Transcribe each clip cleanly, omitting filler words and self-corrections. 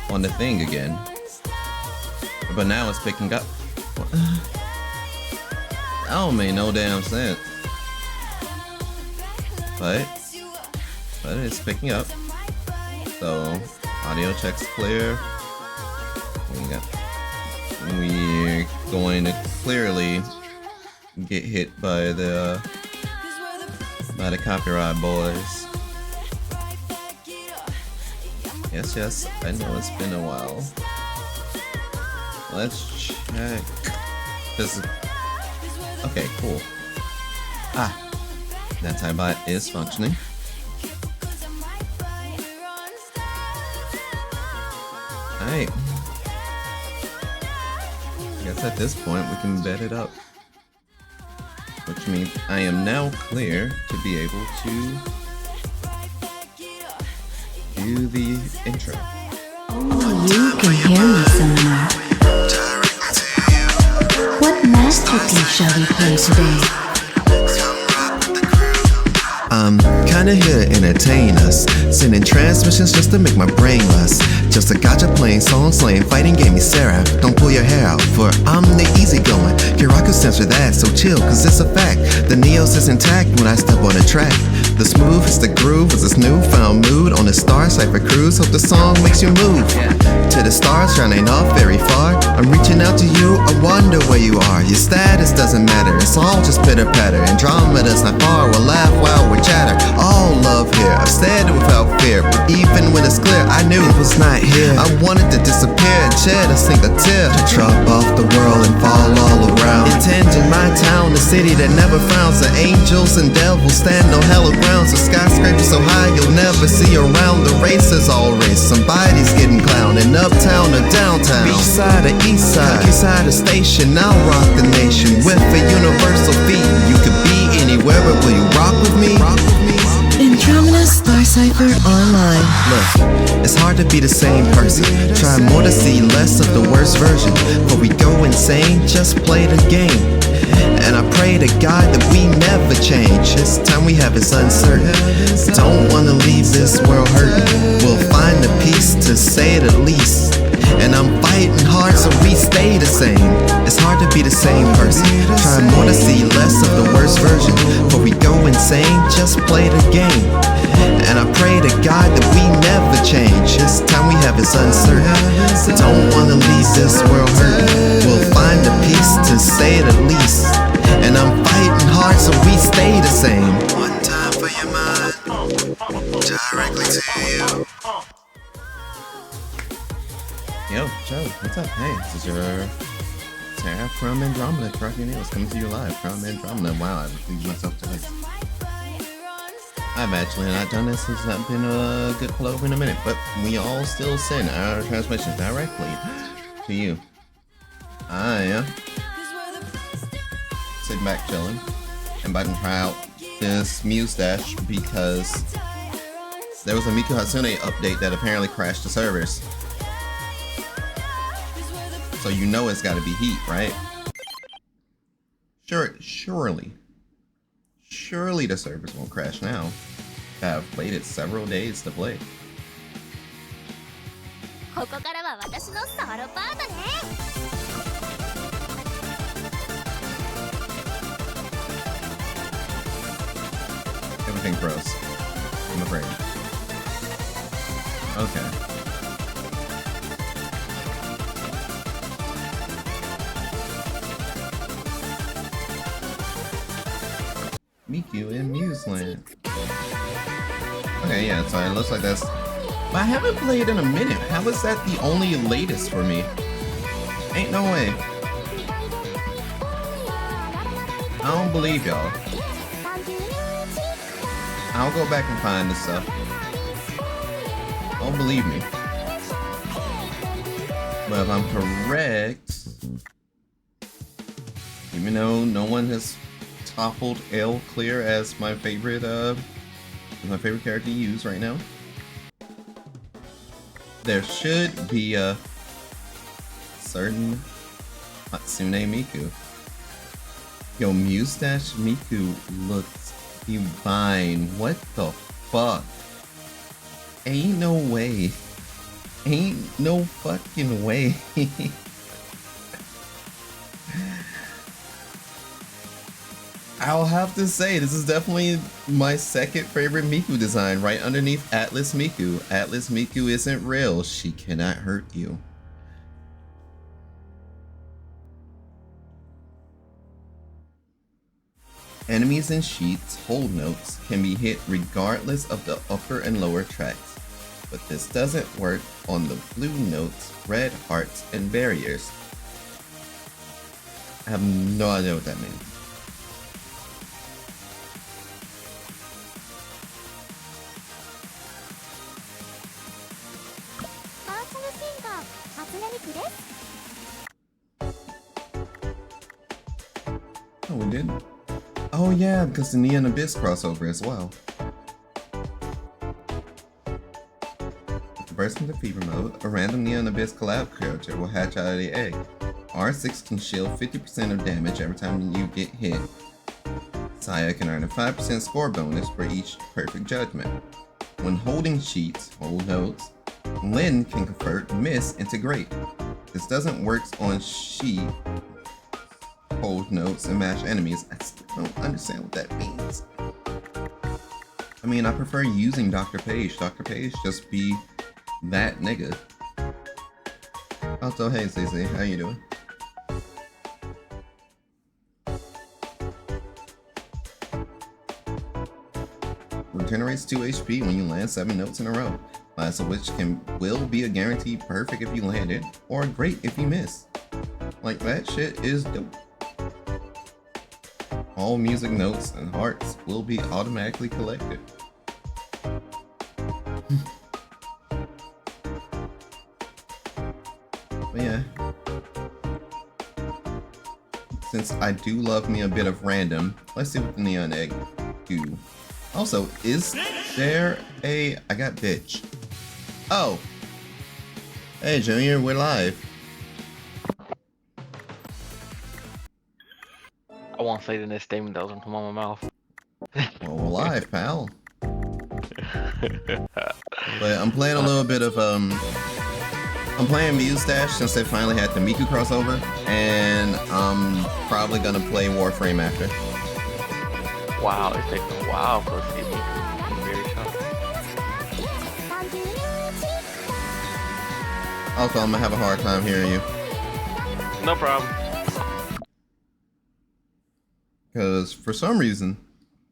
on the thing again. But now it's picking up. That don't make no damn sense. But it's picking up. So audio checks clear. We're going to clearly get hit by the copyright boys. Yes, I know it's been a while. Let's check. This is okay, cool. That Typebot is functioning. Alright. I guess at this point we can bed it up. Which means I am now clear to be able to do the intro. Only you can hear me somewhere. What masterpiece shall we play today? I'm kinda here to entertain us, sending transmissions just to make my brain lust. Just a gotcha playing, song slaying, fighting game, me Sarah. Don't pull your hair out, for I'm the easygoing. Kiraku stands for that, so chill, cause it's a fact. The Neos is intact when I step on the track. The smooth is the groove, is this newfound mood on the Star Cipher cruise. Hope the song makes you move to the stars, shining off very far. I'm reaching out to you, I wonder where you are. Your status doesn't matter, it's all just pitter patter. Andromeda's not far, we'll laugh while we chatter. All love here, I've said it without fear, but even when it's clear, I knew it was not here. I wanted to disappear and shed a single tear, to drop off the world and fall all around. Intending my town, the city that never frowns. The angels and devils stand on hella grounds. The skyscraper so high you'll never see around. The racers all race, somebody's getting clowned. In uptown or downtown, beach side or east side, side of station, I'll rock the nation with a universal beat. You could be anywhere, but will you rock with me? Andromeda Star Cipher Online. Look, it's hard to be the same person. Try more to see less of the worst version. But we go insane, just play the game. And I pray to God that we never change. This time we have is uncertain. Don't wanna leave this world hurting. We'll find a peace, to say the least. And I'm fighting hard so we stay the same. It's hard to be the same person. Try more to see less of the worst version. But we go insane, just play the game. And I pray to God that we never change. This time we have is uncertain. Don't wanna leave this world hurting. We'll find a peace, to say the least. And I'm fighting hard so we stay the same. One time for your mind, directly to you. Yo, Joe, what's up? Hey, this is your Sarah from Andromeda, Rocky Nails, coming to you live from Andromeda. Wow, I've pleased myself twice. I've actually not done this since I've been a good pull over in a minute, but we all still send our transmissions directly to you. I am sitting back chilling and about to try out this Mustache because there was a Miku Hatsune update that apparently crashed the servers. So you know it's gotta be heat, right? Surely the servers won't crash now. I've played it several days to play. Everything froze, I'm afraid. Okay. Miku in Museland. Okay, yeah, so it looks like that's... But I haven't played in a minute. How is that the only latest for me? Ain't no way. I don't believe y'all. I'll go back and find this stuff. Don't believe me. But if I'm correct, even though no one has toppled L Clear as my favorite character to use right now, there should be a certain Hatsune Miku. Yo, Mustache Miku looks divine. What the fuck? Ain't no way. Ain't no fucking way. I'll have to say, this is definitely my second favorite Miku design, right underneath Atlas Miku. Atlas Miku isn't real. She cannot hurt you. Enemies and sheets, hold notes, can be hit regardless of the upper and lower tracks, but this doesn't work on the blue notes, red hearts, and barriers. I have no idea what that means. Oh, we did? Oh yeah, because the Neon Abyss crossover as well. With the burst into fever mode, a random Neon Abyss collab character will hatch out of the egg. R6 can shield 50% of damage every time you get hit. Saya can earn a 5% score bonus for each perfect judgment. When holding sheets, hold notes, Lyn can convert miss into great. This doesn't work on sheet, hold notes, and mash enemies. I still don't understand what that means. I mean, I prefer using Dr. Page. Dr. Page just be that nigga. Also, hey CC, how you doing? Regenerates 2 HP when you land 7 notes in a row. Last of which will be a guaranteed perfect if you land it, or great if you miss. Like, that shit is dope. All music notes and hearts will be automatically collected. But yeah. Since I do love me a bit of random, let's see what the Neon Egg do. Also, is there a... I got bitch. Oh! Hey Junior, we're live. I won't say the next statement that doesn't come out of my mouth. Well, we're live, pal. But I'm playing a little bit of, I'm playing Mustache since they finally had the Miku crossover, and I'm probably gonna play Warframe after. Wow, it's taking a while for us to get Miku. Very tough. Also, I'm gonna have a hard time hearing you. No problem. Because for some reason,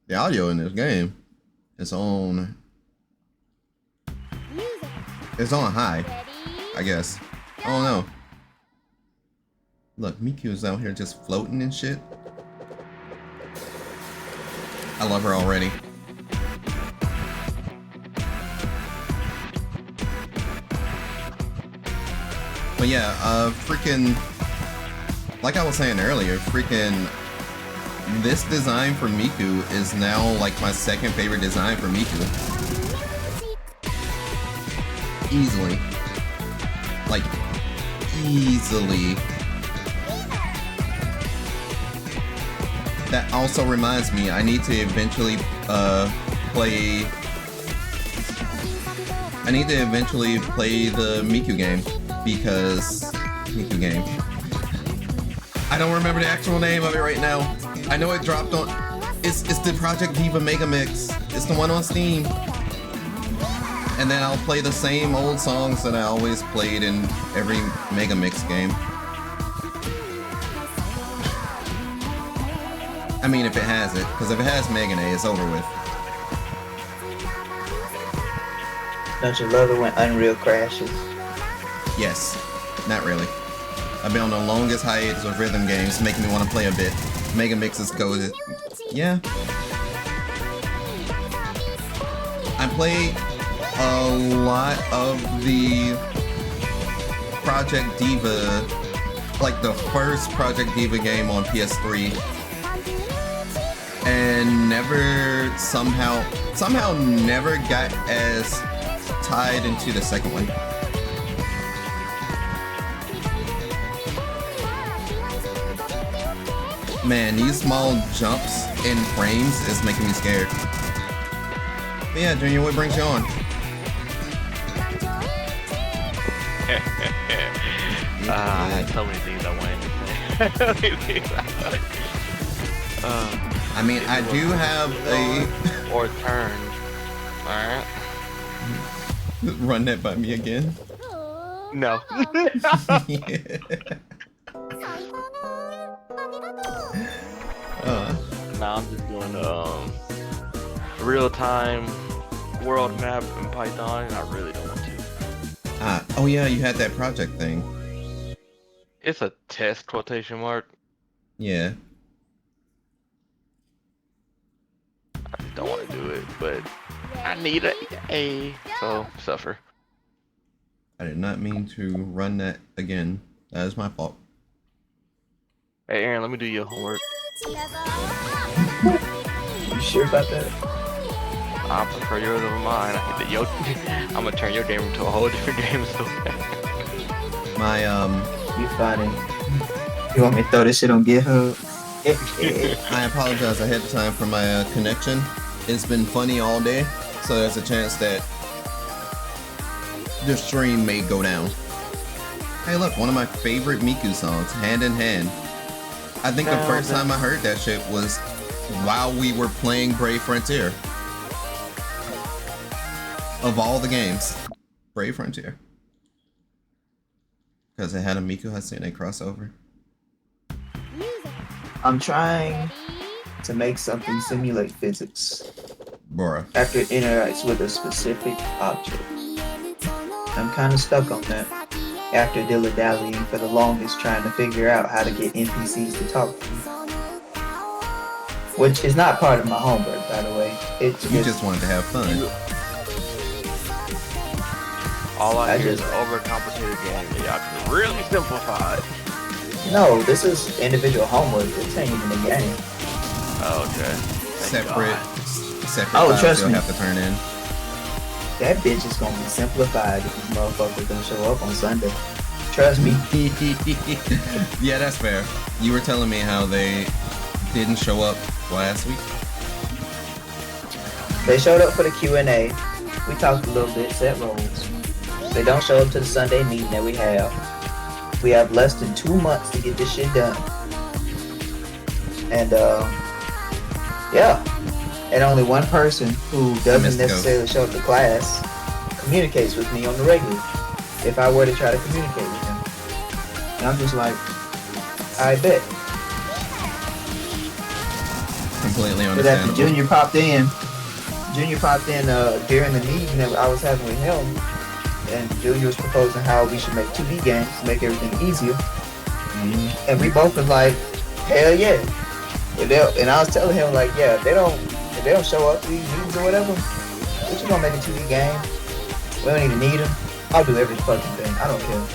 the audio in this game is on... It's on high, I guess. I don't know. Look, Miku is out here just floating and shit. I love her already. But yeah, freaking... Like I was saying earlier, freaking... This design for Miku is now like my second favorite design for Miku. Easily. Like, easily. That also reminds me, I need to eventually play... I need to eventually play the Miku game, because... Miku game. I don't remember the actual name of it right now. I know it dropped on... It's the Project Diva Mega Mix. It's the one on Steam. And then I'll play the same old songs that I always played in every Mega Mix game. I mean, if it has it, because if it has Megane, it's over with. Don't you love it when Unreal crashes? Yes. Not really. I've been on the longest hiatus of rhythm games, making me want to play a bit. Mega Mixes go... Yeah. I played a lot of the Project Diva, like the first Project Diva game on PS3, and never somehow never got as tied into the second one. Man, these small jumps in frames is making me scared. But yeah, Junior, what brings you on? I had so many things I wanted to say. I mean, I do have a or turn. Alright. run that by me again. No. Yeah. Now I'm just doing real time world map in Python, and I really don't want to. Oh yeah, you had that project thing. It's a test quotation mark. Yeah. I just don't want to do it, but I need a so suffer. I did not mean to run that again. That is my fault. Hey Aaron, let me do your homework. You sure about that? I prefer yours over mine. I'm gonna turn your game into a whole different game. So My You funny. You want me to throw this shit on GitHub? I apologize ahead of time for my connection. It's been funny all day, so there's a chance that the stream may go down. Hey look, one of my favorite Miku songs, Hand in Hand. I think the first time I heard that shit was while we were playing Brave Frontier. Of all the games, Brave Frontier. Because it had a Miku Hatsune crossover. I'm trying to make something simulate physics Bora. after it interacts with a specific object. I'm kind of stuck on that after dilly-dallying for the longest trying to figure out how to get NPCs to talk to me. Which is not part of my homework, by the way. It's You just wanted to have fun. all I hear is just- an overcomplicated game that y'all can really simplify it. No, this is individual homework. This ain't even a game. Oh, okay. Thank Separate God. files trust you'll me. have to turn in. That bitch is gonna be simplified if these motherfuckers don't show up on Sunday. Trust me. Yeah, that's fair. You were telling me how they didn't show up last week. They showed up for the Q&A. We talked a little bit, set roles. They don't show up to the Sunday meeting that we have. We have less than 2 months to get this shit done. And yeah. And only one person who missed doesn't the necessarily show up to class communicates with me on the regular. If I were to try to communicate with him. And I'm just like, I bet. Completely But after understandable. Junior popped in during the meeting that I was having with him, and Junior was proposing how we should make 2D games to make everything easier. And we both was like, hell yeah. And I was telling him like, yeah, if they don't show up to these meetings or whatever, we're just gonna make a 2D game. We don't even need them. I'll do every fucking thing. I don't care.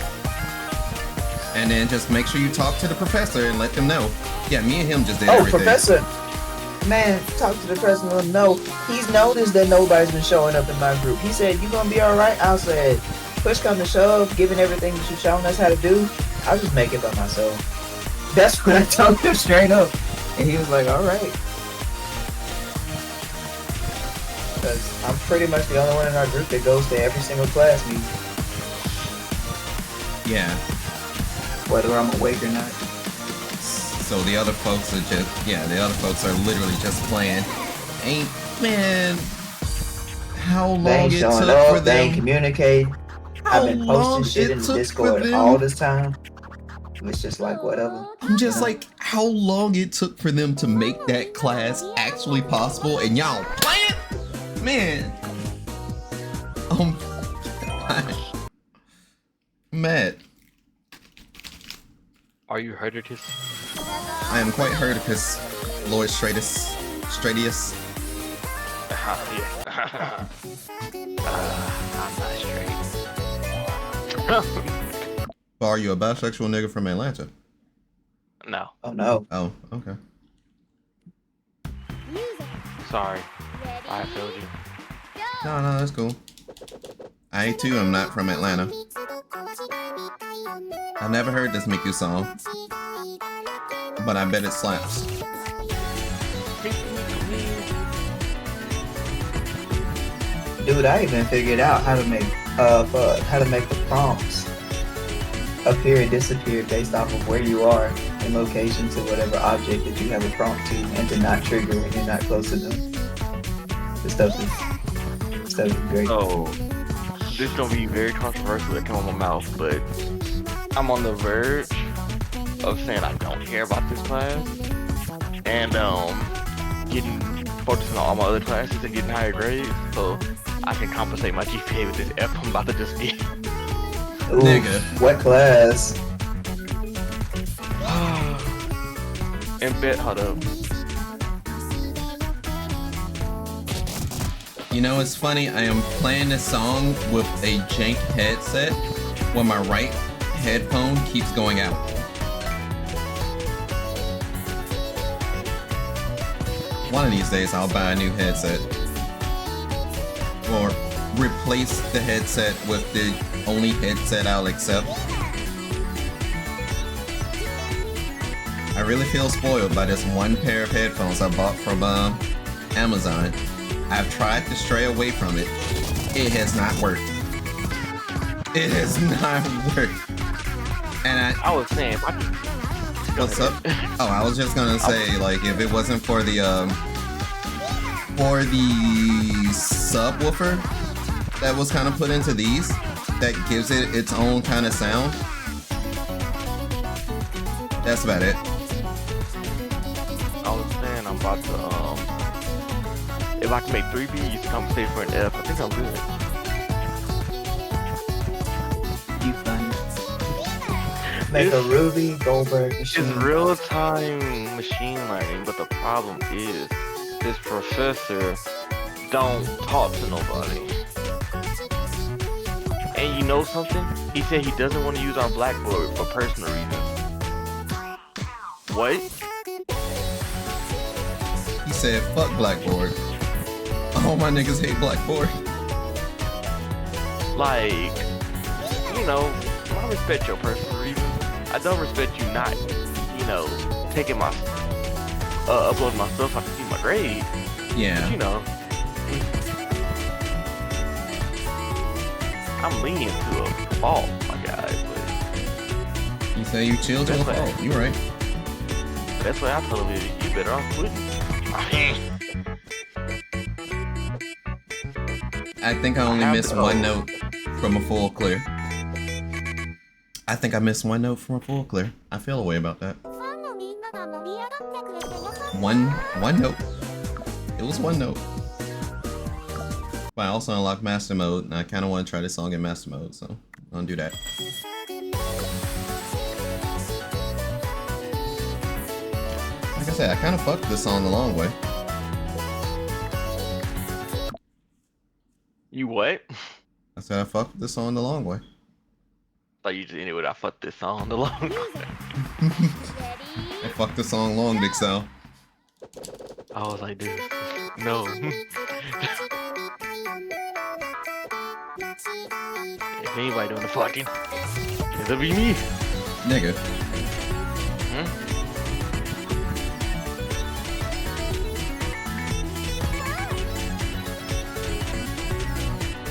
And then just make sure you talk to the professor and let them know. Yeah, me and him just did Oh, everything. professor. Man, talk to the president and let him know. He's noticed that nobody's been showing up in my group. He said, you gonna be alright? I said, push come to shove, given everything that you've shown us how to do, I'll just make it by myself. That's what I told him straight up. And he was like, alright. Because I'm pretty much the only one in our group that goes to every single class meeting, Yeah. whether I'm awake or not. So the other folks are the other folks are literally just playing. Man, how They long ain't it showing took for up, they ain't them. communicating. How I've been long posting shit it in the took for Discord them. all this time. It's just like, whatever. I'm just you know? like, how long it took for them to make that class actually possible, and y'all playing? Man. Matt, Are you hurted his? I am quite hurt because Lloyd Stratius. Yeah. I'm not straight. So are you a bisexual nigga from Atlanta? No, Oh no. Oh, okay. sorry. I failed you. No, that's cool. I too am not from Atlanta. I never heard this Miku song, but I bet it slaps. Dude, I even figured out how to make the prompts appear and disappear based off of where you are in location to whatever object that you have a prompt to, and to not trigger when you're not close to them. This stuff is great. Oh, this is gonna be very controversial to come on my mouth, but I'm on the verge of saying I don't care about this class, and focusing on all my other classes and getting higher grades, so I can compensate my GPA with this F I'm about to just get. Ooh, Nigga. what class? Hold up. You know, it's funny, I am playing this song with a jank headset when my right headphone keeps going out. One of these days I'll buy a new headset. Or replace the headset with the only headset I'll accept. I really feel spoiled by this one pair of headphones I bought from Amazon. I've tried to stray away from it. It has not worked. It has not worked. And I was saying, what's up? Oh, I was just gonna say, like, if it wasn't for the subwoofer that was kind of put into these, that gives it its own kind of sound. That's about it. I was saying I'm about to if I can make 3 B's compensate for an F, I think I'm good. You fun. Make a Ruby Goldberg machine. It's real-time machine learning, but the problem is this professor don't talk to nobody. And you know something? He said he doesn't want to use our Blackboard for personal reasons. What? He said, fuck Blackboard. All my niggas hate Blackboard. Like, you know, I respect your personal reasons. I don't respect you not, you know, taking my, uploading my stuff so I can see my grade. Yeah. But, you know, I'm lenient to a fault, my guy, but You say you chill to a That's fault. You right. that's why I told him you better off quitting. I think I only missed one note from a full clear. I think I missed one note from a full clear. I feel a way about that. One note. It was one note. But I also unlocked master mode, and I kind of want to try this song in master mode, so I'm gonna do that. Like I said, I kind of fucked this song the long way. You what? I said I fucked this song the long way. Thought you just anyway. I fucked this song the long way. I fucked the song long, Big Sal. I was like, dude, no. If anybody doing the fucking, it'll be me. Nigga.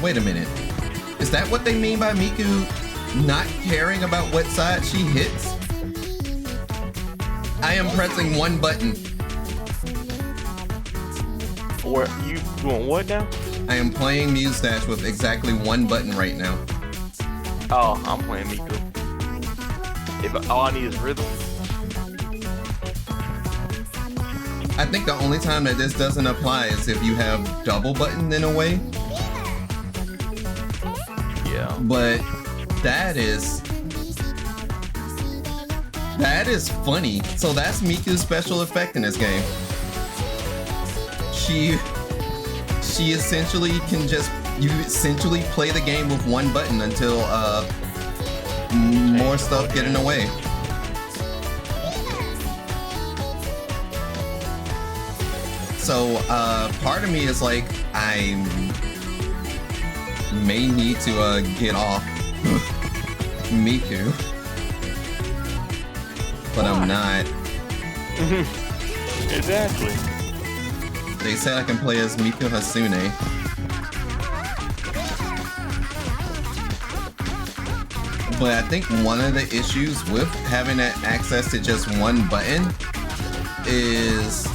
Wait a minute. Is that what they mean by Miku not caring about what side she hits? I am pressing one button. Or you doing what now? I am playing Mustache with exactly one button right now. Oh, I'm playing Miku. If all I need is rhythm. I think the only time that this doesn't apply is if you have double button in a way. Yeah. But that is funny. So that's Miku's special effect in this game. She essentially can you essentially play the game with one button until more stuff get in the way. So part of me is like, I may need to get off Miku, but I'm not. Exactly. They said I can play as Miku Hasune. But I think one of the issues with having that access to just one button is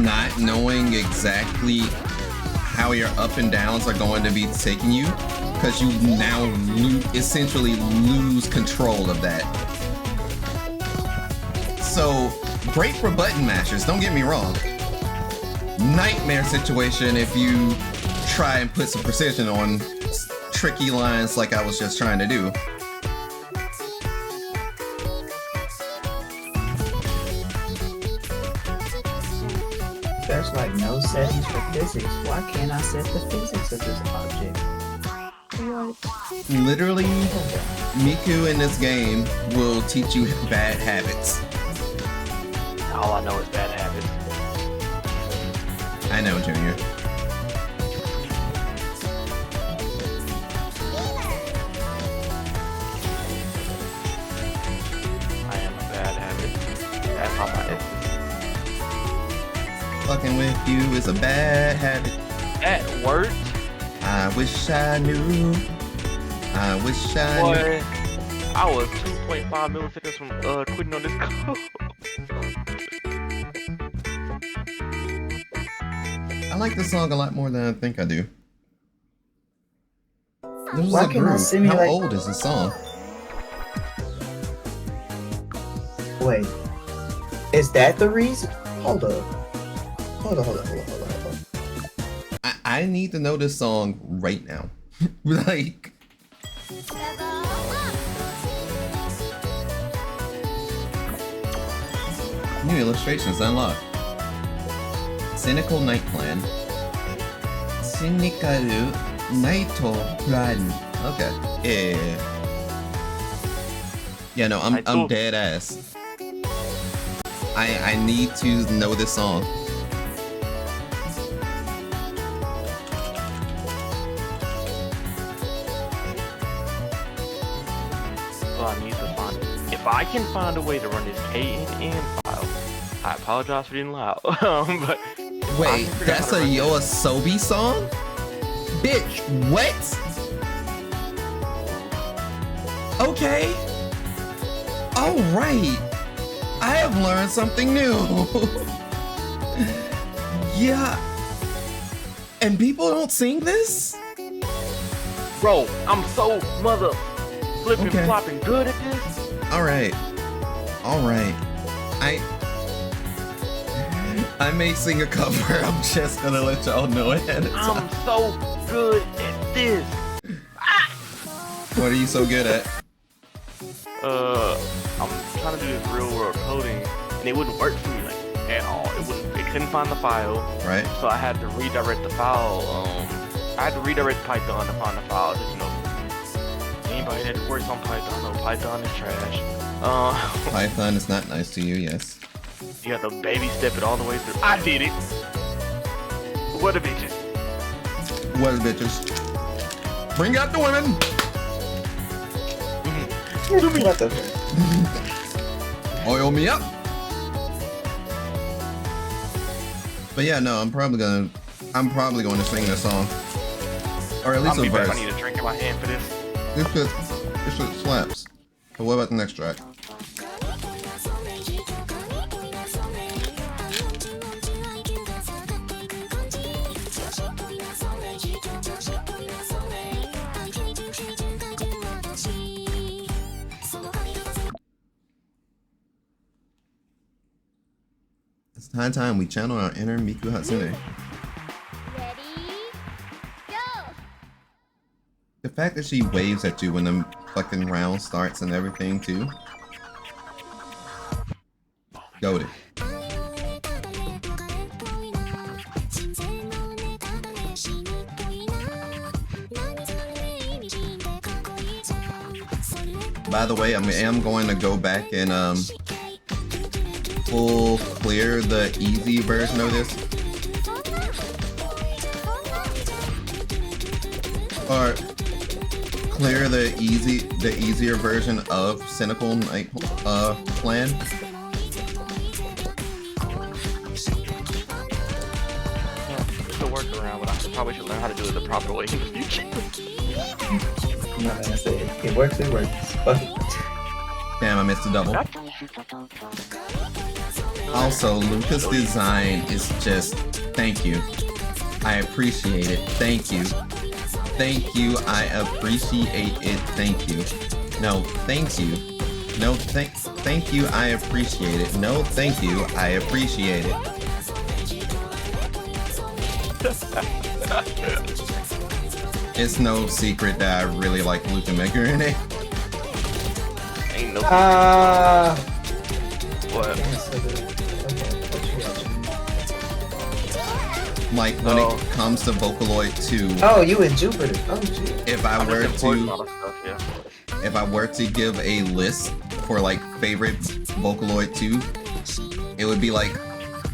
not knowing exactly how your up and downs are going to be taking you, because you now essentially lose control of that. So great for button mashers, don't get me wrong. Nightmare situation if you try and put some precision on tricky lines like I was just trying to do. There's like no settings for physics. Why can't I set the physics of this object? What? Literally, Miku in this game will teach you bad habits. All I know is bad habits. I know, Junior. I am a bad habit. That's how my essence. Fucking with you is a bad habit. That worked. I wish I knew. I wish I knew. Boy, I was 2.5 milliseconds from quitting on this code. I like this song a lot more than I think I do. This is Why a can't I groove. simulate- How old is this song? Wait, is that the reason? Hold up. Hold on. I need to know this song right now. Like, new illustrations unlocked. Cynical Night Plan. Cynical Night Plan. Okay. Yeah. Yeah, no, I'm dead ass. I need to know this song. So I need to find. If I can find a way to run this KNN file, I apologize for being loud. But Wait, that's a Yoasobi song? Bitch, what? Okay. Alright. I have learned something new. Yeah. And people don't sing this? bro, I'm so mother flipping Okay. flopping good at this. Alright. Alright. I may sing a cover. I'm just gonna let y'all know ahead of time. I'm so good at this. What are you so good at? I'm trying to do this real world coding, and it wouldn't work for me like at all. It couldn't find the file, Right? so I had to redirect the file. I had to redirect Python to find the file. Just, you know, anybody that works on Python know Python is trash. Python is not nice to you, yes. You have to baby step it all the way through. I did it. What a bitches. What is bitches? Bring out the women! What the? Oil me up! But yeah, no, I'm probably going to sing this song. Or at least I'll a be back. verse. I need a drink in my hand for this. This shit slaps. But what about the next track? It's high time we channel our inner Miku Hatsune. Ready? Go! The fact that she waves at you when the fucking round starts and everything too. Goated. By the way, I am going to go back and full clear the easy version of this. Or clear the easier version of Cynical Night Plan. It's a workaround, but I probably should learn how to do it the proper way in the future. I'm not gonna say it. It works, it works. Fuck it. Damn, I missed the double. Also, Luca's design is just, thank you. I appreciate it. Thank you. Thank you. I appreciate it. Thank you. No, thank you. No, thank you. I appreciate it. No, thank you. I appreciate it. It's no secret that I really like Luca Mega in it. Ain't no. What? Like when it comes to Vocaloid 2. Oh, you in Jupiter. Oh, shit. If I were important to, all that stuff, yeah. if I were to give a list for like favorite Vocaloid 2, it would be like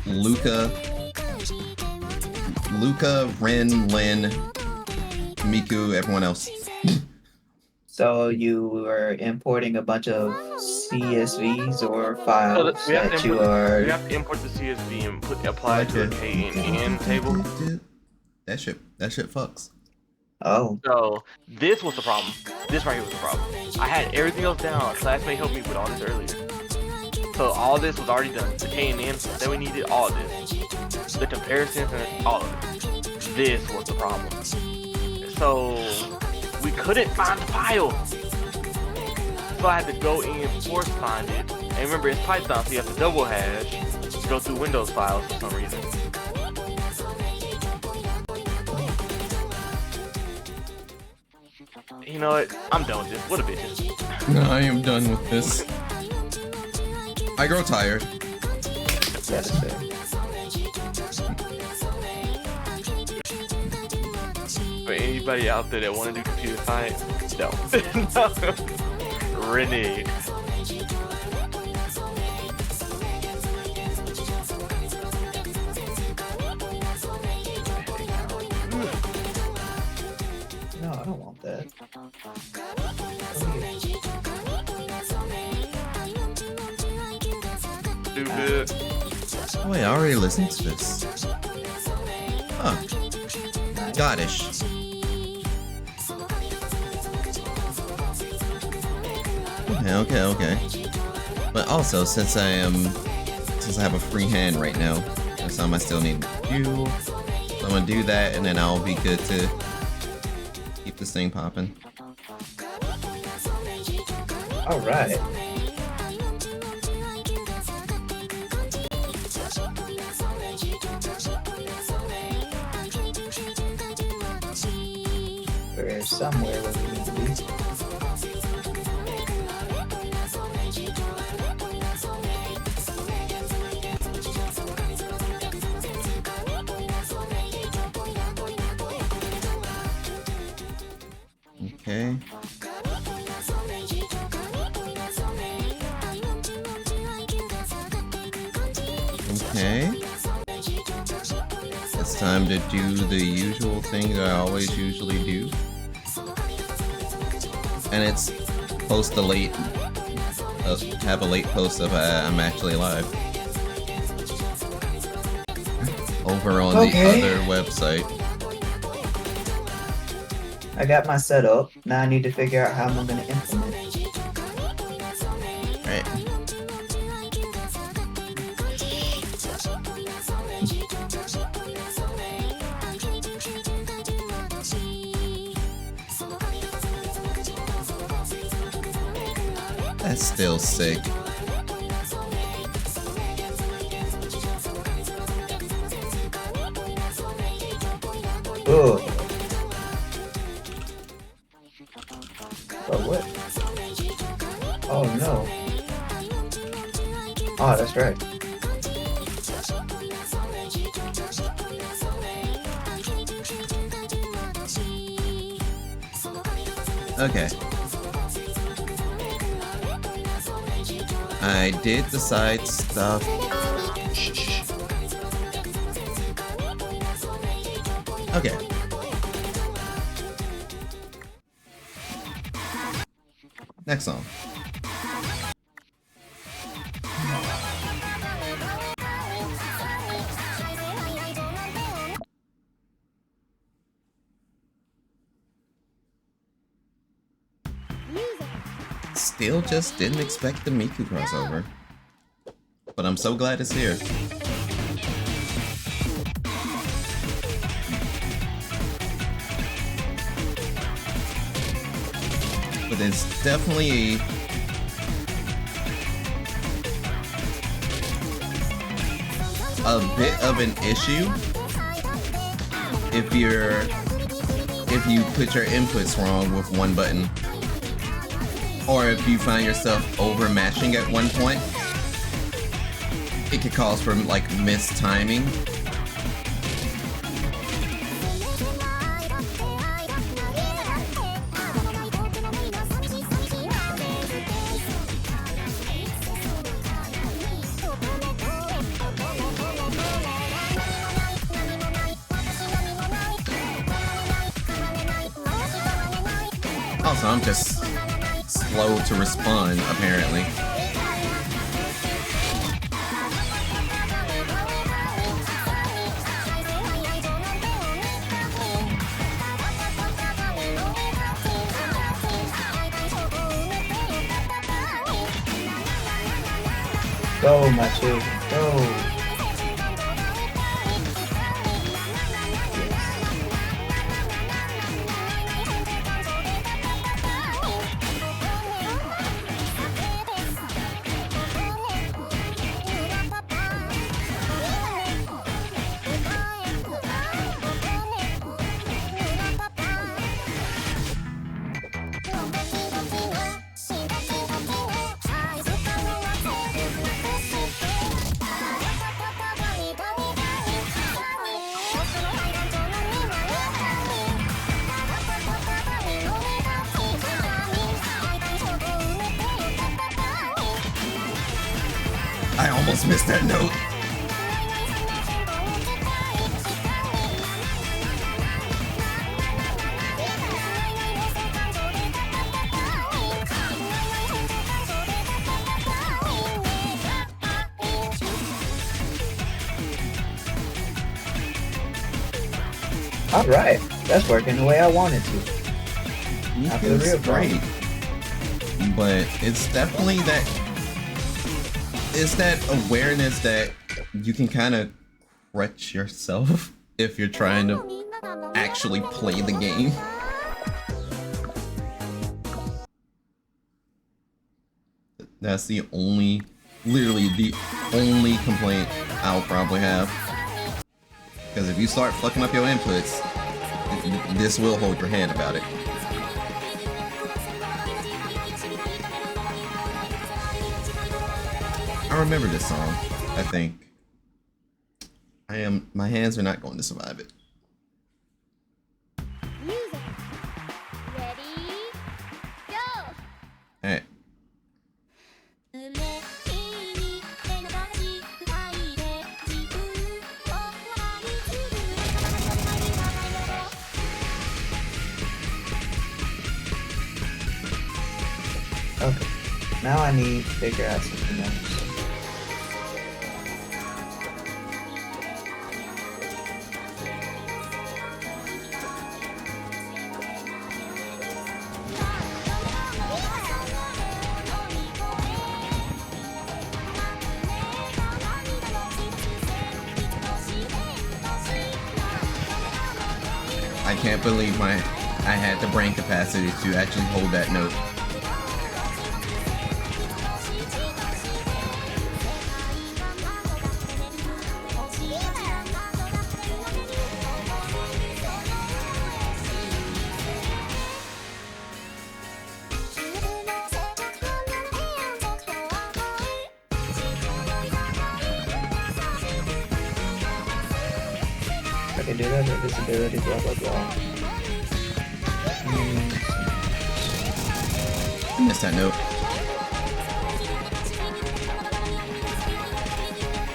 Luca, Ren, Lin, Miku, everyone else. So you were importing a bunch of CSVs or files we have that to you are. we have to import the CSV and apply it to a KNN table. That shit fucks. Oh, So this was the problem. This right here was the problem. I had everything else down. A classmate helped me with all this earlier. So all this was already done. The KNN, then we needed all of this. The comparisons and all of it. This was the problem. So we couldn't find the file. So I had to go in and force find it. And remember, it's Python, so you have to double hash to go through Windows files for some reason. You know what? I'm done with this. What a bitches. I am done with this. I grow tired. that's fair. For anybody out there that want to do computer science, no. No. Renege. No, I don't want that. Stupid. Oh wait, I already listened to this. Huh. Goddish. Okay. But also, since I have a free hand right now, there's some I still need to do. So I'm gonna do that, and then I'll be good to keep this thing popping. All right. We're somewhere where we need to be. Okay. Okay. It's time to do the usual thing that I always usually do. And it's post a late, have a late post of I'm actually live. Over on the other website. I got my setup. Now I need to figure out how I'm gonna implement it. Right. That's still sick. Ugh. But what? Oh no. Oh, that's right. Okay. I did the side stuff. Okay. Next song. still just didn't expect the Miku crossover. But I'm so glad it's here. But it's definitely a bit of an issue if you put your inputs wrong with one button, or if you find yourself overmatching at one point. It could cause for like mistiming. Also, I'm just slow to respond, apparently. Go, my children, go. I almost missed that note. All right, that's working the way I want it to. Not the It's real great, but it's definitely that. It's that awareness that you can kind of crutch yourself if you're trying to actually play the game. That's the only, literally the only complaint I'll probably have. Because if you start fucking up your inputs, this will hold your hand about it. I remember this song, I think. My hands are not going to survive it. Music. Ready? Go! Alright. Okay. Now I need to figure out something else. I can't believe I had the brain capacity to actually hold that note. I can do that, or disability, blah blah blah. I missed that note.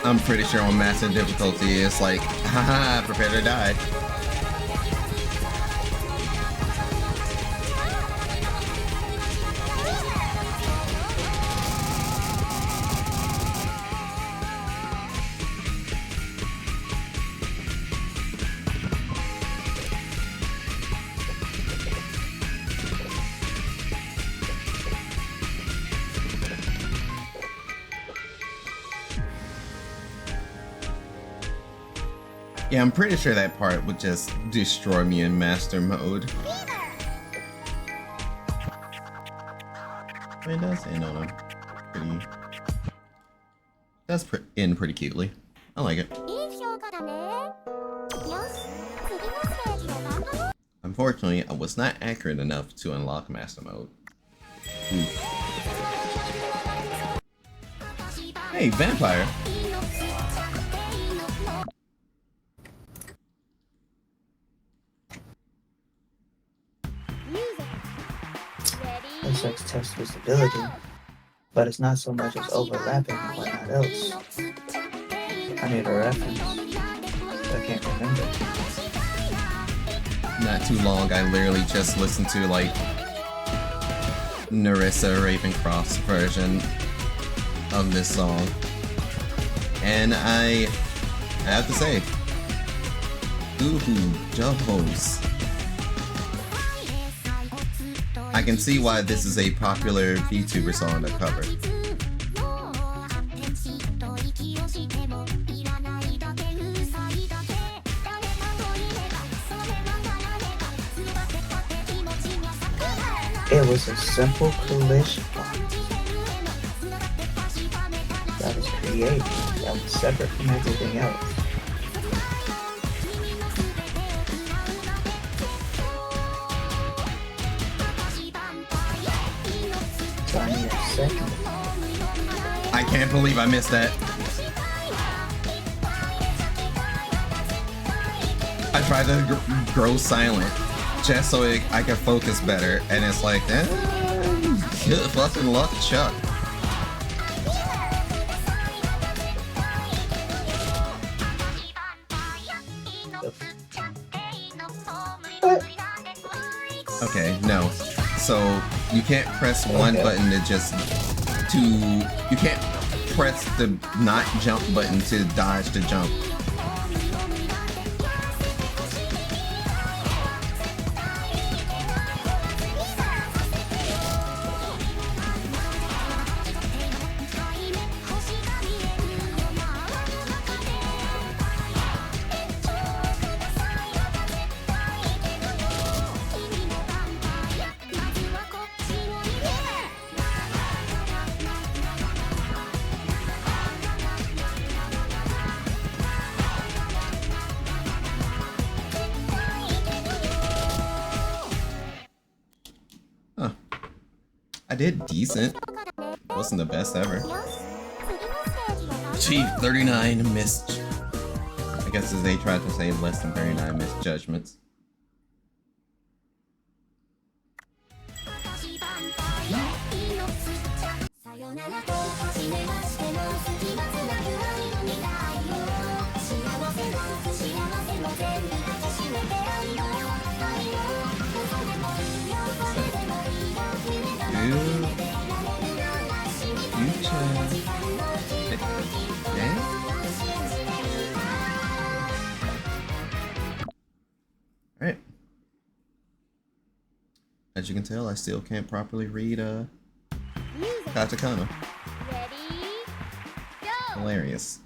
I'm pretty sure on massive difficulty it's like, haha, prepare to die. Yeah, I'm pretty sure that part would just destroy me in master mode. But it does end on a pretty... That's end pretty cutely. I like it. いい評価だね。よし、次のステージを頑張ろう。 Unfortunately, I was not accurate enough to unlock master mode. Ooh. Hey, vampire! This lets test visibility, but it's not so much as overlapping and whatnot else. I need a reference. I can't remember. Not too long, I literally just listened to like Narissa Ravencroft's version of this song, and I have to say, ooh, Jobos. I can see why this is a popular VTuber song to cover. It was a simple collision that was created, that was separate from everything else. So I need a second. I can't believe I missed that. I tried to grow silent just so I could focus better, and it's like, good fucking luck, Chuck. Okay, no. So you can't press one button to you can't press the not jump button to dodge the jump. I did decent. Wasn't the best ever. Gee, 39 missed. I guess as they tried to say less than 39 misjudgments. Alright. As you can tell, I still can't properly read katakana. Hilarious.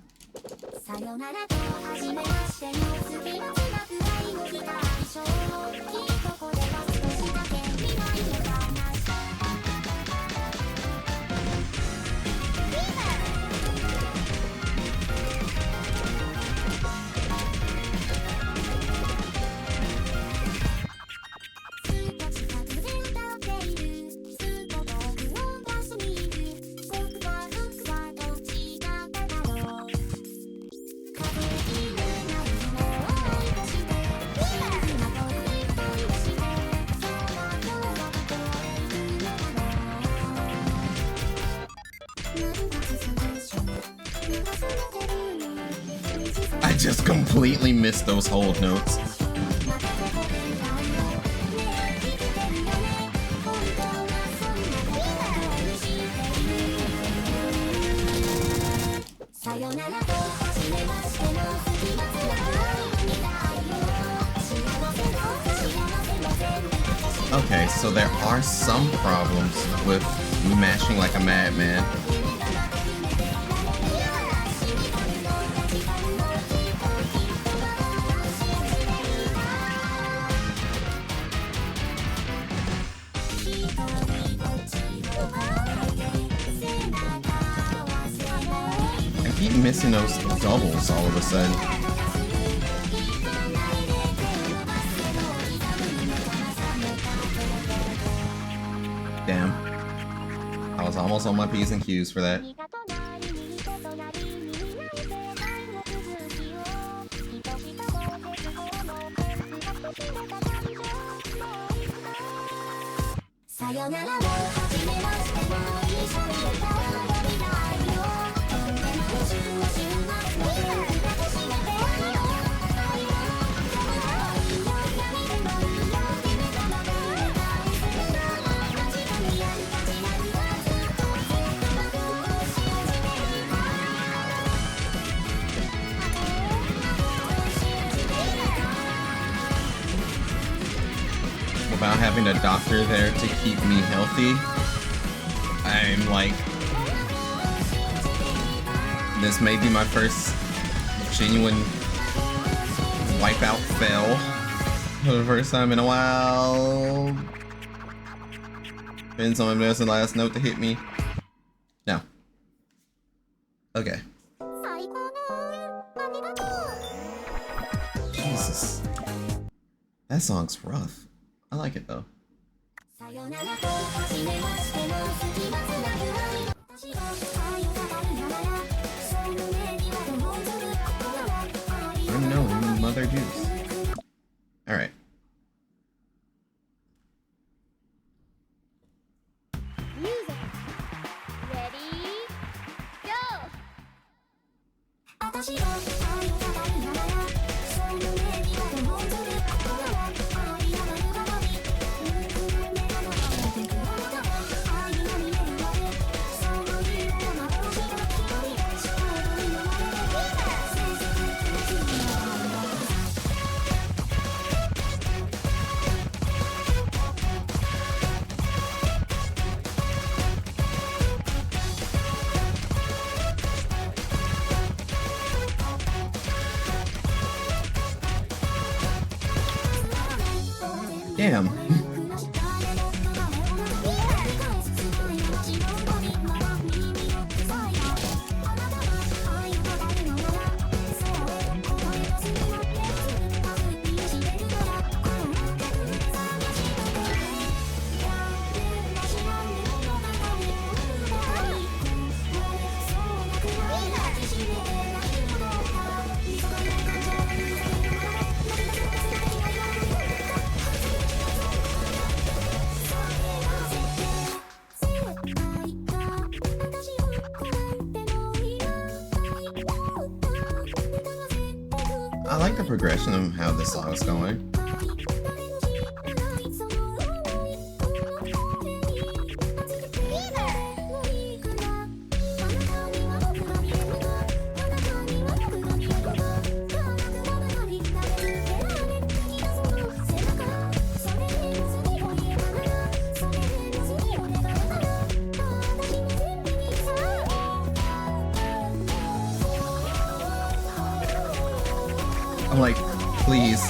I just completely missed those hold notes. Okay, so there are some problems with mashing like a madman. keep missing those doubles all of a sudden. Damn. I was almost on my P's and Q's for that. Without having a doctor there to keep me healthy, I'm like, this may be my first genuine wipeout fail for the first time in a while. Depends on if there's the last note to hit me. No. Okay. Jesus. That song's rough. I like it though. Unknown mother juice. Alright. Music. Ready? Go! Damn. I like the progression of how this song's going. I'm like, please.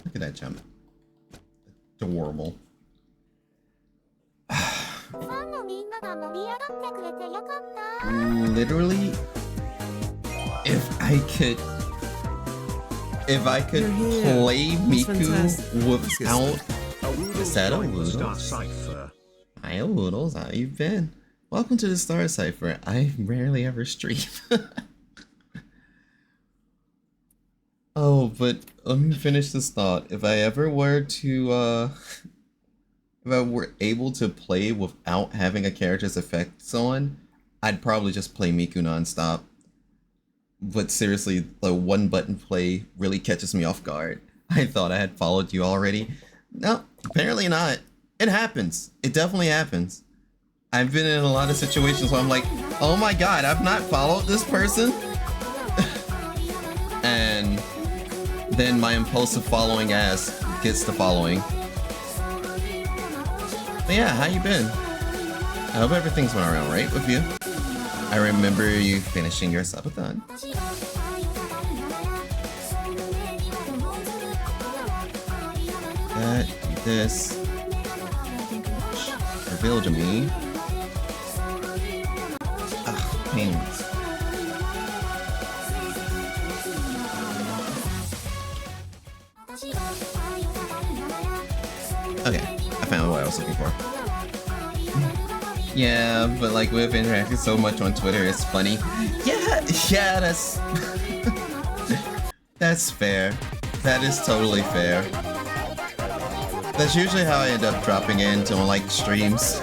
Look at that jump. Adorable. Literally, if I could play Miku without Shadow Woodles. Hi Woodles, how you been? Welcome to the Star Cipher. I rarely ever stream. Oh, but let me finish this thought. If I ever were to, if I were able to play without having a character's effects on, I'd probably just play Miku nonstop. But seriously, the one button play really catches me off guard. I thought I had followed you already. No, apparently not. It happens. It definitely happens. I've been in a lot of situations where I'm like, oh my god, I've not followed this person. And then my impulsive following ass gets to following. But yeah, how you been? I hope everything's going around right with you. I remember you finishing your subathon. That, this, revealed to me. Ugh, pains. Okay, I found what I was looking for. Yeah, but like we've interacted so much on Twitter, it's funny. Yeah, that's that's fair. That is totally fair. That's usually how I end up dropping into like streams.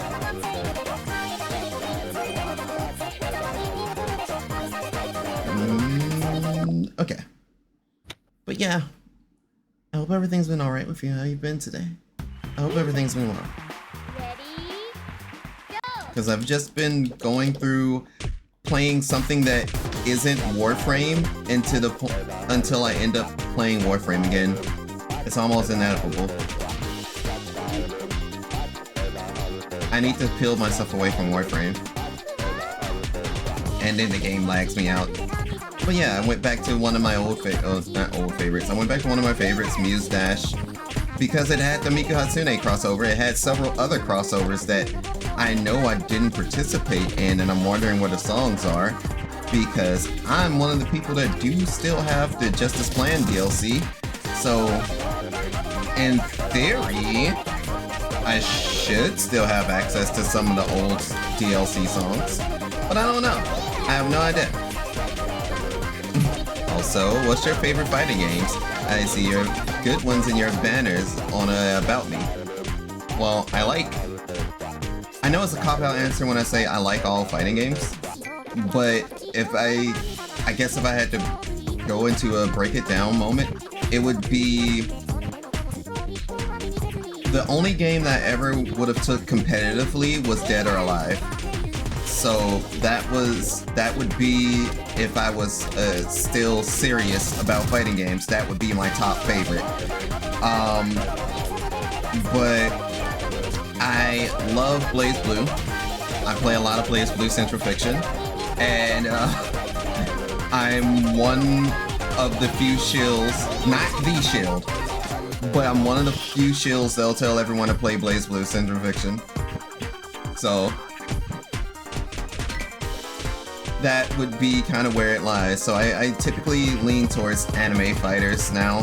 Okay. But yeah, I hope everything's been alright with you. How you been today? I hope everything's been well. Because I've just been going through playing something that isn't Warframe until I end up playing Warframe again. It's almost inevitable. I need to peel myself away from Warframe. And then the game lags me out. But yeah, I went back to one of my not old favorites. I went back to one of my favorites, Muse Dash. Because it had the Miku Hatsune crossover. It had several other crossovers that I know I didn't participate in, and I'm wondering where the songs are. Because I'm one of the people that do still have the Justice Plan DLC. So, in theory, I should still have access to some of the old DLC songs. But I don't know. I have no idea. Also, what's your favorite fighting games? I see your good ones in your banners on About Me. Well, I know it's a cop-out answer when I say I like all fighting games, but I guess if I had to go into a break it down moment, it would be the only game that I ever would have took competitively was Dead or Alive. So that would be, if I was still serious about fighting games, that would be my top favorite. But I love BlazBlue. I play a lot of BlazBlue Central Fiction, and I'm one of the few shills, not the shield, but I'm one of the few shills that'll tell everyone to play BlazBlue Central Fiction. So that would be kind of where it lies. So I typically lean towards anime fighters now,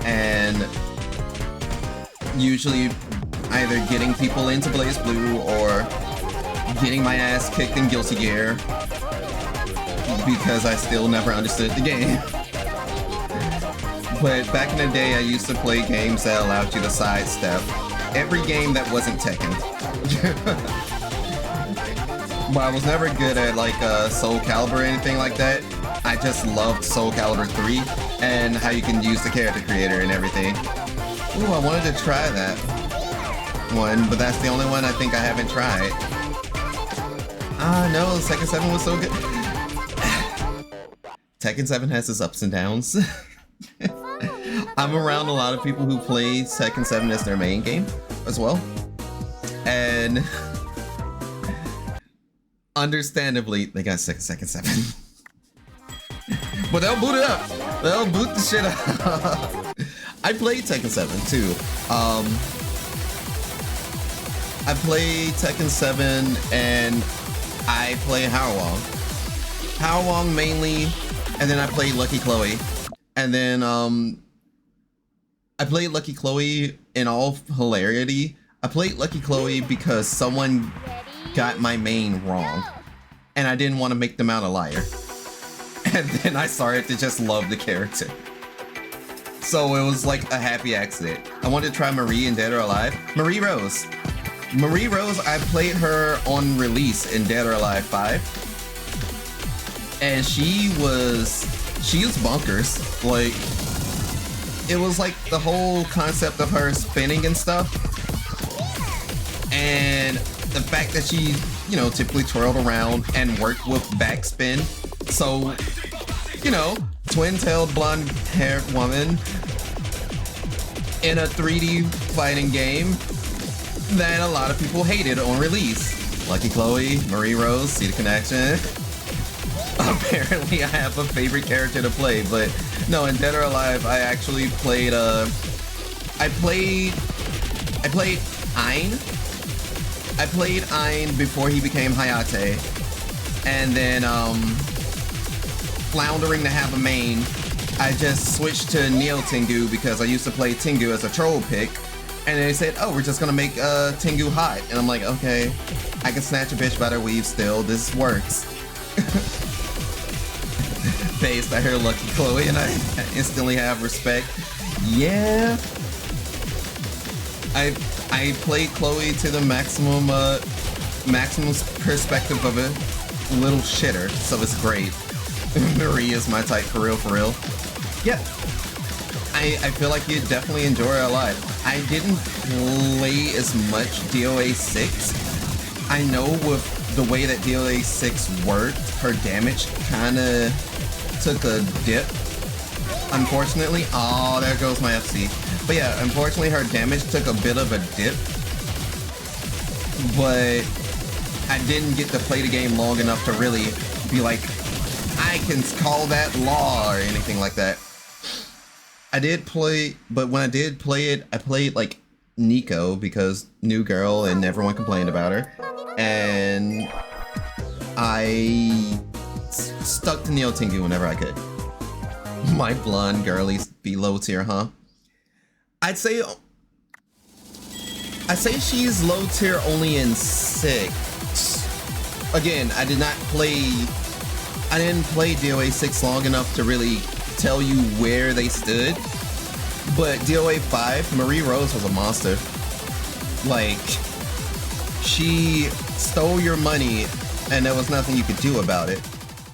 and usually either getting people into BlazBlue or getting my ass kicked in Guilty Gear because I still never understood the game. But back in the day, I used to play games that allowed you to sidestep every game that wasn't Tekken. But I was never good at like Soul Calibur or anything like that. I just loved Soul Calibur 3 and how you can use the character creator and everything. Ooh, I wanted to try that one, but that's the only one I think I haven't tried. Ah, no, Tekken 7 was so good. Tekken 7 has its ups and downs. I'm around a lot of people who play Tekken 7 as their main game as well. And understandably, they got Tekken 7. But they'll boot it up. They'll boot the shit up. I played Tekken 7 too. I play Tekken 7 and I play Howlong. Howlong mainly, and then I play Lucky Chloe. And then I played Lucky Chloe in all hilarity. I played Lucky Chloe because someone got my main wrong, and I didn't want to make them out a liar. And then I started to just love the character. So it was like a happy accident. I wanted to try Marie in Dead or Alive. Marie Rose. Marie Rose, I played her on release in Dead or Alive 5. And she was bonkers. Like, it was like the whole concept of her spinning and stuff. And the fact that she, you know, typically twirled around and worked with backspin. So, you know, twin-tailed blonde-haired woman in a 3D fighting game that a lot of people hated on release. Lucky Chloe, Marie Rose, see the connection? Apparently I have a favorite character to play, but no, in Dead or Alive, I actually played, I played Ein. I played Ein before he became Hayate, and then, floundering to have a main, I just switched to Neo Tengu because I used to play Tengu as a troll pick, and they said, oh, we're just gonna make Tengu hot, and I'm like, okay, I can snatch a bitch by their weave still, this works. Based, I hear Lucky Chloe and I instantly have respect. Yeah. I played Chloe to the maximum perspective of a little shitter, so it's great. Marie is my type for real. Yeah. I feel like you'd definitely enjoy her a lot. I didn't play as much DOA 6. I know with the way that DOA 6 worked, her damage kinda took a dip. Unfortunately, oh, there goes my FC. But yeah, unfortunately her damage took a bit of a dip. But I didn't get to play the game long enough to really be like, I can call that law or anything like that. I did play, but when I did play it, I played like Nico because new girl and everyone complained about her. And I stuck to Neo Tengu whenever I could. My blonde girlies be low tier, huh? I'd say she's low tier only in 6. Again, I didn't play DOA 6 long enough to really tell you where they stood. But DOA 5, Marie Rose was a monster. Like, she stole your money and there was nothing you could do about it.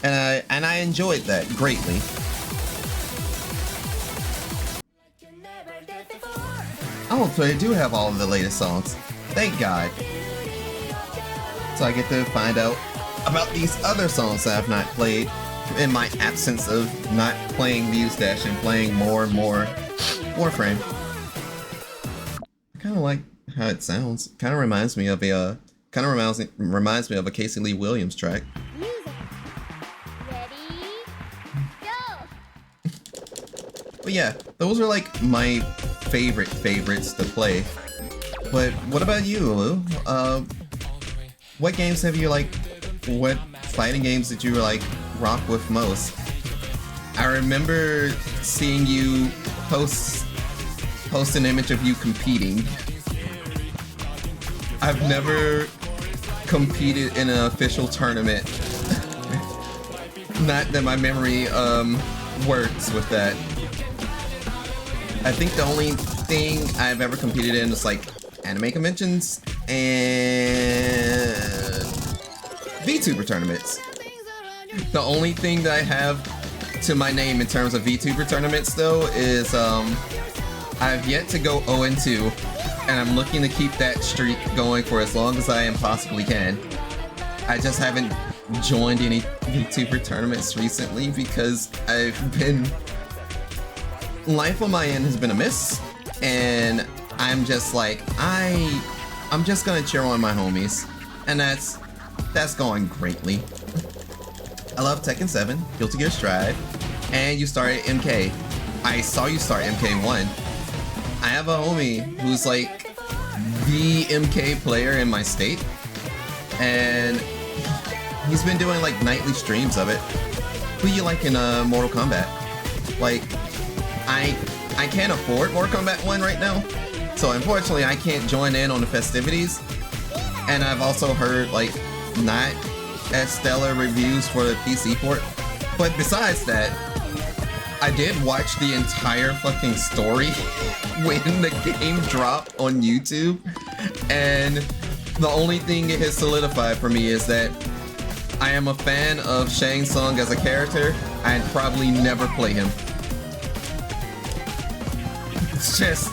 And I enjoyed that greatly. Oh, so they do have all of the latest songs. Thank God. So I get to find out about these other songs that I've not played in my absence of not playing Muse Dash and playing more and more Warframe. I kind of like how it sounds. Kind of reminds me of a reminds me of a Casey Lee Williams track. Music. Ready? Go! But yeah, those are like my favorites to play. But what about you, Lou? What games have you like? What fighting games did you like rock with most? I remember seeing you post an image of you competing. I've never competed in an official tournament. Not that my memory works with that. I think the only thing I've ever competed in is like anime conventions and VTuber tournaments. The only thing that I have to my name in terms of VTuber tournaments though is I've yet to go 0-2, and I'm looking to keep that streak going for as long as I possibly can. I just haven't joined any VTuber tournaments recently because life on my end has been a miss, and I'm just like, I'm just gonna cheer on my homies, and that's going greatly. I love Tekken 7, Guilty Gear Strive, and you started MK. I saw you start MK1. I have a homie who's like the MK player in my state, and he's been doing like nightly streams of it. Who you like in Mortal Kombat? Like, I can't afford Mortal Kombat 1 right now, so unfortunately I can't join in on the festivities. And I've also heard like not as stellar reviews for the PC port. But besides that, I did watch the entire fucking story when the game dropped on YouTube, and the only thing it has solidified for me is that I am a fan of Shang Tsung as a character. I'd probably never play him. It's just...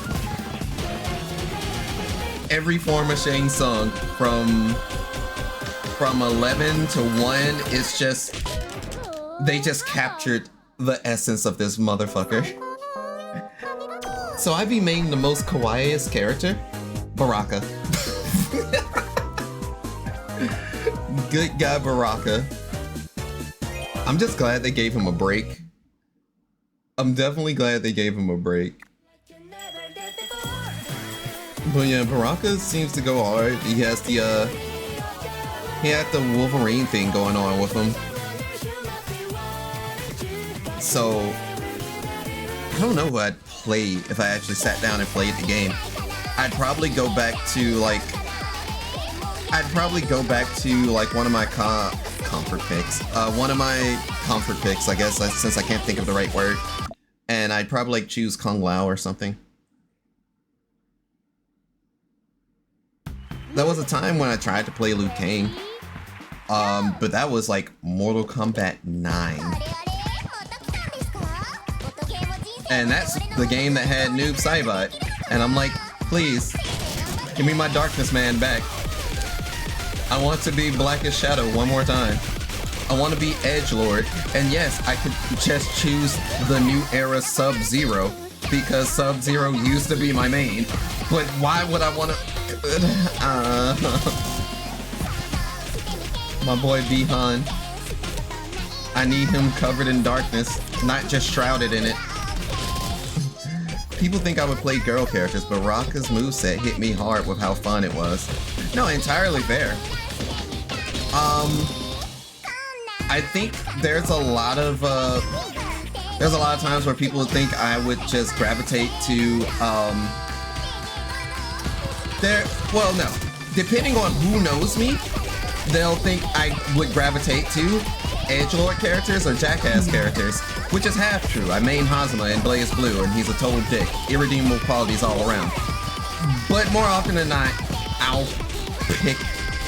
every form of Shang Tsung from 11 to 1 is just, they just captured the essence of this motherfucker. So I be making the most kawaiiest character, Baraka. Good guy Baraka. I'm just glad they gave him a break. I'm definitely glad they gave him a break. But yeah, Baraka seems to go hard. He has the he had the Wolverine thing going on with him. So I don't know who I'd play if I actually sat down and played the game. I'd probably go back to like one of my comfort picks. One of my comfort picks, I guess, since I can't think of the right word. And I'd probably like choose Kung Lao or something. There was a time when I tried to play Liu Kang. But that was like Mortal Kombat 9. And that's the game that had Noob Saibot. And I'm like, please, give me my Darkness Man back. I want to be Blackest Shadow one more time. I want to be Edgelord. And yes, I could just choose the new era Sub-Zero, because Sub-Zero used to be my main. But why would I want to... my boy Bihan. I need him covered in darkness, not just shrouded in it. People think I would play girl characters, but Baraka's moveset hit me hard with how fun it was. No, entirely fair. I think there's a lot of times where people think I would just gravitate to well, no. Depending on who knows me, they'll think I would gravitate to edgelord characters or jackass characters, which is half true. I main Hazama in Blaze Blue, and he's a total dick. Irredeemable qualities all around. But more often than not, I'll pick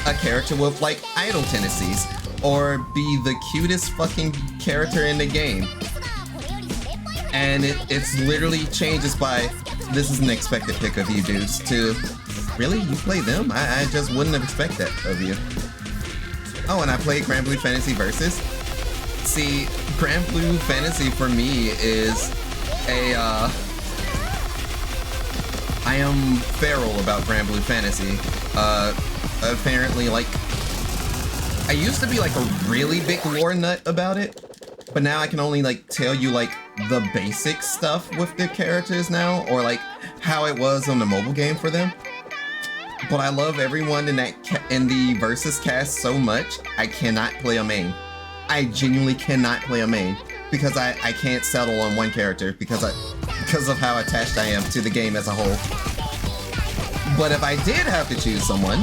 a character with like idol tendencies, or be the cutest fucking character in the game. And it's literally changes by, this is an expected pick of you dudes, to, really? You play them? I just wouldn't have expected that of you. Oh, and I played Grand Blue Fantasy Versus. See, Grand Blue Fantasy for me is a, I am feral about Grand Blue Fantasy. Apparently, like, I used to be like a really big lore nut about it, but now I can only like tell you like the basic stuff with the characters now, or like how it was on the mobile game for them. But I love everyone in the Versus cast so much, I cannot play a main. I genuinely cannot play a main because I can't settle on one character because of how attached I am to the game as a whole. But if I did have to choose someone,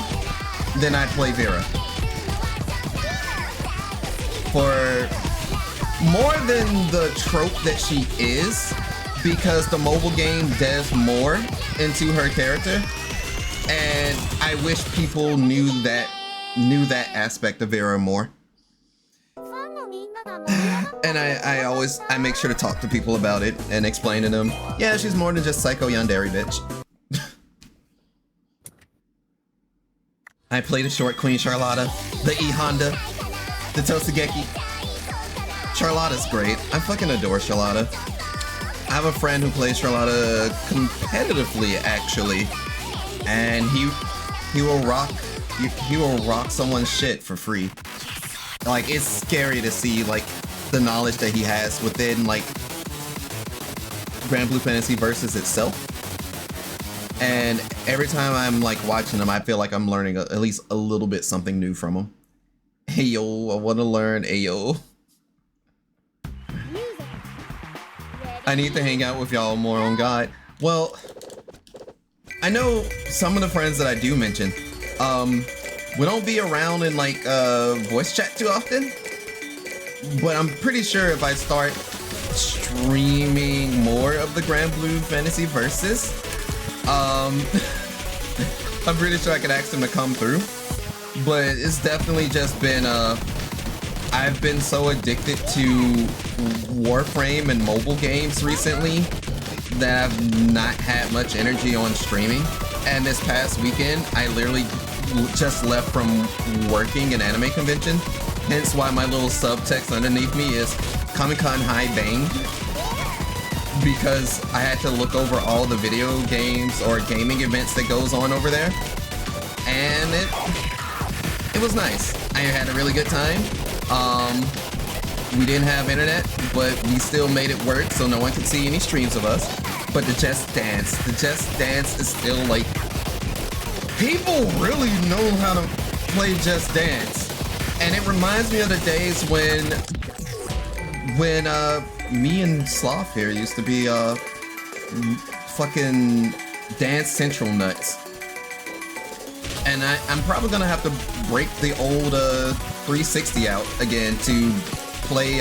then I'd play Vera. For more than the trope that she is, because the mobile game does more into her character, and I wish people knew that aspect of Vera more. And I make sure to talk to people about it and explain to them, yeah, she's more than just Psycho Yandere, bitch. I played a short Queen Charlotta, the E Honda, the Tosugeki. Charlotta's great. I fucking adore Charlotta. I have a friend who plays Charlotta competitively, actually, and he will rock someone's shit for free. Like, it's scary to see like the knowledge that he has within like Grand Blue Fantasy Versus itself. And every time I'm like watching him, I feel like I'm learning at least a little bit something new from him. Hey yo, I want to learn Ayo. I need to hang out with y'all more on God. Well, I know some of the friends that I do mention, we don't be around in like voice chat too often, but I'm pretty sure if I start streaming more of the Grand Blue Fantasy Versus, I'm pretty sure I could ask them to come through. But it's definitely just been I've been so addicted to Warframe and mobile games recently that I've not had much energy on streaming. And this past weekend, I literally just left from working an anime convention. Hence why my little subtext underneath me is Comic-Con High Bang. Because I had to look over all the video games or gaming events that goes on over there. And it was nice. I had a really good time. We didn't have internet, but we still made it work so no one could see any streams of us. But the Just Dance is still like, people really know how to play Just Dance. And it reminds me of the days when me and Sloth here used to be fucking Dance Central nuts. And I'm probably gonna have to break the old 360 out again to play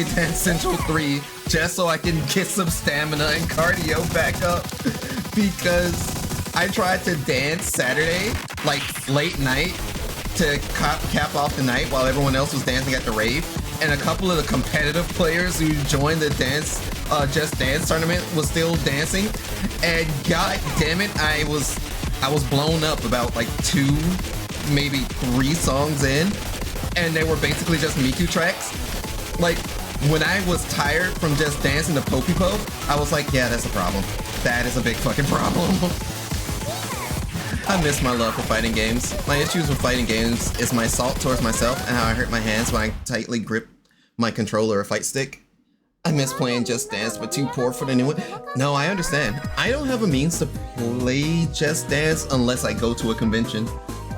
Dance Central 3 just so I can get some stamina and cardio back up. Because I tried to dance Saturday, like late night, to cap off the night while everyone else was dancing at the rave. And a couple of the competitive players who joined the Just Dance tournament was still dancing. And god damn it, I was blown up about like 2, maybe 3 songs in, and they were basically just Miku tracks. Like, when I was tired from just dancing to Poppy Pope, I was like, yeah, that's a problem. That is a big fucking problem. I miss my love for fighting games. My issues with fighting games is my assault towards myself and how I hurt my hands when I tightly grip my controller or fight stick. I miss playing Just Dance, but too poor for the new one. No, I understand. I don't have a means to play Just Dance unless I go to a convention.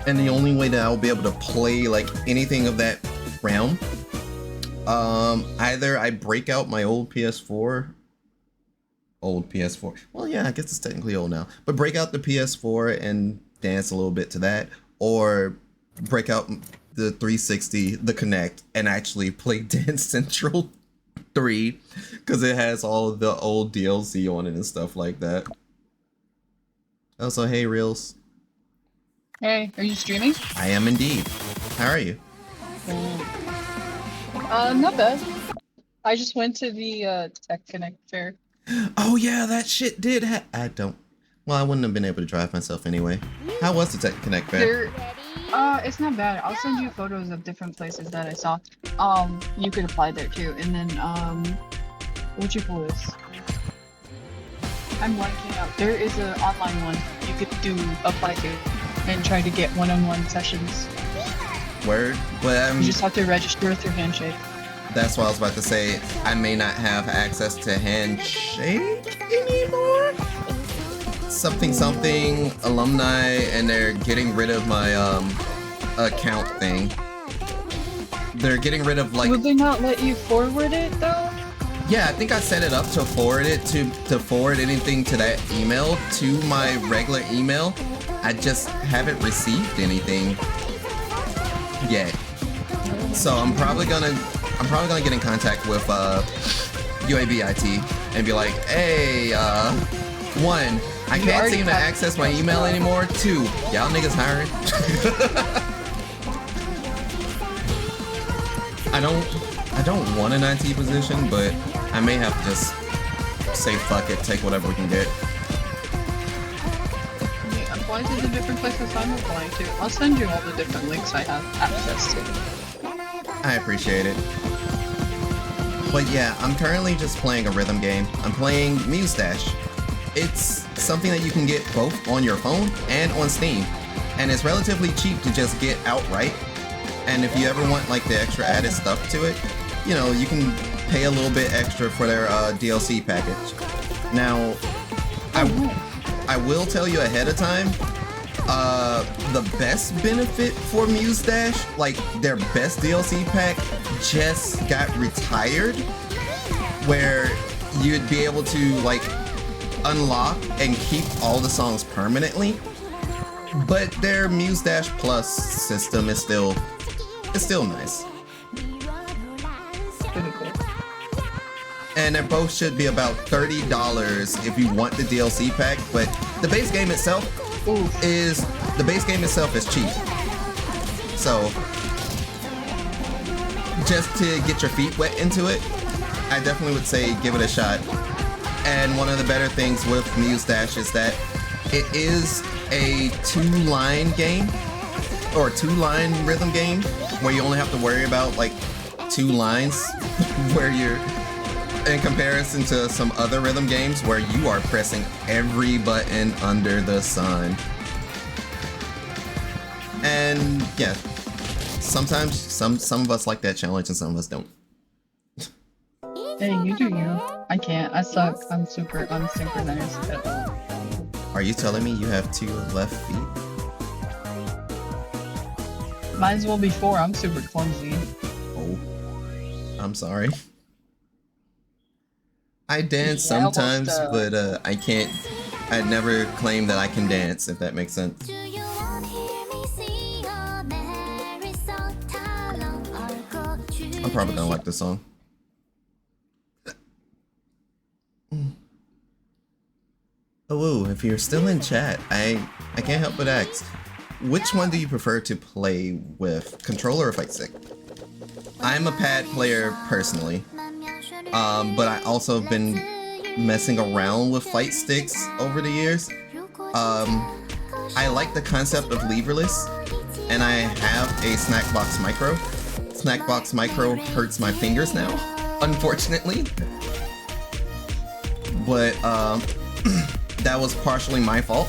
And the only way that I'll be able to play like anything of that realm, either I break out my old PS4. Well, yeah, I guess it's technically old now. But break out the PS4 and dance a little bit to that, or break out the 360, the Kinect, and actually play Dance Central 3, because it has all of the old DLC on it and stuff like that. Also, hey Reels. Hey, are you streaming? I am indeed. How are you? Not bad. I just went to the Tech Connect fair. Oh yeah, that shit did I wouldn't have been able to drive myself anyway. How was the Tech Connect fair? It's not bad. I'll send you photos of different places that I saw. You could apply there too. And then, what you call this? I'm blanking out. There is an online one you could apply to and try to get one-on-one sessions. Word? Well, you just have to register with your handshake. That's what I was about to say. I may not have access to handshake anymore. Something alumni, and they're getting rid of my account thing. They're getting rid of like. Would they not let you forward it though? Yeah, I think I set it up to forward it to forward anything to that email to my regular email. I just haven't received anything yet. So I'm probably gonna get in contact with UAB IT and be like, hey, 1, I can't seem to access my email anymore. 2, y'all niggas hiring? I don't want an IT position, but I may have to just say fuck it, take whatever we can get. Apply to the different places I'm applying to. I'll send you all the different links I have access to. I appreciate it. But yeah, I'm currently just playing a rhythm game. I'm playing Mustache. It's something that you can get both on your phone and on Steam. And it's relatively cheap to just get outright. And if you ever want like the extra added stuff to it, you know, you can pay a little bit extra for their DLC package. Now, I will tell you ahead of time, the best benefit for Mustache, like their best DLC pack, just got retired, where you'd be able to like unlock and keep all the songs permanently. But their Mustache Plus system is still nice. Pretty cool. And they both should be about $30 if you want the DLC pack, but the base game itself is cheap. So just to get your feet wet into it, I definitely would say give it a shot. And one of the better things with Mustache is that it is a 2-line game or 2-line rhythm game where you only have to worry about like 2 lines where you're in comparison to some other rhythm games where you are pressing every button under the sun. And yeah, sometimes some of us like that challenge and some of us don't. Hey, you do you. I can't. I suck. I'm super unsynchronized. Are you telling me you have 2 left feet? Might as well be 4. I'm super clumsy. Oh, I'm sorry. I dance Yeah, almost, sometimes, but I can't. I'd never claim that I can dance, if that makes sense. I'm probably gonna like this song. Oh, if you're still in chat, I can't help but ask, which one do you prefer to play with, controller or fight stick? I'm a pad player personally, but I also have been messing around with fight sticks over the years. I like the concept of leverless, and I have a Snackbox Micro. Snackbox Micro hurts my fingers now, unfortunately. But that was partially my fault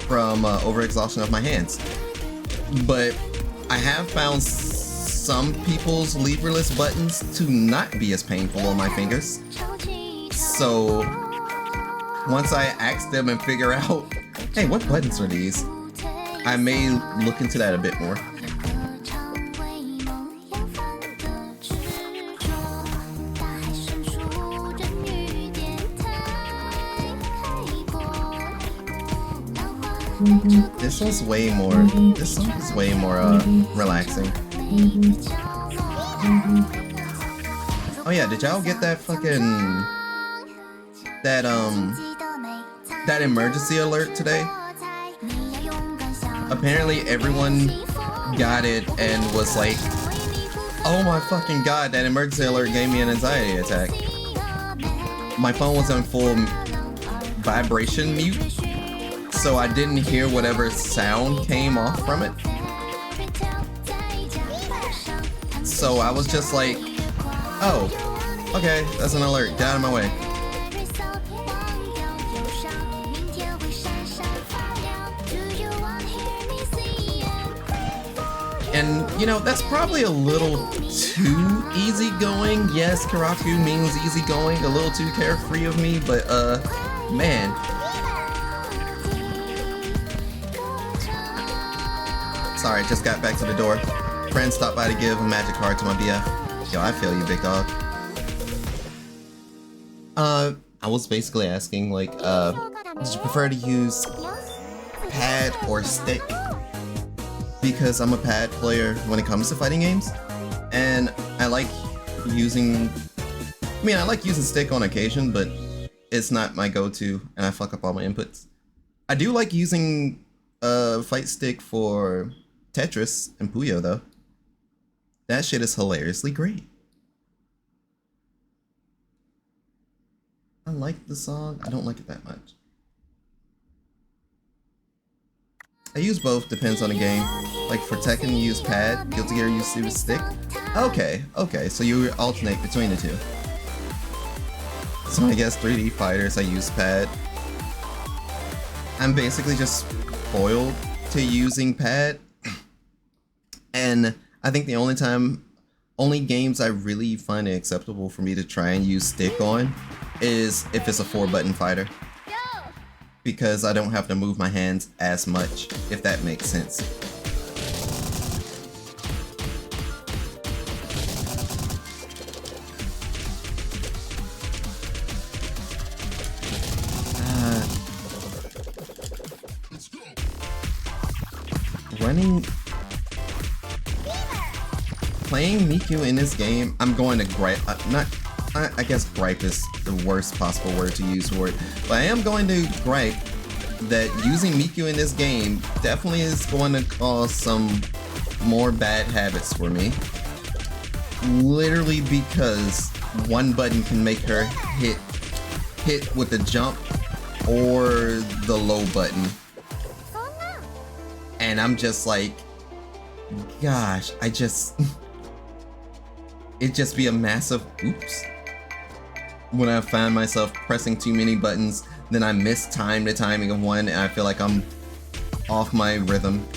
from overexhaustion of my hands. But I have found some people's leverless buttons to not be as painful on my fingers. So once I ask them and figure out, hey, what buttons are these? I may look into that a bit more. This song is way more relaxing. Oh yeah, did y'all get that fucking that emergency alert today? Apparently everyone got it and was like, oh my fucking god, that emergency alert gave me an anxiety attack. My phone was on full vibration mute, so I didn't hear whatever sound came off from it. So I was just like, oh, okay, that's an alert, get out of my way. And, you know, that's probably a little too easygoing. Yes, Karaku means easygoing, a little too carefree of me, but, man. Sorry, just got back to the door. Friend stopped by to give a magic card to my BF. Yo, I feel you, big dog. I was basically asking, like, did you prefer to use pad or stick? Because I'm a pad player when it comes to fighting games, and I like using stick on occasion, but it's not my go-to, and I fuck up all my inputs. I do like using fight stick for Tetris and Puyo though. That shit is hilariously great. I like the song, I don't like it that much. I use both, depends on the game. Like for Tekken, you use pad, Guilty Gear, you use stick. Okay, so you alternate between the two. So I guess 3D fighters, I use pad. I'm basically just spoiled to using pad. And I think the only games I really find it acceptable for me to try and use stick on is if it's a 4-button fighter. Because I don't have to move my hands as much, if that makes sense. Playing Miku in this game, I'm going to gripe, I guess gripe is the worst possible word to use for it, but I am going to gripe that using Miku in this game definitely is going to cause some more bad habits for me. Literally because one button can make her hit with a jump or the low button. And I'm just like, gosh, it'd just be a massive oops. When I find myself pressing too many buttons, then I miss the timing of one, and I feel like I'm off my rhythm.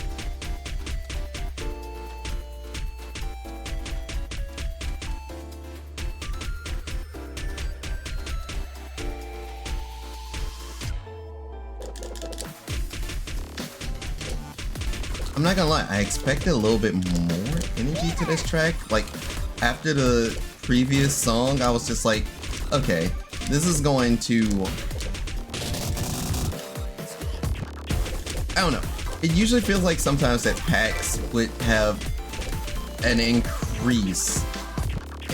I'm not gonna lie, I expected a little bit more energy to this track. Like, after the previous song, I was just like, okay, this is going to... I don't know. It usually feels like sometimes that packs would have an increase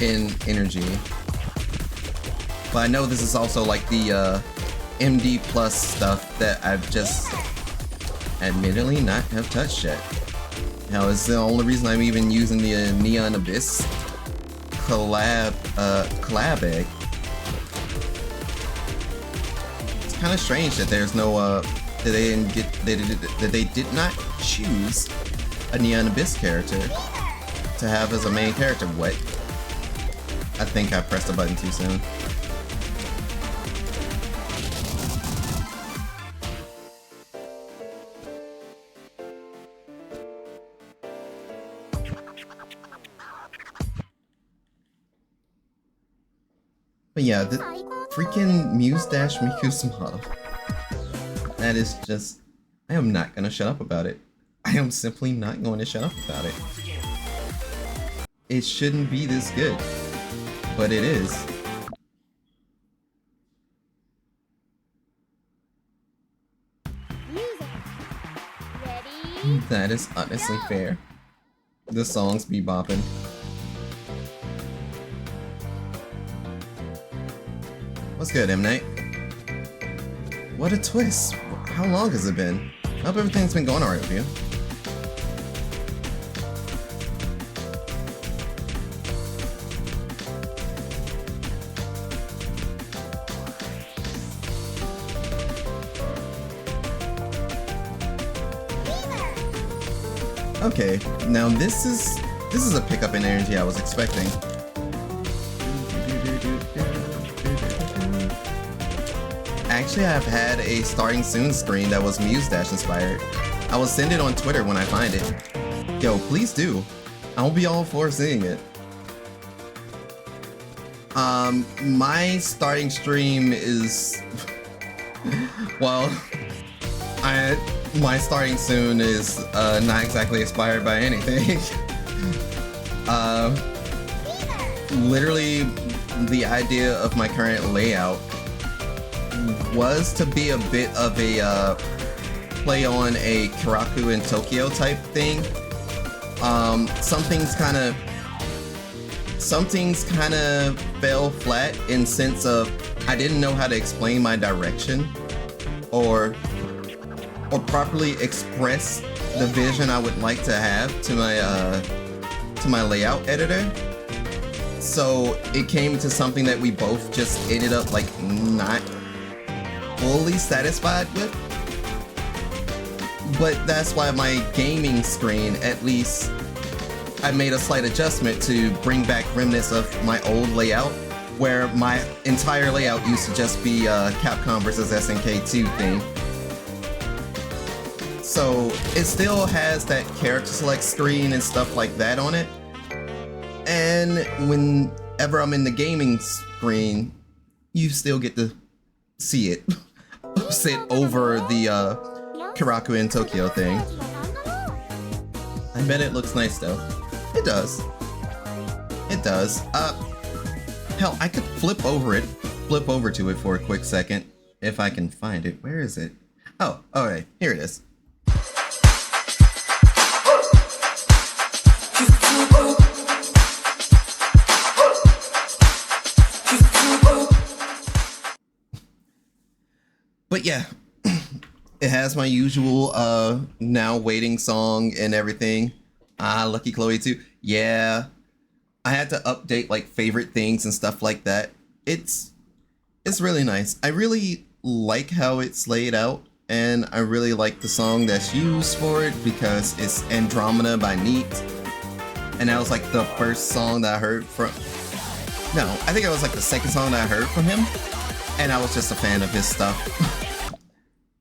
in energy. But I know this is also like the MD Plus stuff that I've just admittedly not have touched yet. Now, it's the only reason I'm even using the Neon Abyss collab egg. It's kind of strange that there's no that they did not choose a Neon Abyss character to have as a main character. What? I think I pressed the button too soon. But yeah, the freaking Muse-Miku's model. That is just... I am not gonna shut up about it. I am simply not going to shut up about it. It shouldn't be this good. But it is. That is honestly fair. The songs be bopping. What's good, M. Night? What a twist. How long has it been? I hope everything's been going alright with you. Okay, now this is a pickup in energy I was expecting. Actually, I've had a starting soon screen that was Muse-Dash inspired. I will send it on Twitter when I find it. Yo, please do. I'll be all for seeing it. My starting stream is... well, my starting soon is not exactly inspired by anything. Literally, the idea of my current layout was to be a bit of a play on a Karaku in Tokyo type thing. Some things kind of fell flat in sense of I didn't know how to explain my direction or properly express the vision I would like to have to my layout editor. So it came to something that we both just ended up like not fully satisfied with. But that's why my gaming screen, at least, I made a slight adjustment to bring back remnants of my old layout, where my entire layout used to just be Capcom vs SNK 2 thing. So it still has that character select screen and stuff like that on it. And whenever I'm in the gaming screen, you still get to see it sit over the Karaku in Tokyo thing. I bet it looks nice though. It does. It does. Hell, I could flip over to it for a quick second if I can find it. Where is it? Oh, okay, here it is. But yeah, it has my usual now waiting song and everything. Lucky Chloe too. Yeah, I had to update like favorite things and stuff like that. It's really nice. I really like how it's laid out, and I really like the song that's used for it because it's Andromeda by Neat. And that was like the first song that I heard from. No, I think it was like the second song that I heard from him, and I was just a fan of his stuff.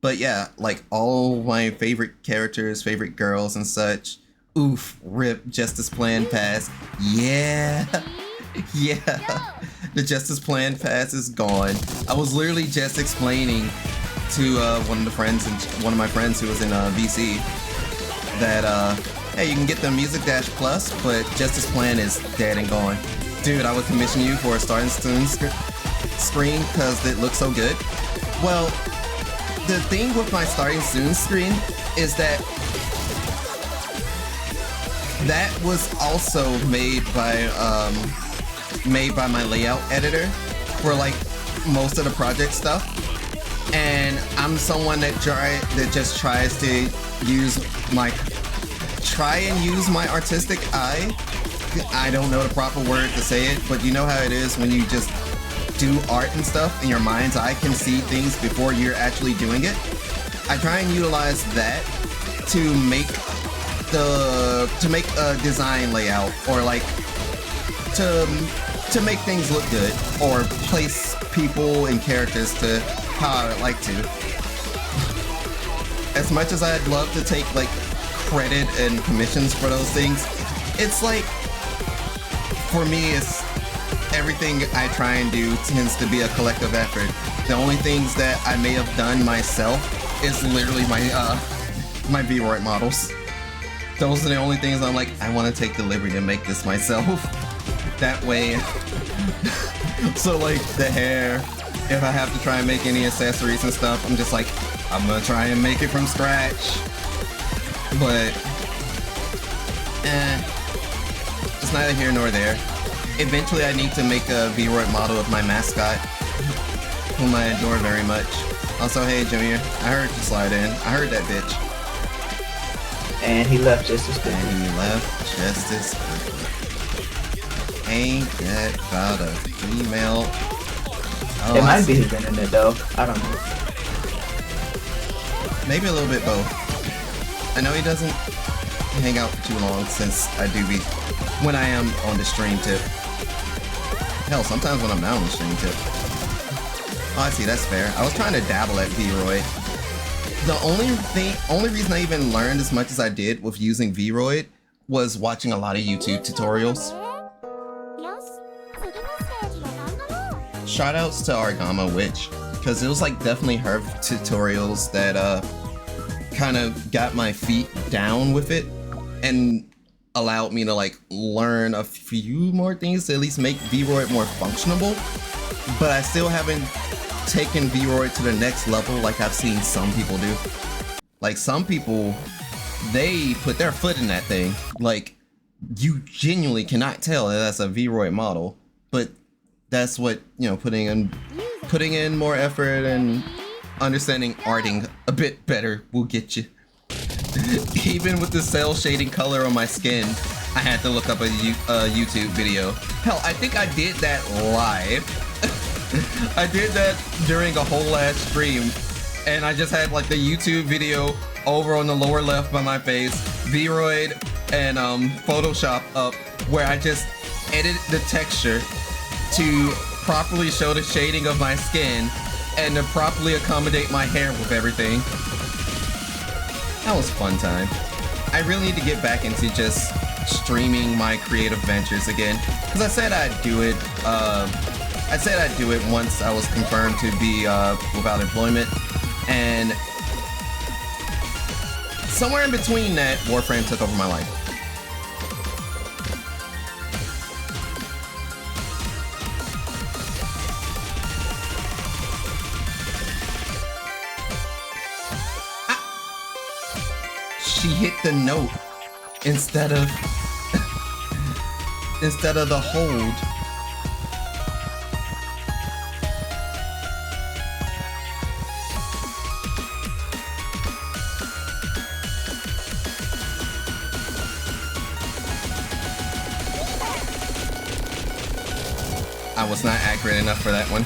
But yeah, like all my favorite characters, favorite girls and such. Oof, rip, Justice Plan Pass. Yeah, yeah. The Justice Plan Pass is gone. I was literally just explaining to one of my friends who was in VC that hey, you can get the Music Dash Plus, but Justice Plan is dead and gone. Dude, I would commission you for a starting soon screen because it looks so good. Well, the thing with my starting soon screen is that that was also made by my layout editor for like most of the project stuff, and I'm someone that just tries to use my artistic eye. I don't know the proper word to say it, but you know how it is when you just do art and stuff in your mind's eye can see things before you're actually doing it. I try and utilize that to make a design layout, or like to make things look good, or place people and characters to how I would like to. As much as I'd love to take like credit and commissions for those things, it's like, for me, it's everything I try and do tends to be a collective effort. The only things that I may have done myself is literally my my Vroid models. Those are the only things I'm like, I want to take the liberty to make this myself. That way, so like the hair, if I have to try and make any accessories and stuff, I'm just like, I'm gonna try and make it from scratch. But, it's neither here nor there. Eventually I need to make a Vroid model of my mascot, whom I adore very much. Also, hey Junior, I heard you slide in. I heard that bitch. And he left just as quickly. And he left just as quickly. Ain't that about a female? Oh, it might be his internet though. I don't know. Maybe a little bit both. I know he doesn't hang out for too long since I do be when I am on the stream tip. Hell, sometimes when I'm not on the stream tip. Oh, I see, that's fair. I was trying to dabble at Vroid. The only reason I even learned as much as I did with using Vroid was watching a lot of YouTube tutorials. Shoutouts to Argama Witch, because it was like definitely her tutorials that kind of got my feet down with it and allowed me to like learn a few more things to at least make Vroid more functionable. But I still haven't taken Vroid to the next level like I've seen some people do. Like some people, they put their foot in that thing. Like you genuinely cannot tell that that's a Vroid model, but that's what, you know, putting in more effort and understanding arting a bit better will get you. Even with the cell shading color on my skin, I had to look up a YouTube video. Hell, I think I did that live. I did that during a whole ass stream, and I just had like the YouTube video over on the lower left by my face, Vroid and Photoshop up, where I just edited the texture to properly show the shading of my skin and to properly accommodate my hair with everything. That was a fun time. I really need to get back into just streaming my creative ventures again, because I said I'd do it. I said I'd do it once I was confirmed to be without employment, and somewhere in between that, Warframe took over my life. She hit the note instead of the hold. I was not accurate enough for that one.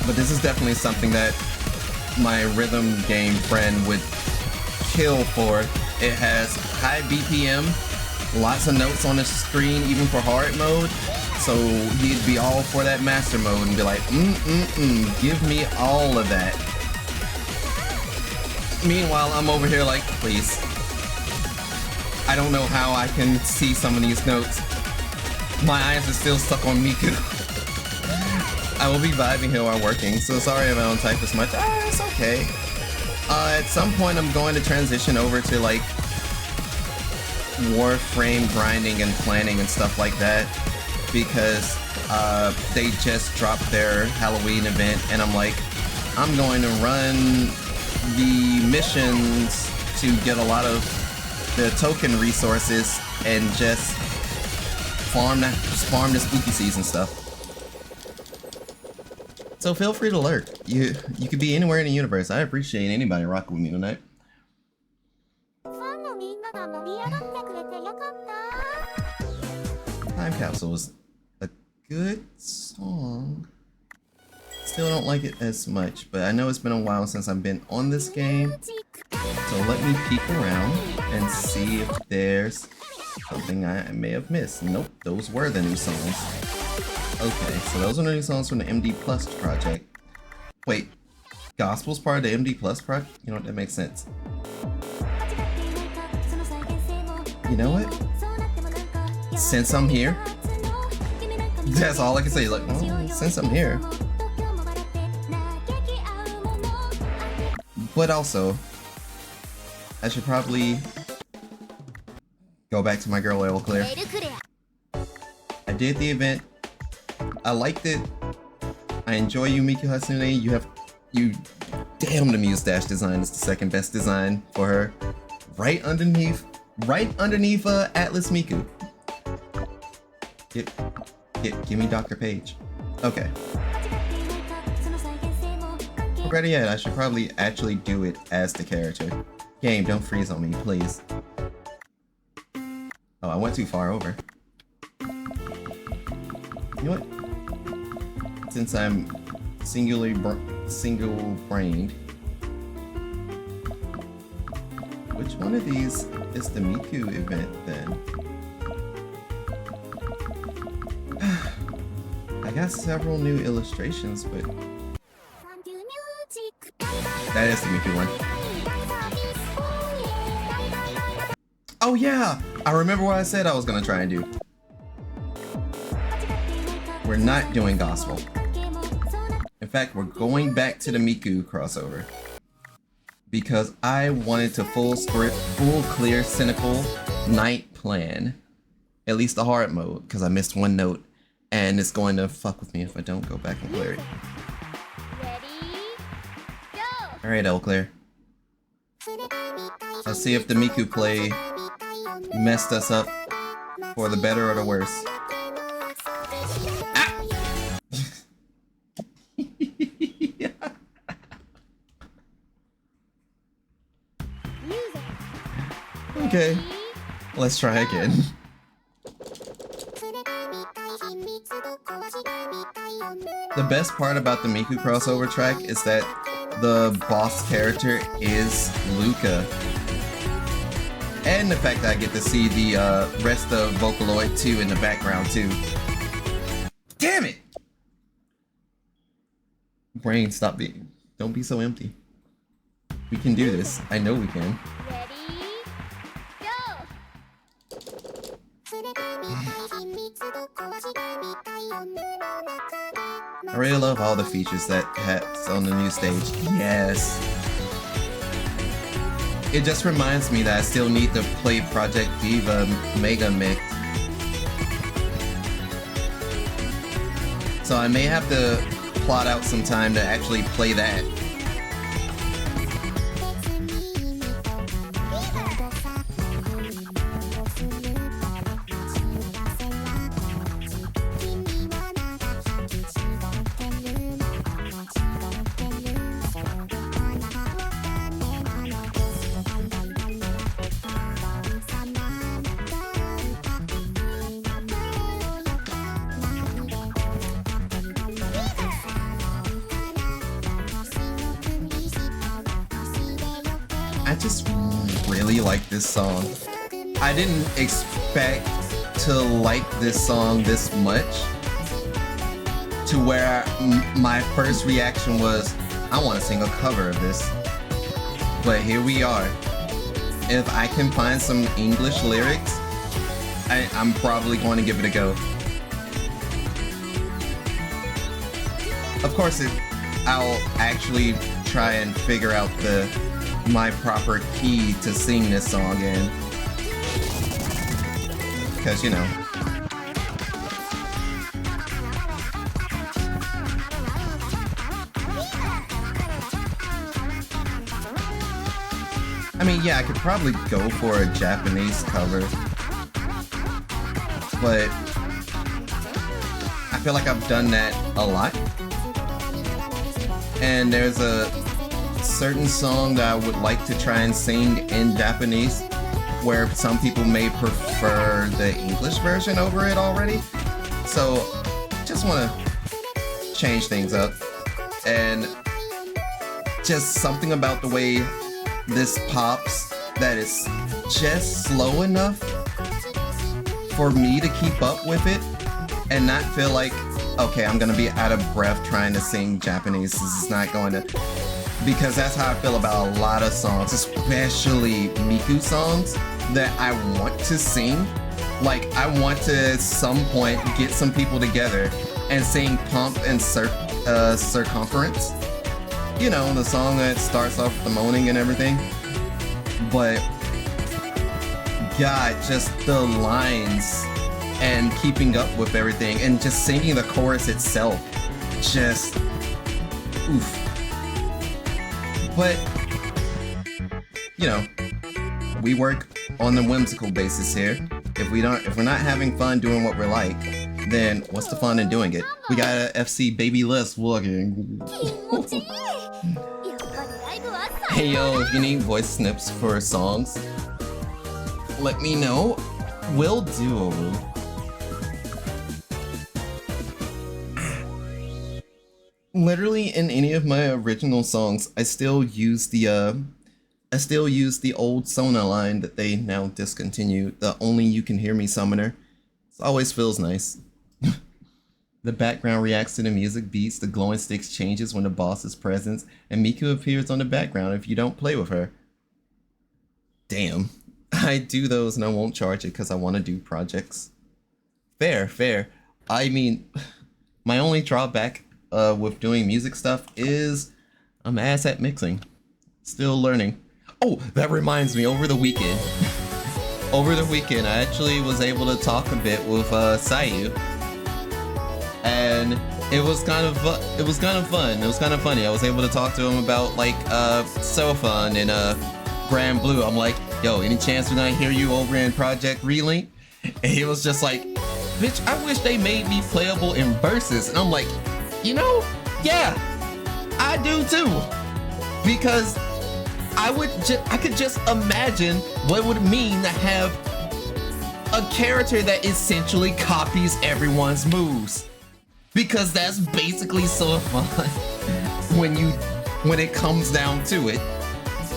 But this is definitely something that my rhythm game friend would kill for. It has high BPM, lots of notes on the screen, even for hard mode. So he'd be all for that master mode and be like, give me all of that. Meanwhile, I'm over here like, please. I don't know how I can see some of these notes. My eyes are still stuck on Miku. I will be vibing here while working, so sorry if I don't type as much. It's okay. At some point, I'm going to transition over to like Warframe grinding and planning and stuff like that, because they just dropped their Halloween event, and I'm like, I'm going to run the missions to get a lot of the token resources and just farm the spooky season stuff. So feel free to lurk. You could be anywhere in the universe. I appreciate anybody rocking with me tonight. ファンのみんなが盛り上がってくれてよかった Time Capsule was a good song. Still don't like it as much, but I know it's been a while since I've been on this game. So let me peek around and see if there's something I may have missed. Nope, those were the new songs. Okay, so those are the new songs from the MD Plus project. Wait, Gospel's part of the MD Plus project? You know what, that makes sense. You know what? Since I'm here, that's all I can say. Like, well, since I'm here. But also, I should probably go back to my girl Eau Claire. I did the event. I liked it. I enjoy you, Miku Hatsune. Damn, the mustache design is the second best design for her. Right underneath Atlas Miku. Give me Dr. Page. Okay. Better yet, I should probably actually do it as the character. Game, don't freeze on me, please. Oh, I went too far over. You know what? Since I'm single-brained, which one of these is the Miku event then? I got several new illustrations, but that is the Miku one. Oh yeah! I remember what I said I was gonna try and do. We're not doing Gospel. In fact, we're going back to the Miku crossover. Because I wanted to full clear Cynical Night plan. At least the hard mode, because I missed one note. And it's going to fuck with me if I don't go back and clear it. Alright, Eau Claire. Let's see if the Miku play messed us up for the better or the worse. Ah! Okay, let's try again. The best part about the Miku crossover track is that the boss character is Luca. And the fact that I get to see the rest of Vocaloid 2 in the background too. Damn it! Brain, stop being. Don't be so empty. We can do this. I know we can. I really love all the features that has on the new stage. Yes. It just reminds me that I still need to play Project Diva Mega Mix. So I may have to plot out some time to actually play that. I just really like this song. I didn't expect to like this song this much, to where my first reaction was, I want to sing a cover of this. But here we are. If I can find some English lyrics, I'm probably going to give it a go. Of course, I'll actually try and figure out my proper key to sing this song in. Because, you know. I mean, yeah, I could probably go for a Japanese cover, but I feel like I've done that a lot. And there's a certain song that I would like to try and sing in Japanese, where some people may prefer the English version over it already. So, just want to change things up. And just something about the way this pops that is just slow enough for me to keep up with it and not feel like, okay, I'm gonna be out of breath trying to sing Japanese. This is not going to, because that's how I feel about a lot of songs, especially Miku songs that I want to sing. Like, I want to at some point get some people together and sing Pump and Circumference. You know, the song that starts off with the moaning and everything. But God, just the lines and keeping up with everything and just singing the chorus itself, just oof. But you know, we work on the whimsical basis here. If we're not having fun doing what we're like, then what's the fun in doing it? We got a FC Baby List looking. Hey yo, if you need voice snips for songs, let me know. Will do. Literally in any of my original songs, I still use the old Sona line that they now discontinued, the Only You Can Hear Me Summoner. It always feels nice. The background reacts to the music beats, the glowing sticks changes when the boss is present, and Miku appears on the background if you don't play with her. Damn. I do those and I won't charge it because I want to do projects. Fair. I mean, my only drawback with doing music stuff is I'm ass at mixing. Still learning. Oh, that reminds me, over the weekend, I actually was able to talk a bit with Sayu. And it was kind of fun. It was kind of funny. I was able to talk to him about like So Fun and Grand Blue. I'm like, yo, any chance when I hear you over in Project Relink? And he was just like, bitch, I wish they made me playable in verses. And I'm like, you know, yeah, I do too. Because I could just imagine what it would mean to have a character that essentially copies everyone's moves. Because that's basically so fun when it comes down to it.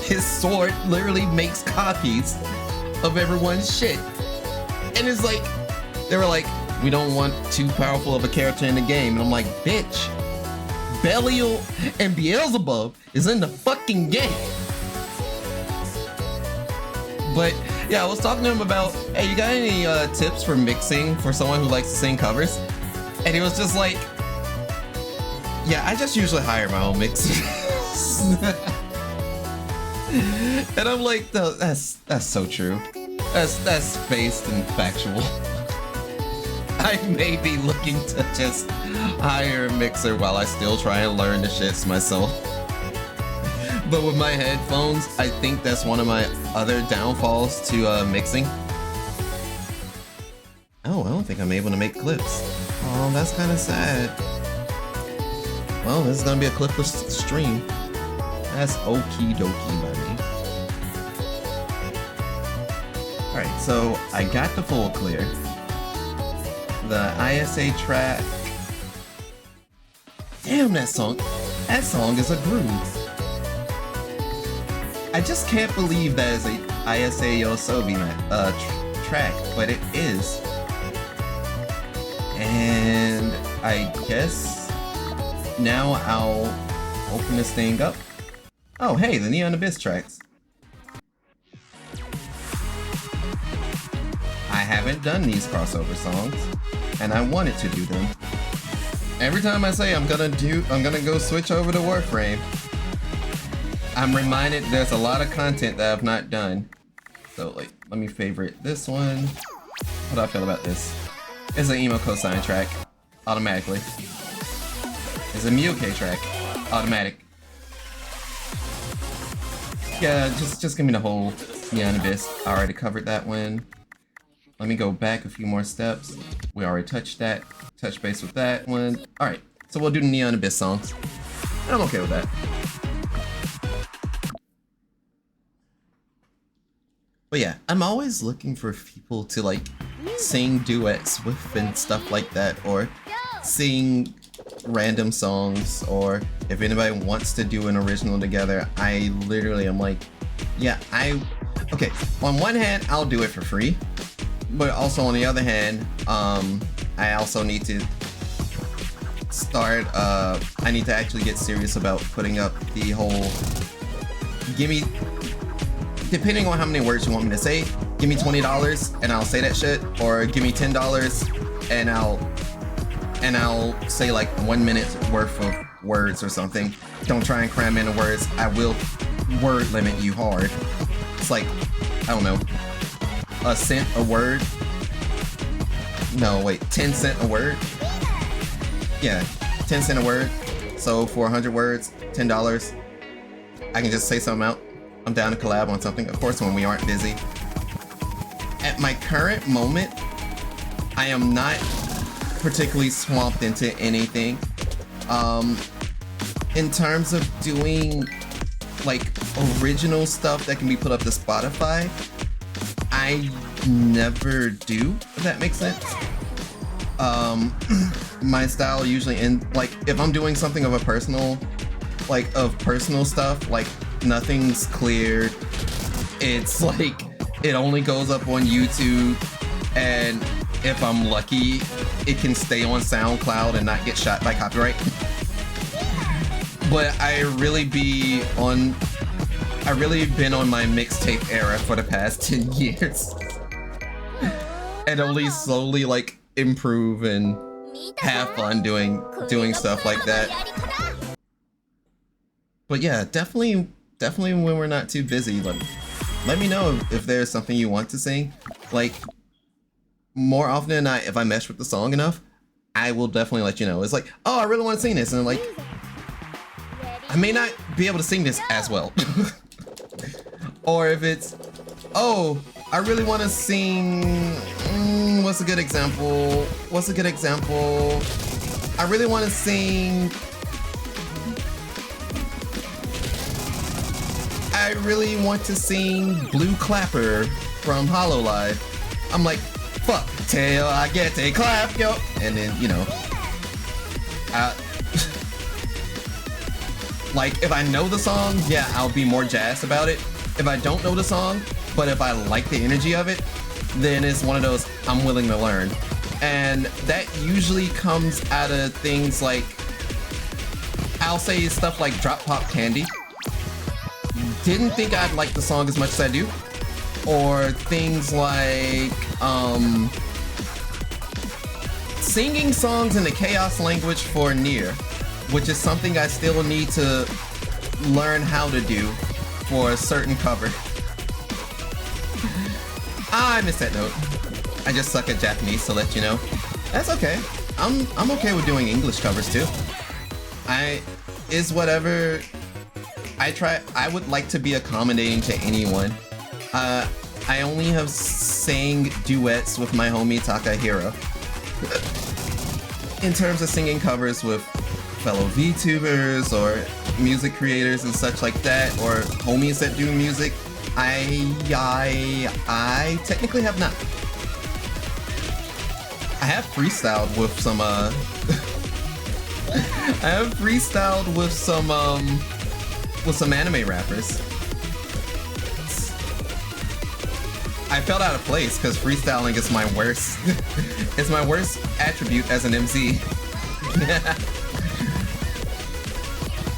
His sword literally makes copies of everyone's shit. And it's like, they were like, we don't want too powerful of a character in the game. And I'm like, bitch, Belial and Beelzebub is in the fucking game. But yeah, I was talking to him about, hey, you got any tips for mixing for someone who likes to sing covers? And he was just like, yeah, I just usually hire my own mixers. And I'm like, no, that's so true. That's based and factual. I may be looking to just hire a mixer while I still try and learn the shits myself. But with my headphones, I think that's one of my other downfalls to mixing. Oh, I don't think I'm able to make clips. Oh, that's kind of sad. Well, this is gonna be a clipless stream. That's okie dokie by me. Alright, so I got the full clear. The ISA track. Damn, that song is a groove. I just can't believe that is a ISA Yosobi track, but it is. And I guess now I'll open this thing up. Oh, hey, the Neon Abyss tracks. I haven't done these crossover songs, and I wanted to do them. Every time I say I'm gonna go switch over to Warframe, I'm reminded there's a lot of content that I've not done. So like, let me favorite this one. How do I feel about this? It's an emo cosine track, automatically. It's a Miku track, automatic. Yeah, just give me the whole Neon Abyss. I already covered that one. Let me go back a few more steps. We already touched that. Touch base with that one. Alright, so we'll do the Neon Abyss songs. And I'm okay with that. But yeah, I'm always looking for people to like sing duets with and stuff like that, or sing random songs, or if anybody wants to do an original together, I literally am like, yeah, okay, on one hand, I'll do it for free, but also on the other hand, I also need to start, I need to actually get serious about putting up the whole, depending on how many words you want me to say, give me $20 and I'll say that shit, or give me $10 and I'll say like 1 minute worth of words or something. Don't try and cram in the words. I will word limit you hard. It's like, I don't know, a cent a word? No, wait, 10 cents a word? Yeah, 10 cents a word. So for 100 words, $10. I can just say something out. I'm down to collab on something, of course, when we aren't busy. At my current moment, I am not particularly swamped into anything. In terms of doing like original stuff that can be put up to Spotify, I never do, if that makes sense. My style usually like if I'm doing something of personal stuff, like nothing's cleared. It's like it only goes up on YouTube, and if I'm lucky, it can stay on SoundCloud and not get shot by copyright. But I really been on my mixtape era for the past 10 years. And only slowly like improve and have fun doing stuff like that. But yeah, definitely when we're not too busy, like, let me know if there's something you want to sing. Like, more often than not, if I mesh with the song enough, I will definitely let you know. It's like, oh, I really want to sing this, and I'm like, I may not be able to sing this as well. Or if it's, oh, I really want to sing, what's a good example? I really want to sing, Blue Clapper from Hololive. I'm like, fuck till I get a clap, yo. And then, you know, like if I know the song, yeah, I'll be more jazzed about it. If I don't know the song, but if I like the energy of it, then it's one of those I'm willing to learn. And that usually comes out of things like, I'll say stuff like Drop Pop Candy. Didn't think I'd like the song as much as I do. Or things like, singing songs in the Chaos language for Nier, which is something I still need to learn how to do for a certain cover. I missed that note. I just suck at Japanese, to let you know. That's okay. I'm okay with doing English covers too. Whatever. I would like to be accommodating to anyone. I only have sang duets with my homie Takahiro. In terms of singing covers with fellow VTubers or music creators and such like that, or homies that do music, I technically have not. I have freestyled with some with some anime rappers. I felt out of place because freestyling is my worst. It's my worst attribute as an MC.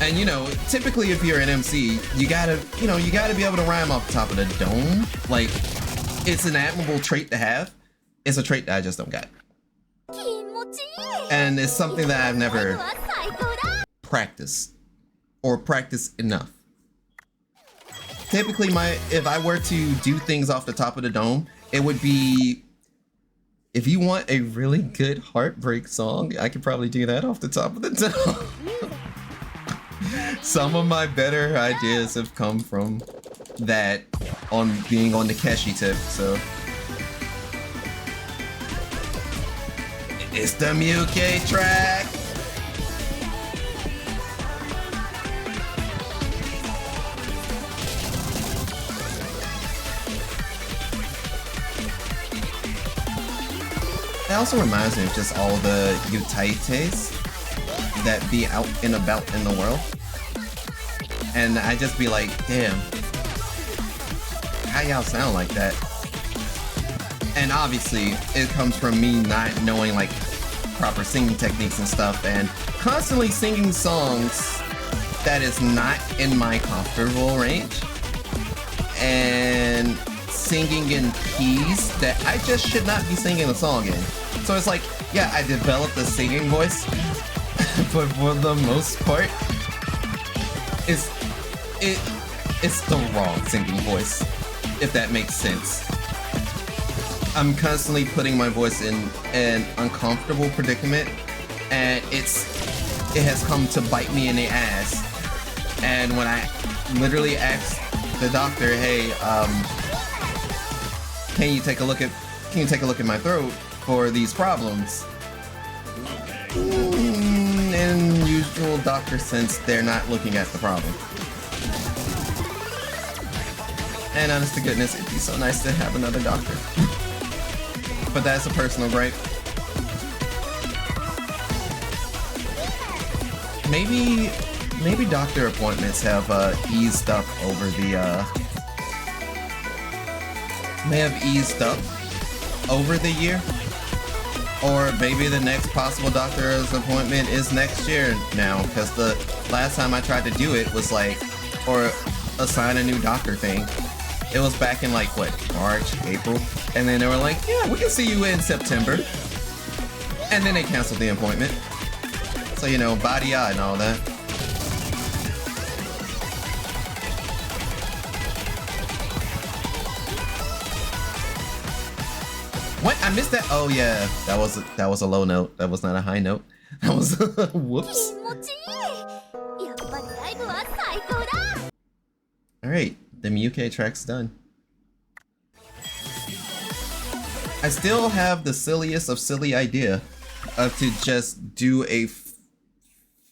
And you know, typically if you're an MC, you gotta be able to rhyme off the top of the dome. Like, it's an admirable trait to have. It's a trait that I just don't got. And it's something that I've never practiced or practiced enough. Typically, if I were to do things off the top of the dome, it would be, if you want a really good heartbreak song, I could probably do that off the top of the dome. Some of my better ideas have come from that, on being on the Keshi tip, so. It's the Miku track! It also reminds me of just all the utaites that be out and about in the world. And I just be like, damn, how y'all sound like that? And obviously, it comes from me not knowing like proper singing techniques and stuff, and constantly singing songs that is not in my comfortable range, and singing in keys that I just should not be singing a song in. So it's like, yeah, I developed a singing voice, but for the most part, it's the wrong singing voice, if that makes sense. I'm constantly putting my voice in an uncomfortable predicament, and it has come to bite me in the ass. And when I literally asked the doctor, hey, can you take a look at my throat for these problems? In usual doctor sense, they're not looking at the problem. And honest to goodness, it'd be so nice to have another doctor. But that's a personal gripe. Maybe doctor appointments have eased up over the over the year. Or maybe the next possible doctor's appointment is next year now, because the last time I tried to do it was like, or assign a new doctor thing, it was back in like, what, March, April? And then they were like, yeah, we can see you in September. And then they canceled the appointment. So, you know, body eye and all that. What? I missed that? Oh yeah, that was a low note. That was not a high note. That was whoops. Alright, the Miku track's done. I still have the silliest of silly idea of to just do a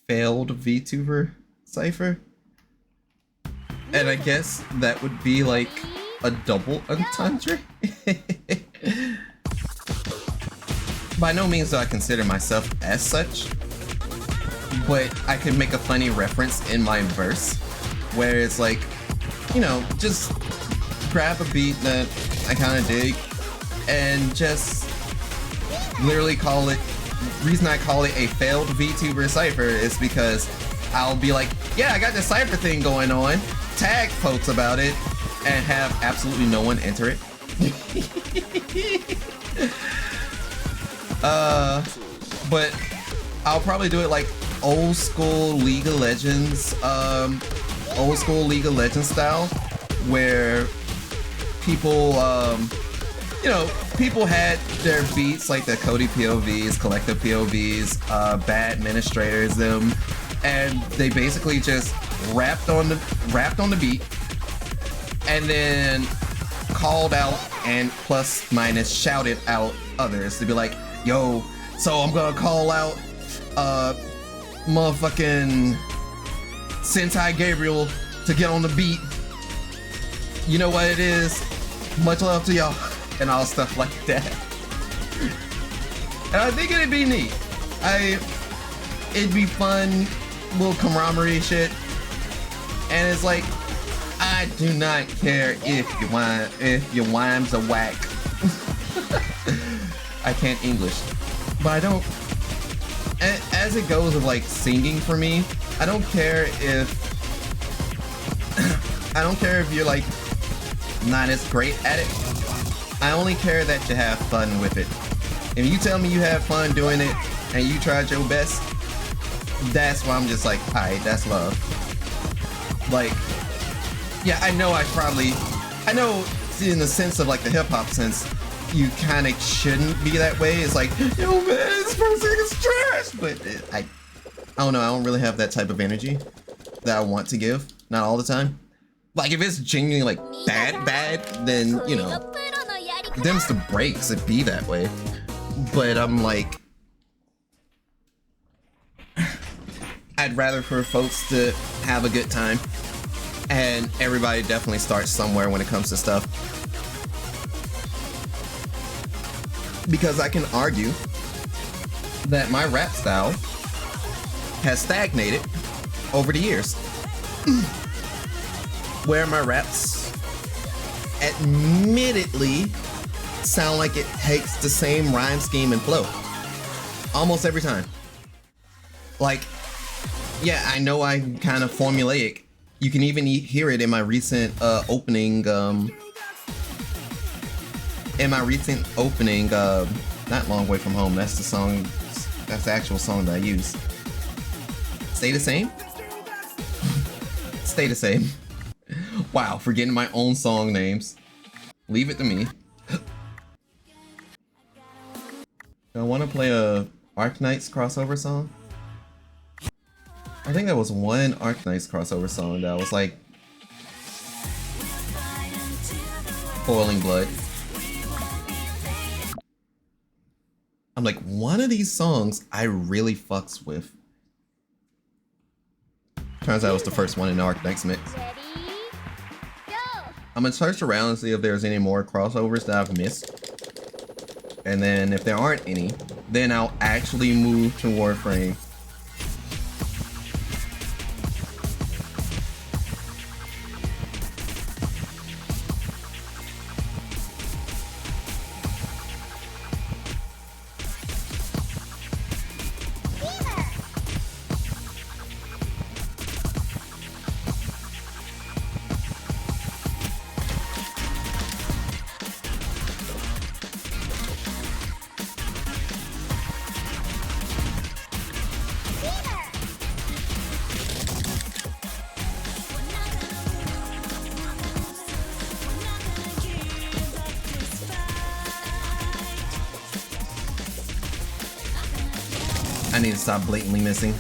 failed VTuber cipher. And I guess that would be like a double entendre. By no means do I consider myself as such, but I can make a funny reference in my verse where it's like, you know, just grab a beat that I kind of dig and just literally call it, reason I call it a failed VTuber cipher is because I'll be like, yeah, I got this cipher thing going on, tag folks about it, and have absolutely no one enter it. But I'll probably do it like old school League of Legends style, where people, you know, people had their beats like the Cody POVs, collective POVs, bad administrators, them, and they basically just rapped on the beat, and then called out and plus minus shouted out others to be like, yo, so I'm gonna call out motherfucking Sentai Gabriel to get on the beat. You know what it is? Much love to y'all. And all stuff like that. And I think it'd be neat. It'd be fun, little camaraderie shit. And it's like, I do not care if your rhymes are whack. I can't English, but I don't. As it goes with like singing for me, I don't care if you're like not as great at it. I only care that you have fun with it. If you tell me you have fun doing it and you tried your best, that's why I'm just like, alright, that's love. Like, yeah, I know in the sense of like the hip hop sense, you kind of shouldn't be that way. It's like, yo man, this person is trash. But I don't know, I don't really have that type of energy that I want to give. Not all the time. Like if it's genuinely like bad, then you know, them's the breaks, it be that way. But I'm like, I'd rather for folks to have a good time, and everybody definitely starts somewhere when it comes to stuff. Because I can argue that my rap style has stagnated over the years. Where my raps admittedly sound like it takes the same rhyme scheme and flow almost every time. Like, yeah, I know I'm kind of formulaic. You can even hear it in my recent opening, not Long Way From Home. That's the song, that's the actual song that I use. Stay the Same? Stay the Same. Wow, forgetting my own song names. Leave it to me. I want to play a Arknights crossover song. I think there was one Arknights crossover song that was like Boiling Blood. I'm like, one of these songs I really fucks with. Turns out it was the first one in the Arknights mix. I'm gonna search around and see if there's any more crossovers that I've missed. And then if there aren't any, then I'll actually move to Warframe. I need to stop blatantly missing.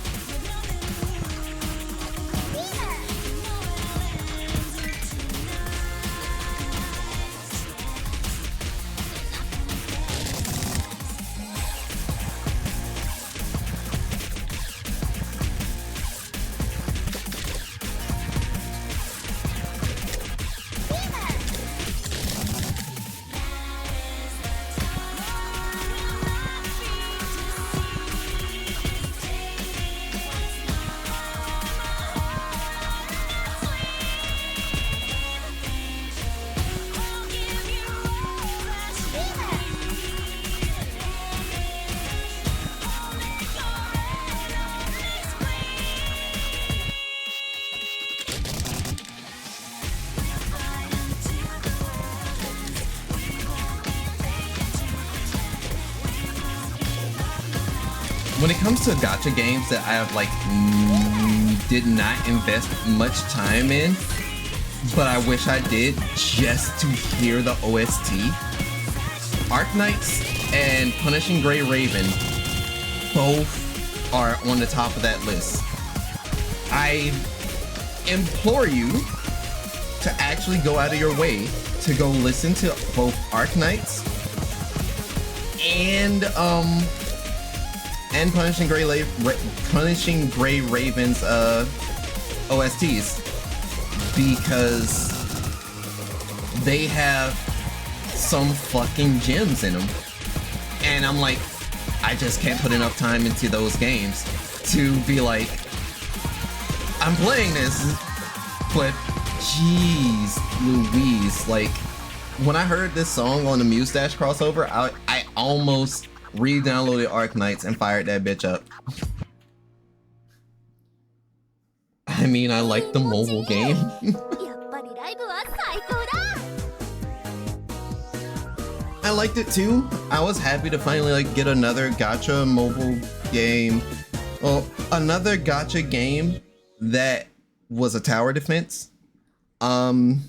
When it comes to gacha games that I have like did not invest much time in, but I wish I did just to hear the OST, Arknights and Punishing Gray Raven both are on the top of that list. I implore you to actually go out of your way to go listen to both Arknights and Punishing Gray Raven's OSTs, because they have some fucking gems in them. And I'm like, I just can't put enough time into those games to be like, I'm playing this, but Jeez Louise, like when I heard this song on the Mustache crossover, I almost re-downloaded Arknights and fired that bitch up. I mean, I like the mobile game. やっぱりライブは最高だ I liked it too. I was happy to finally like get another gacha mobile game. Well, another gacha game that was a tower defense. And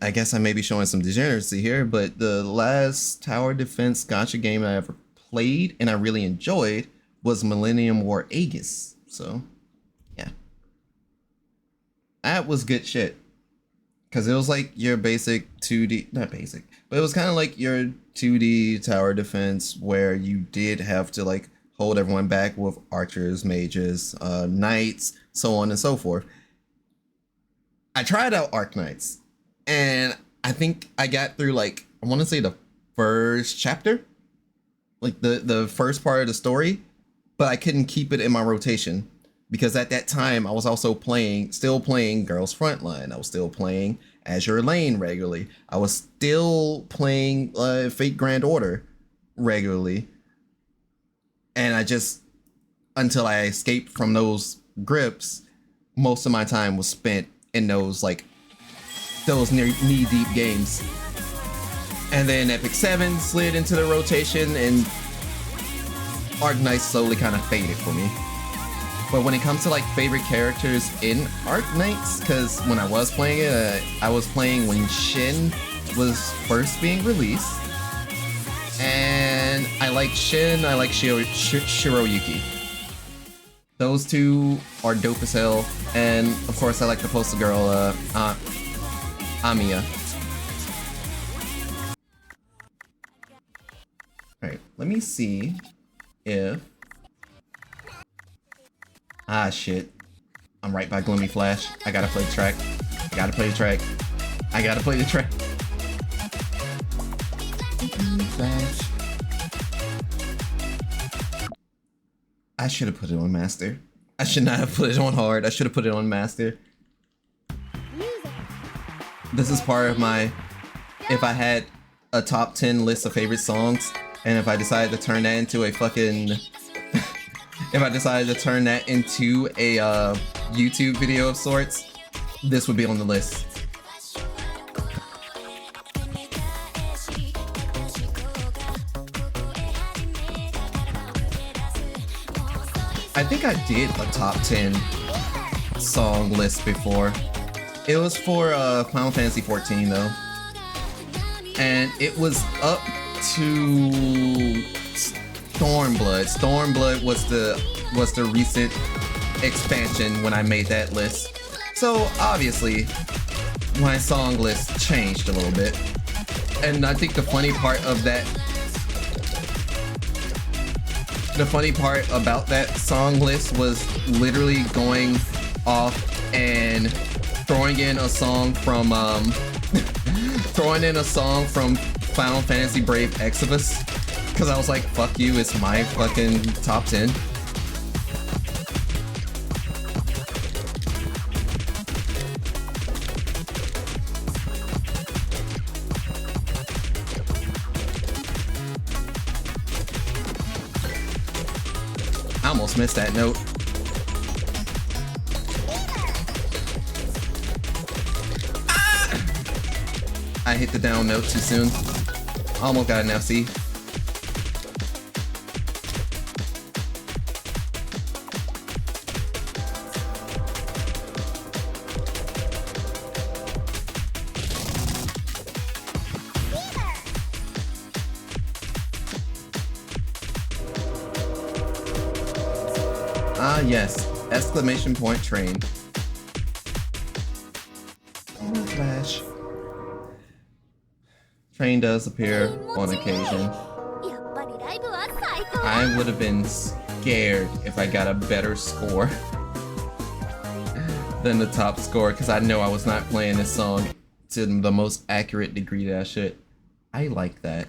I guess I may be showing some degeneracy here, but the last tower defense gacha game I ever played and I really enjoyed was Millennium War Aegis. So, yeah. That was good shit. Because it was like your basic 2D, not basic, but it was kind of like your 2D tower defense where you did have to like hold everyone back with archers, mages, knights, so on and so forth. I tried out Arknights, and I think I got through like, I want to say the first chapter, like the first part of the story, but I couldn't keep it in my rotation because at that time I was also still playing Girls Frontline. I was still playing Azure Lane regularly. I was still playing Fate Grand Order regularly. And I just, until I escaped from those grips, most of my time was spent in those knee-deep games. And then Epic 7 slid into the rotation and Arknights slowly kind of faded for me. But when it comes to like favorite characters in Arknights, because when I was playing it, I was playing when Shin was first being released. And I like Shin, I like Shiroyuki. Those two are dope as hell. And of course I like the poster girl, Amiya. Alright, let me see if... Ah, shit. I'm right by Gloomy Flash. I gotta play the track. I gotta play the track. I gotta play the track. Gloomy Flash. I should have put it on Master. I should not have put it on Hard. I should have put it on Master. This is part of my... If I had a top 10 list of favorite songs, and if I decided to turn that into a fucking... if I decided to turn that into a YouTube video of sorts, this would be on the list. I think I did a top 10 song list before. It was for Final Fantasy 14 though. And it was up to Stormblood. Stormblood was the recent expansion when I made that list. So obviously my song list changed a little bit. And I think the funny part about that song list was literally going off and throwing in a song from Final Fantasy Brave Exodus. Because I was like, fuck you, it's my fucking top 10. I almost missed that note. Ah! I hit the down note too soon. Almost got an FC. Ah, yes. Exclamation point train. Flash. Train does appear on occasion. やっぱりライブは最高 I would have been scared if I got a better score than the top score, because I know I was not playing this song to the most accurate degree that I should. I like that.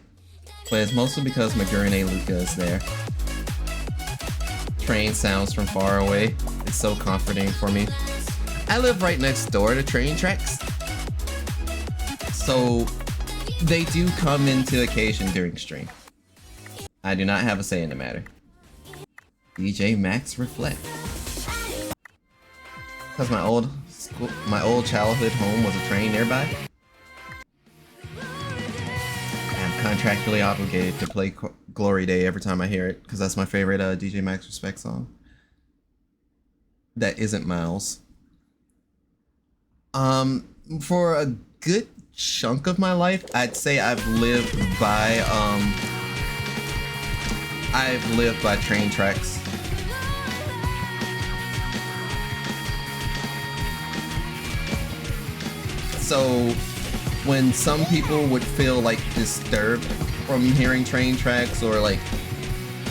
But it's mostly because Magurine Luca is there. Train sounds from far away. It's so comforting for me. I live right next door to train tracks, so they do come into occasion during stream. I do not have a say in the matter. DJ Max Reflect. Because my old childhood home was a train nearby, I'm contractually obligated to play Glory Day every time I hear it, because that's my favorite DJ Max Respect song. That isn't Miles. For a good chunk of my life, I'd say I've lived by train tracks. So when some people would feel like disturbed from hearing train tracks or like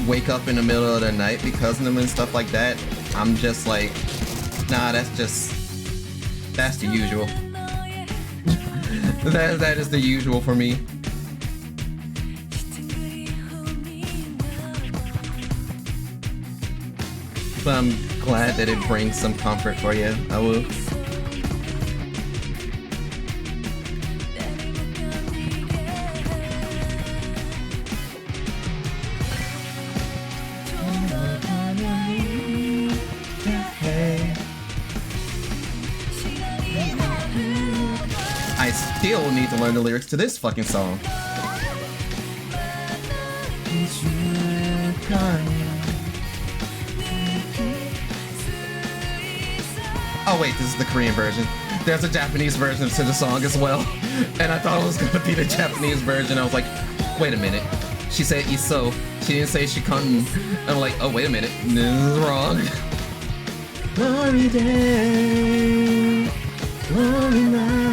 wake up in the middle of the night because of them and stuff like that, I'm just like, nah, that's the usual. that is the usual for me. But I'm glad that it brings some comfort for you. I will. I still need to learn the lyrics to this fucking song. Oh wait, this is the Korean version. There's a Japanese version to the song as well. And I thought it was gonna be the Japanese version. I was like, wait a minute. She said iso. She didn't say shikun. I'm like, oh wait a minute. This is wrong. Glory day. Glory night.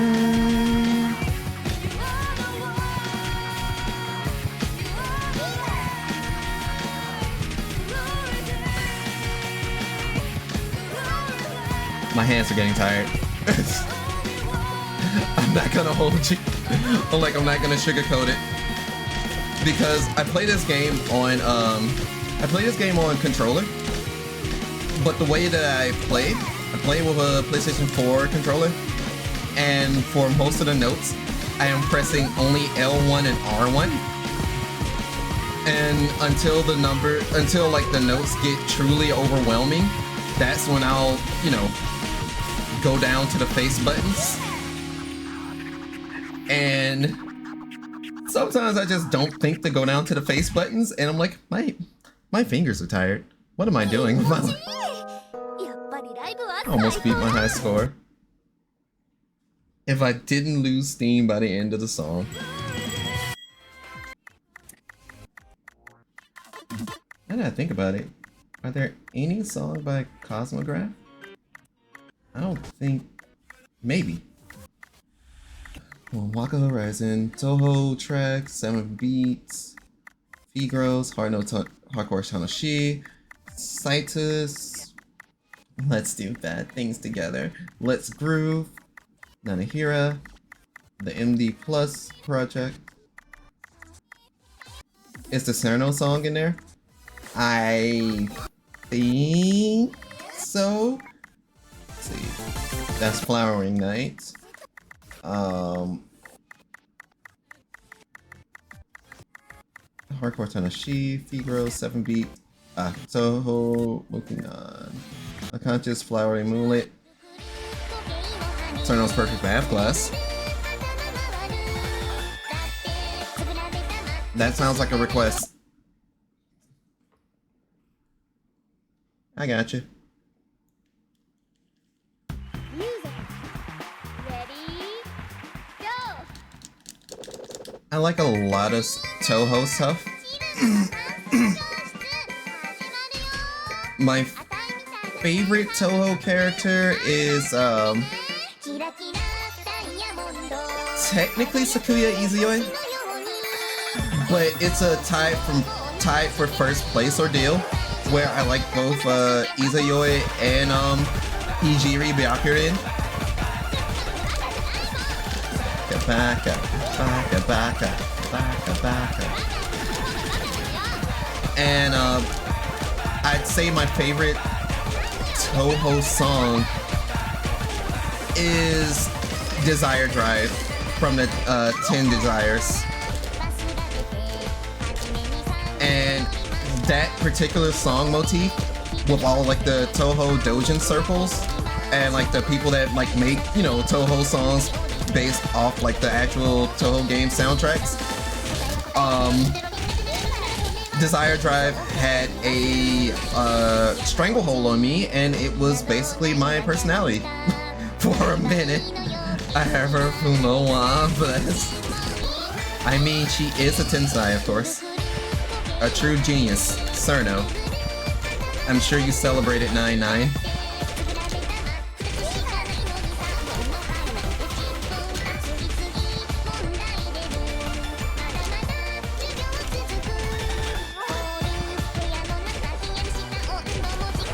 My hands are getting tired. I'm not gonna hold you. I'm not gonna sugarcoat it. Because I play this game on controller. But the way that I play with a PlayStation 4 controller. And for most of the notes, I am pressing only L1 and R1. And until the notes get truly overwhelming, that's when I'll, go down to the face buttons. And sometimes I just don't think to go down to the face buttons, and I'm like, my fingers are tired. What am I doing? I almost beat my high score. If I didn't lose steam by the end of the song. Now that I think about it, are there any songs by Cosmograph? I don't think. Maybe. Well, Waka Horizon, Toho Track, 7 Beats, Figros, Hardcore Tanoshi, Citus. Let's do that. Things together. Let's Groove, Nanahira, the MD Plus project. Is the Cerno song in there? I think so. Let's see. That's Flowering Night. Hardcore Tanashi, Figaro, 7 Beat, Toho, Mukinan, Unconscious, Flowery Moonlit, Cerno's Perfect Math Class. That sounds like a request. I got you. I like a lot of Toho stuff. My favorite Toho character is technically Sakuya Izuyoi, but it's a tie for first place ordeal where I like both Izuyoi and Hijiri Byakurin. Baka. And I'd say my favorite Toho song is Desire Drive from the 10 Desires. And that particular song motif with all like the Toho Dojin circles and like the people that like make, you know, Toho songs based off like the actual Toho game soundtracks. Desire Drive had a stranglehold on me, and it was basically my personality for a minute. I have her Fumoa, but I mean, she is a Tensai, of course. A true genius, Cerno. I'm sure you celebrated 9-9.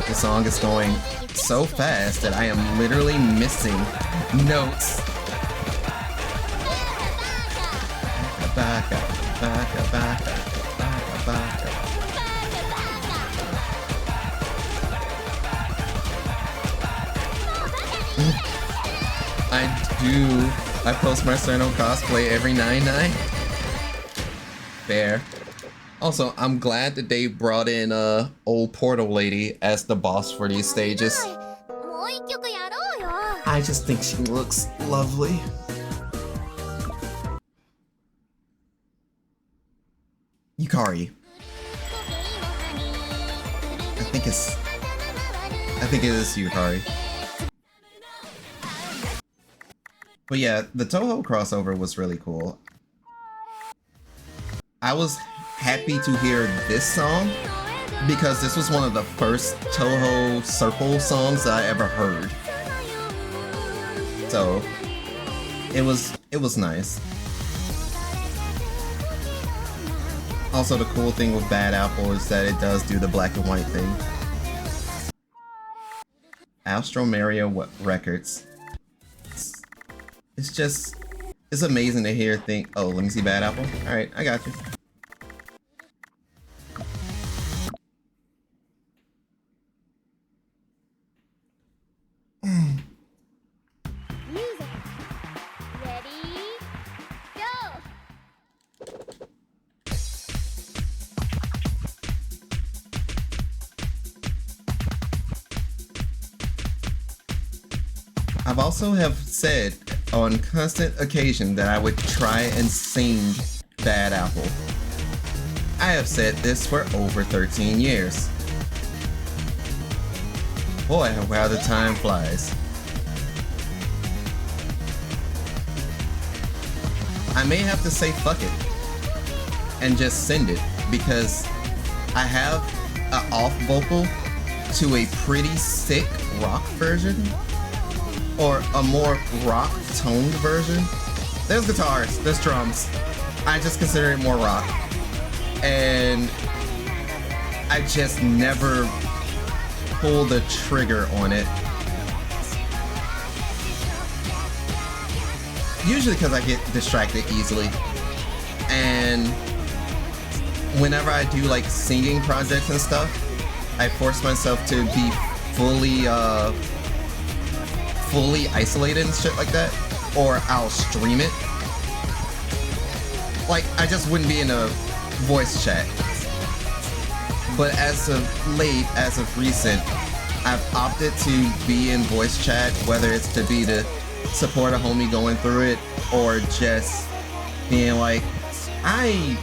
The song is going so fast that I am literally missing notes. Baka, baka, baka, baka, baka. I post my Cerno cosplay every 9-9. Fair. Also, I'm glad that they brought in old Portal Lady as the boss for these stages. I just think she looks lovely. Yukari. I think it is Yukari. But yeah, the Toho crossover was really cool. I was happy to hear this song because this was one of the first Toho Circle songs that I ever heard. So it was nice. Also, the cool thing with Bad Apple is that it does do the black and white thing. Astro Mario Records. It's just, it's amazing to hear oh, let me see Bad Apple. Alright, I got you. Music. Ready? Go! I've also have said on constant occasion that I would try and sing Bad Apple. I have said this for over 13 years. Boy, how the time flies. I may have to say fuck it and just send it because I have an off vocal to a pretty sick rock version. Or a more rock-toned version. There's guitars, there's drums. I just consider it more rock. And I just never pull the trigger on it. Usually because I get distracted easily. And whenever I do like singing projects and stuff, I force myself to be fully isolated and shit like that, or I'll stream it. Like, I just wouldn't be in a voice chat. But as of late, as of recent, I've opted to be in voice chat, whether it's to be to support a homie going through it, or just being like, I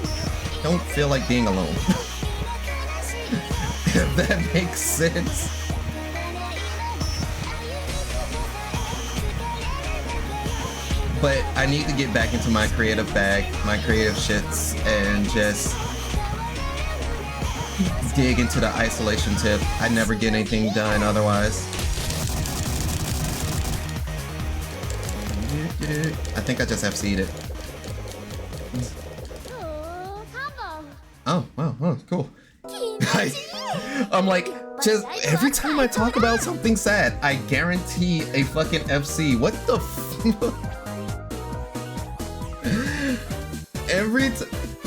don't feel like being alone. If that makes sense. But I need to get back into my creative bag, my creative shits, and just dig into the isolation tip. I never get anything done otherwise. I think I just FC'd it. Oh, wow, oh, cool. I'm like, just every time I talk about something sad, I guarantee a fucking FC. What the f-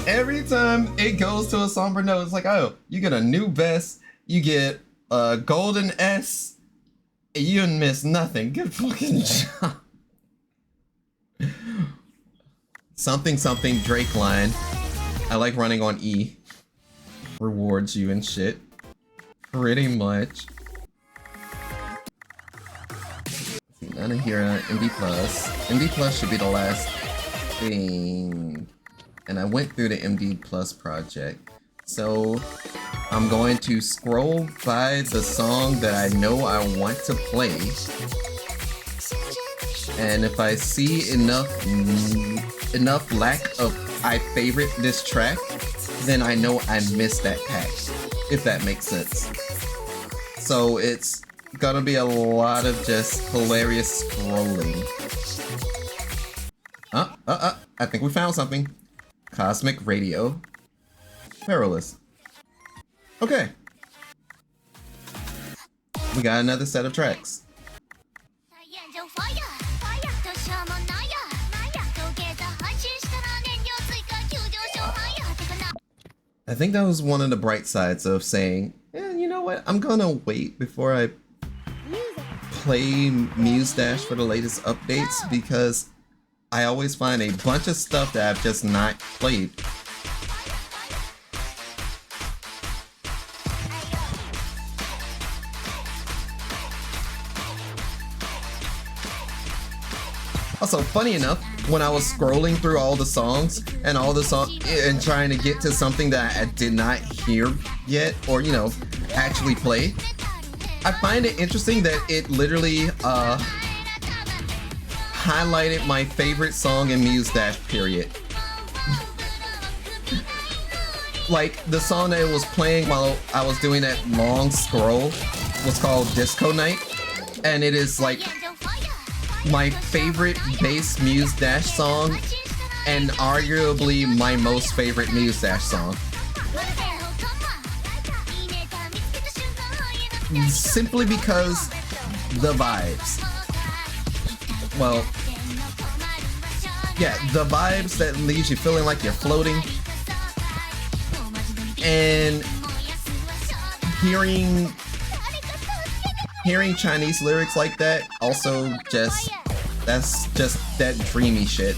Every time it goes to a somber note, it's like, oh, you get a new vest, you get a golden S, You didn't miss nothing. Good fucking job. Something something Drake line. I like running on E. Rewards you and shit. Pretty much. None of here MD Plus. MD Plus should be the last thing. And I went through the MD Plus project. So I'm going to scroll by the song that I know I want to play. And if I see enough lack of I favorite this track, then I know I missed that pack, if that makes sense. So it's gonna be a lot of just hilarious scrolling. I think we found something. Cosmic Radio. Perilous. Okay. We got another set of tracks. I think that was one of the bright sides of saying, yeah, you know what, I'm gonna wait before I play Muse Dash for the latest updates, because I always find a bunch of stuff that I've just not played. Also, funny enough, when I was scrolling through all the songs and and trying to get to something that I did not hear yet, or you know, actually play, I find it interesting that it literally highlighted my favorite song in Muse Dash, period. Like, the song that it was playing while I was doing that long scroll was called Disco Night, and it is like my favorite bass Muse Dash song, and arguably my most favorite Muse Dash song. Simply because the vibes. Well, yeah, the vibes that leaves you feeling like you're floating, and hearing Chinese lyrics like that, also that's just that dreamy shit.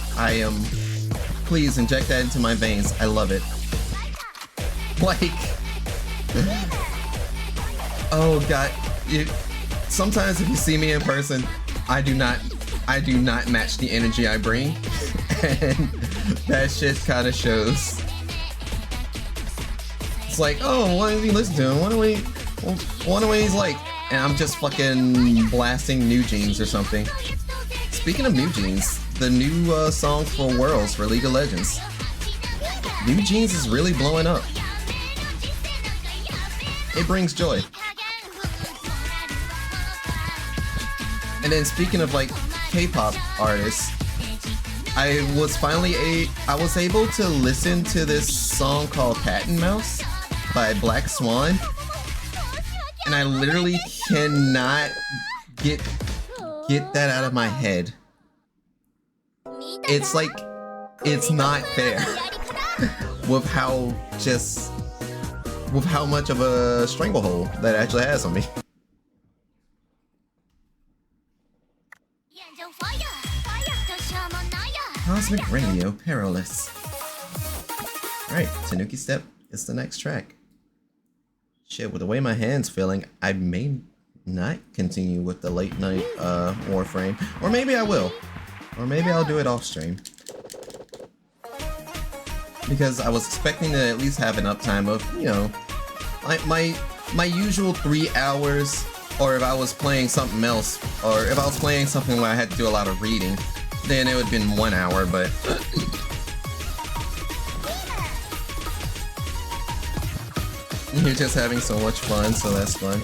Please inject that into my veins. I love it. Like, oh god, sometimes if you see me in person, I do not match the energy I bring, and that shit kind of shows. It's like, oh, why did you listen to him? Wonder what he's like. And I'm just fucking blasting New Jeans or something. Speaking of New Jeans, the new song for Worlds for League of Legends. New Jeans is really blowing up. It brings joy. And then speaking of like K-pop artists, I was able to listen to this song called Cat and Mouse by Black Swan, and I literally cannot get that out of my head. It's like, it's not there with how much of a stranglehold that actually has on me. Cosmic Radio, Perilous. Alright, Tanuki Step is the next track. Shit, with the way my hand's feeling, I may not continue with the late night Warframe. Or maybe I will. Or maybe I'll do it off stream. Because I was expecting to at least have an uptime of, you know, like my usual 3 hours, or if I was playing something else, or if I was playing something where I had to do a lot of reading, then it would have been 1 hour, but you're just having so much fun, so that's fun.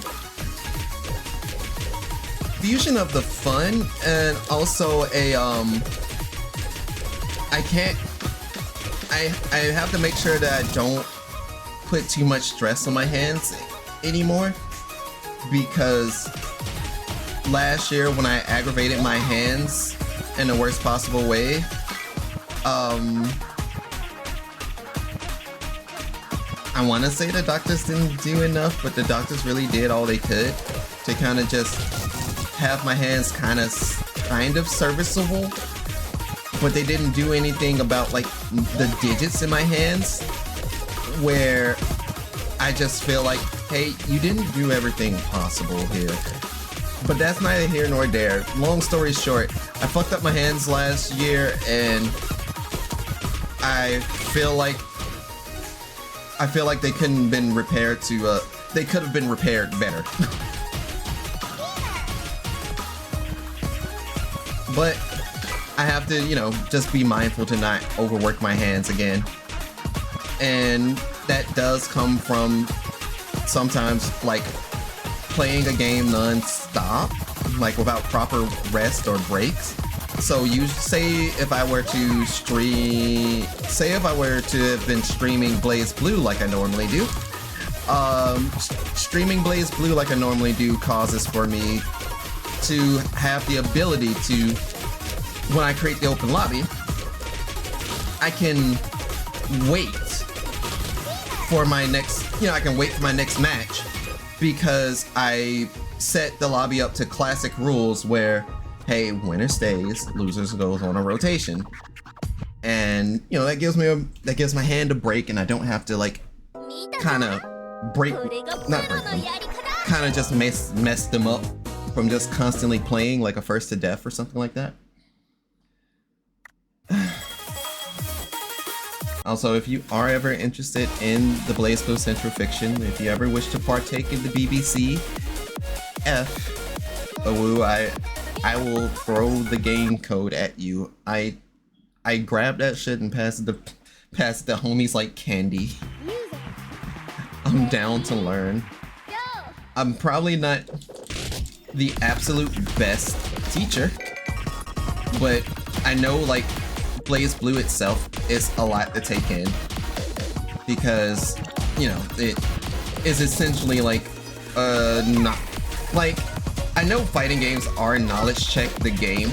Fusion of the fun, and also a I have to make sure that I don't put too much stress on my hands anymore, because last year when I aggravated my hands in the worst possible way, I want to say the doctors didn't do enough, but the doctors really did all they could to kind of just have my hands kind of serviceable, but they didn't do anything about like the digits in my hands, where I just feel like, hey, you didn't do everything possible here. But that's neither here nor there. Long story short, I fucked up my hands last year, and I feel like they couldn't have been repaired to they could have been repaired better. But I have to, you know, just be mindful to not overwork my hands again. And that does come from sometimes like playing a game non-stop, like without proper rest or breaks. So you say if I were to have been streaming Blaze Blue like I normally do, streaming Blaze Blue like I normally do causes for me to have the ability to, when I create the open lobby, I can wait for my next, I can wait for my next match, because I set the lobby up to classic rules where, hey, winner stays, losers goes on a rotation. And, that gives my hand a break, and I don't have to like kind of kind of just mess them up from just constantly playing like a first to death or something like that. Also, if you are ever interested in the Blaze Blue Central Fiction, if you ever wish to partake in the BBC, I will throw the game code at you. I grab that shit and pass the homies like candy. I'm down to learn. I'm probably not the absolute best teacher, but I know like Blaze Blue itself is a lot to take in, because it is essentially like not like, I know fighting games are knowledge check the game,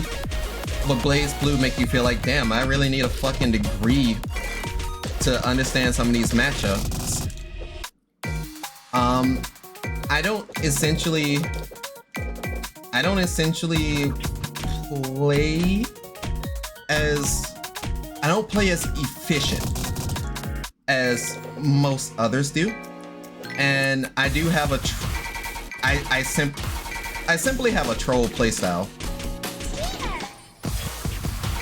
but Blaze Blue make you feel like, damn, I really need a fucking degree to understand some of these matchups. I don't essentially play as efficient as most others do, and I do have I simply have a troll playstyle.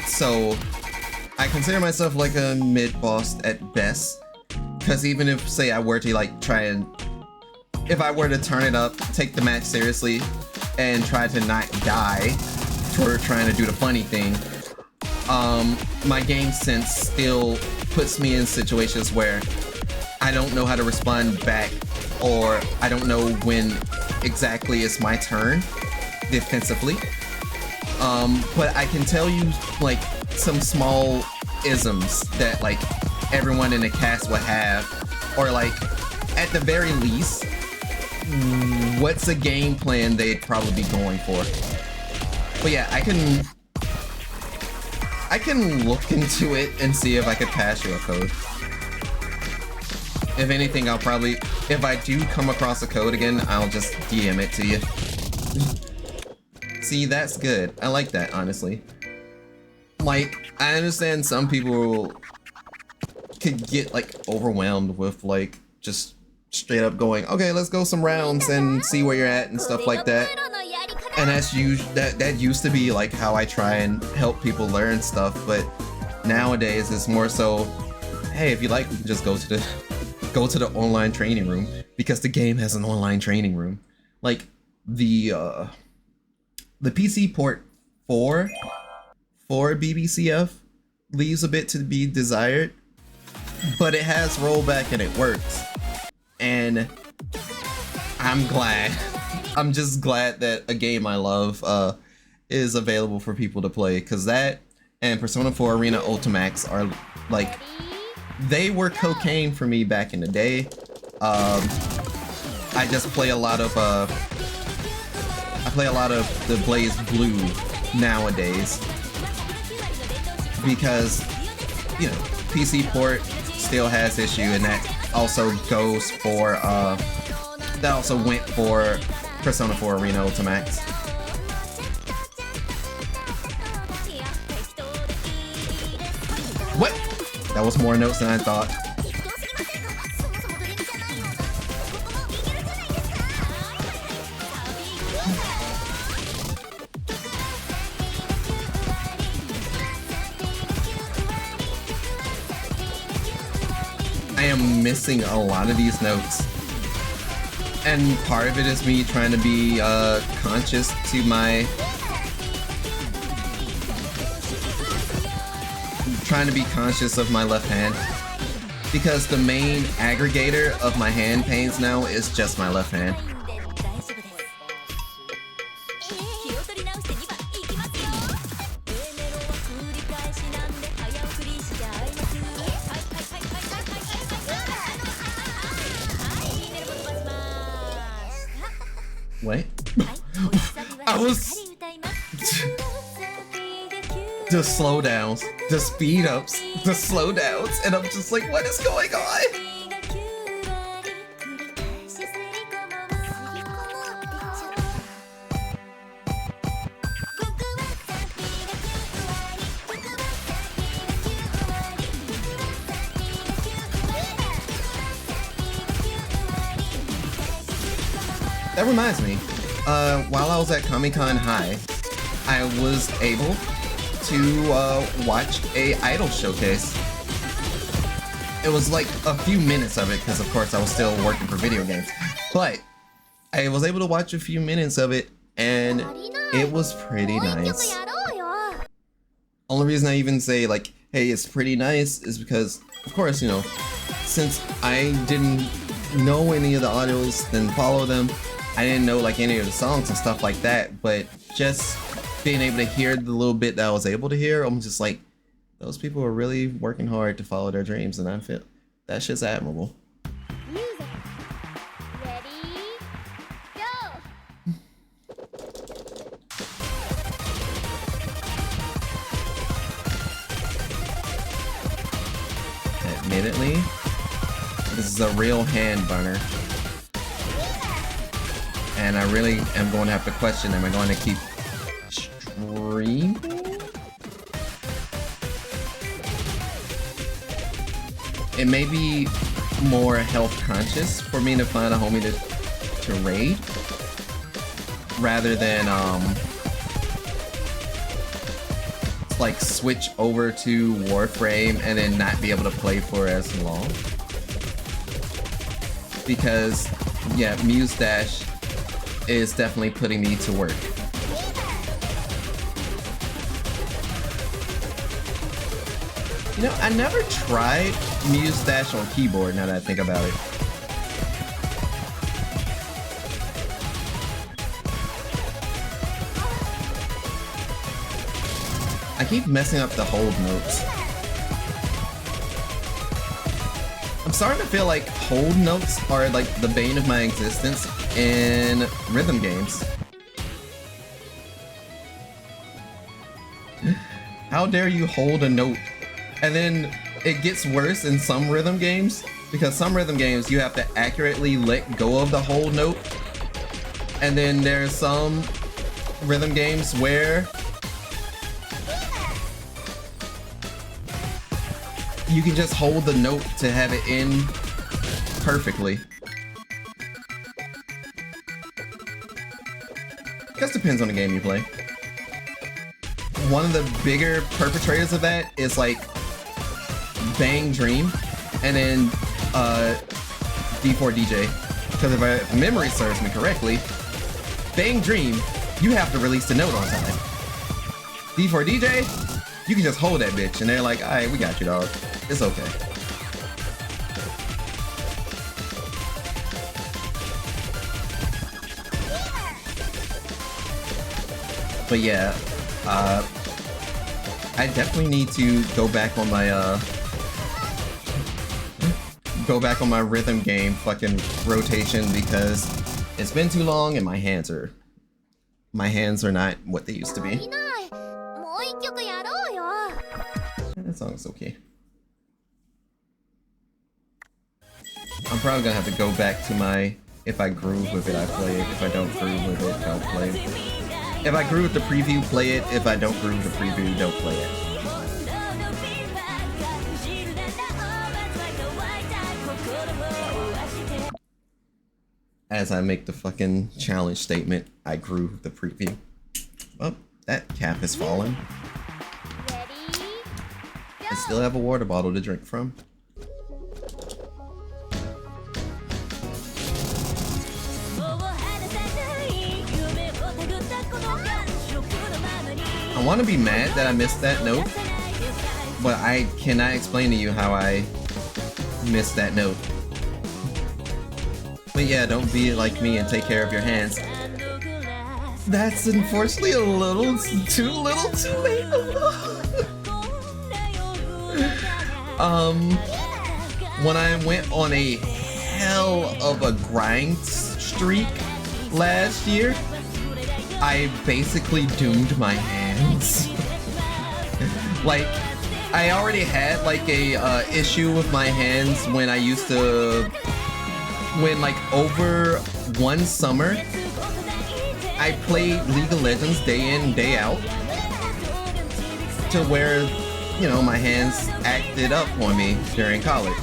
So I consider myself like a mid-boss at best, because even if, say, I were to like if I were to turn it up, take the match seriously, and try to not die for trying to do the funny thing, my game sense still puts me in situations where I don't know how to respond back, or I don't know when exactly it's my turn defensively. But I can tell you like some small isms that like everyone in the cast would have, or like at the very least, what's a game plan they'd probably be going for. But yeah, I can look into it and see if I could pass you a code. If anything, I'll probably, if I do come across a code again, I'll just DM it to you. See, that's good. I like that, honestly. Like, I understand some people could get like overwhelmed with like just straight up going, okay, let's go some rounds and see where you're at and stuff like that. And that used to be like how I try and help people learn stuff, but nowadays it's more so, hey, if you like, we can just go to the online training room, because the game has an online training room. Like the PC port for BBCF leaves a bit to be desired, but it has rollback and it works. And I'm just glad that a game I love is available for people to play, because that and Persona 4 Arena Ultimax are like, they were cocaine for me back in the day. I just play a lot of the Blaze Blue nowadays, because PC port still has issue, and that also goes for that also went for Persona 4 Arena Ultimax. That was more notes than I thought. I am missing a lot of these notes. And part of it is me trying to be conscious to my... trying to be conscious of my left hand. Because the main aggregator of my hand pains now is just my left hand. Wait. I was... the slowdowns, the speed ups, the slowdowns, and I'm just like, what is going on? That reminds me, while I was at Comic-Con High, I was able to watch a idol showcase. It was like a few minutes of it because of course I was still working for video games, but I was able to watch a few minutes of it and it was pretty nice. Only reason I even say like, hey, it's pretty nice is because of course, you know, since I didn't know any of the idols, didn't follow them, I didn't know like any of the songs and stuff like that, but just being able to hear the little bit that I was able to hear, I'm just like, those people are really working hard to follow their dreams, and I feel that shit's admirable. Music. Ready? Go! Admittedly, this is a real hand burner. And I really am going to have to question, am I going to keep streaming? It may be more health conscious for me to find a homie to raid rather than like switch over to Warframe and then not be able to play for as long. Because yeah, Muse Dash is definitely putting me to work. You know, I never tried Muse Dash on keyboard now that I think about it. I keep messing up the hold notes. I'm starting to feel like hold notes are like the bane of my existence in rhythm games. How dare you hold a note? And then it gets worse in some rhythm games, because some rhythm games you have to accurately let go of the hold note. And then there's some rhythm games where you can just hold the note to have it in perfectly. I guess depends on the game you play. One of the bigger perpetrators of that is like Bang Dream and then D4DJ. Because if memory serves me correctly, Bang Dream, you have to release the note on time. D4DJ, you can just hold that bitch and they're like, alright, we got you, dog. It's okay. But yeah, I definitely need to go back on my rhythm game fucking rotation because it's been too long and my hands are not what they used to be. That song's okay. I'm probably gonna have to go back to my if I groove with it, I play it. If I don't groove with it, don't play it. If I groove with the preview, play it. If I don't groove with the preview, don't play it. as I make the fucking challenge statement, I grew the preview. Oh, that cap has fallen. I still have a water bottle to drink from. I want to be mad that I missed that note, but I cannot explain to you how I missed that note. But yeah, don't be like me and take care of your hands. That's unfortunately a little too late. When I went on a hell of a grind streak last year, I basically doomed my hands. Like, I already had like a issue with my hands when I used to, when like over one summer, I played League of Legends day in, day out, to where, you know, my hands acted up on me during college.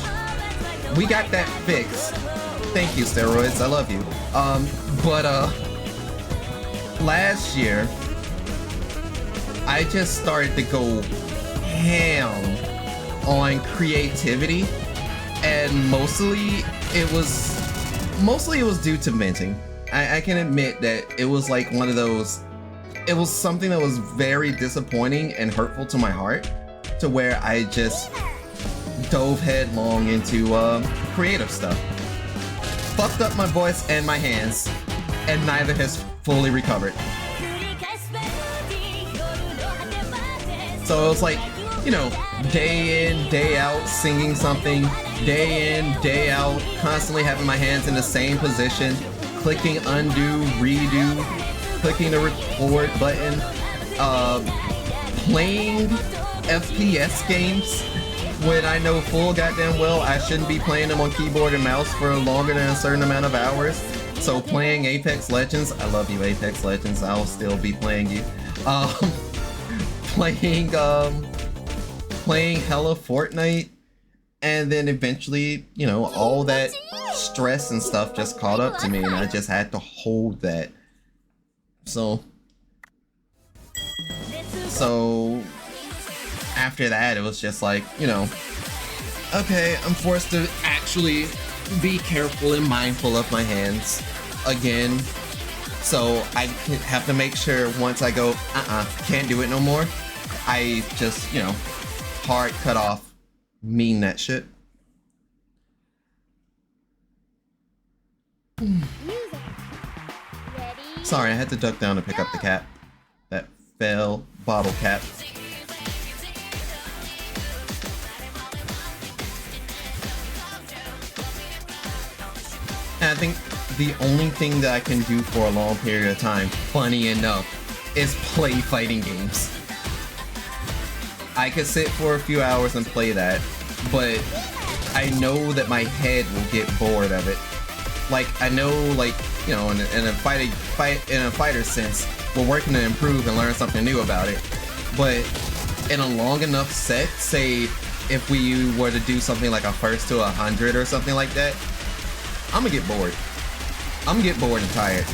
We got that fixed. Thank you, steroids, I love you. Last year, I just started to go ham on creativity, and mostly it was due to venting. I can admit that it was like one of those, it was something that was very disappointing and hurtful to my heart, to where I just dove headlong into creative stuff. Fucked up my voice and my hands, and neither has fully recovered. So it was like, you know, day in, day out, singing something, day in, day out, constantly having my hands in the same position, clicking undo, redo, clicking the record button, playing FPS games when I know full goddamn well I shouldn't be playing them on keyboard and mouse for longer than a certain amount of hours. So playing Apex Legends, I love you Apex Legends, I'll still be playing you. Playing hella Fortnite, and then eventually, you know, all that stress and stuff just caught up to me, and I just had to hold that. So after that, it was just like, you know, okay, I'm forced to actually be careful and mindful of my hands again. So I have to make sure once I go, can't do it no more, I just, you know, hard cut off, mean that shit. Sorry, I had to duck down to pick up the cap. That fell bottle cap. And I think the only thing that I can do for a long period of time, funny enough, is play fighting games. I could sit for a few hours and play that, but I know that my head will get bored of it. Like, I know, like, you know, in a fighter sense, we're working to improve and learn something new about it. But in a long enough set, say if we were to do something like a first to 100 or something like that, I'm gonna get bored. I'm gonna get bored and tired.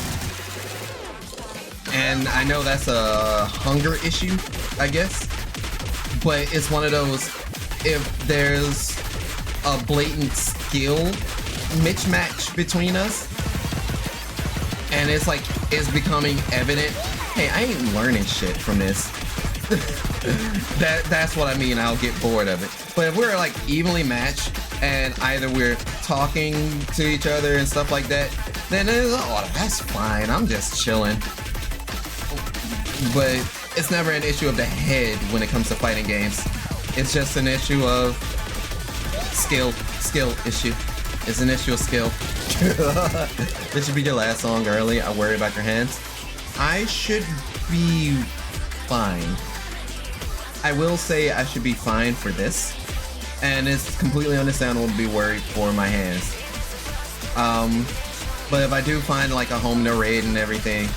And I know that's a hunger issue, I guess. But it's one of those, if there's a blatant skill mismatch between us, and it's like, it's becoming evident, hey, I ain't learning shit from this. That's what I mean, I'll get bored of it. But if we're like evenly matched, and either we're talking to each other and stuff like that, then it's, oh, that's fine, I'm just chilling. But it's never an issue of the head when it comes to fighting games. It's just an issue of skill issue. It's an issue of skill. This should be your last song early. I worry about your hands. I should be fine. I will say I should be fine for this. And it's completely understandable to be worried for my hands. But if I do find like a home to raid and everything,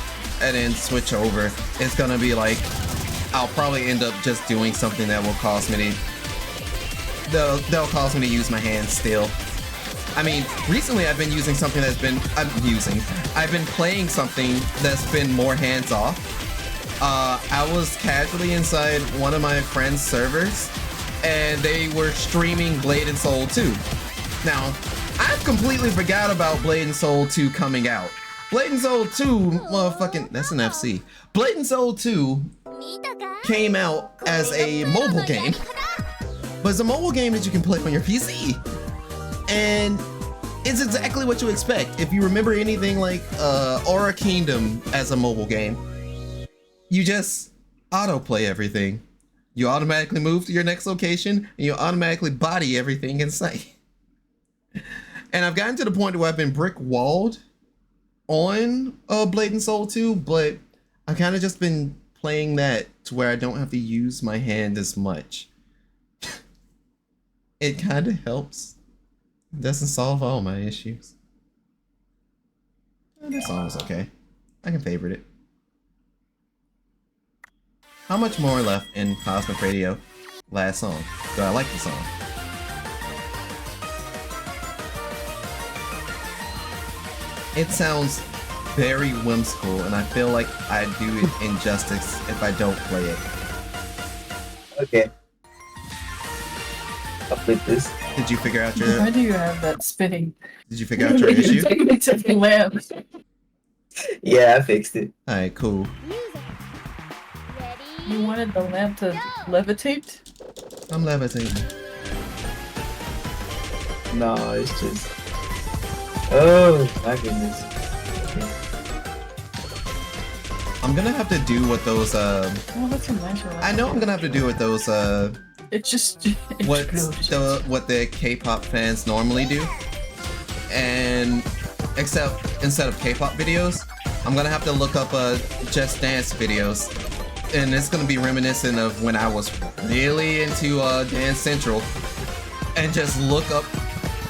and then switch over, it's gonna be like, I'll probably end up just doing something that will cause me to, that'll cause me to use my hands still. I mean, recently I've been using something I've been playing something that's been more hands-off. I was casually inside one of my friend's servers, and they were streaming Blade and Soul 2. Now, I've completely forgot about Blade and Soul 2 coming out. Blade and Soul 2, motherfucking, that's an FC. Blade and Soul 2 came out as a mobile game, but it's a mobile game that you can play on your PC. And it's exactly what you expect. If you remember anything like Aura Kingdom as a mobile game, you just autoplay everything. You automatically move to your next location, and you automatically body everything in sight. And I've gotten to the point where I've been brick walled on Blade and Soul 2, but I've kind of just been playing that to where I don't have to use my hand as much. It kind of helps. It doesn't solve all my issues. This song was okay. I can favorite it. How much more left in Cosmic Radio? Last song. Do I like the song? It sounds very whimsical, and I feel like I do it injustice if I don't play it. Okay. I'll flip this. Did you figure out your... Why do you have that spitting? Did you figure out your issue? It's a lamp. Yeah, I fixed it. Alright, cool. You wanted the lamp to levitate? I'm levitating. No, it's just... Oh, my goodness. Okay. I'm gonna have to do what those, Oh, that's a nice one. I know I'm gonna have to do what those, It just... what the K-pop fans normally do. And except instead of K-pop videos, I'm gonna have to look up Just Dance videos, and it's gonna be reminiscent of when I was really into Dance Central, and just look up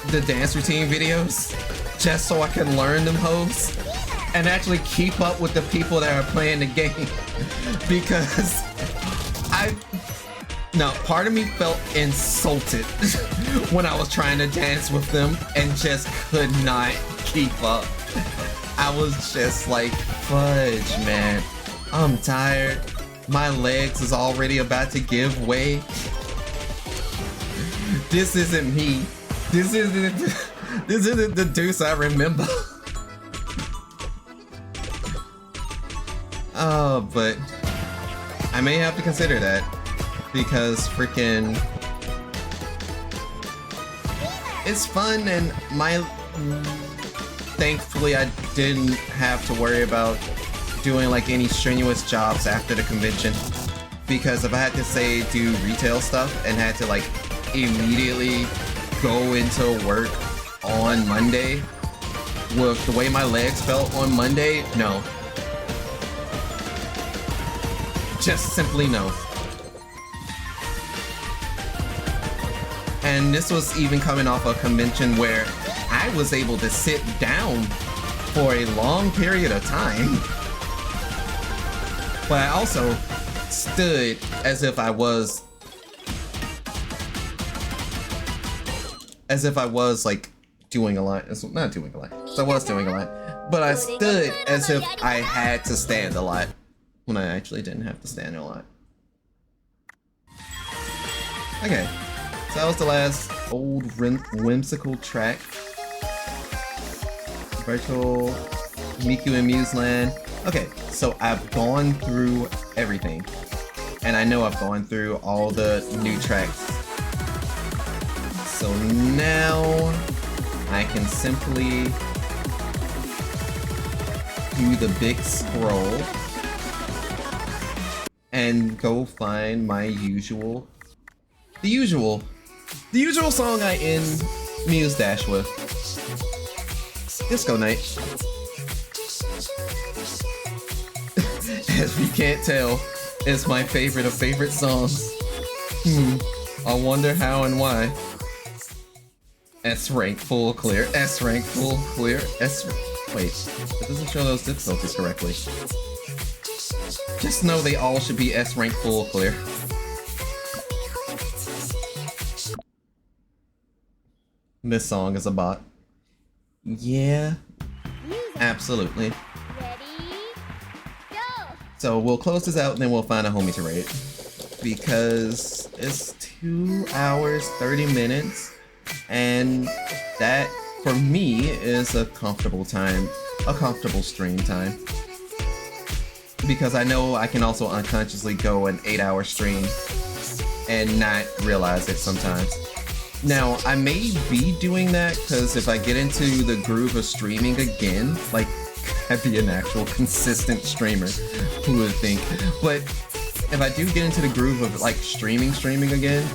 the dance routine videos just so I can learn them hoes and actually keep up with the people that are playing the game. Because part of me felt insulted when I was trying to dance with them and just could not keep up. I was just like, fudge, man. I'm tired. My legs is already about to give way. This isn't me. This isn't the Deuce I remember. Oh, but I may have to consider that. Because freaking it's fun, and thankfully I didn't have to worry about doing like any strenuous jobs after the convention, because if I had to say do retail stuff and had to like immediately go into work on Monday with the way my legs felt on Monday, no. Just simply no. And this was even coming off a convention where I was able to sit down for a long period of time. But I also stood as if I was like doing a lot. Not doing a lot. So I was doing a lot. But I stood as if I had to stand a lot when I actually didn't have to stand a lot. Okay. So that was the last old whimsical track. Virtual Miku and Museland. Okay, so I've gone through everything. And I know I've gone through all the new tracks. So now I can simply do the big scroll and go find my usual song I end Muse Dash with. Disco Night. As we can't tell, it's my favorite of favorite songs. I wonder how and why. S rank full clear. S rank full clear. Wait, it doesn't show those difficulties correctly. Just know they all should be S rank full clear. This song is a bot. Yeah, Music. absolutely. Ready? Go. So we'll close this out and then we'll find a homie to raid. Because it's 2 hours, 30 minutes. And that, for me, is a comfortable time. A comfortable stream time. Because I know I can also unconsciously go an 8-hour stream and not realize it sometimes. Now, I may be doing that because if I get into the groove of streaming again, like, I'd be an actual consistent streamer. Who would think? But if I do get into the groove of, like, streaming again,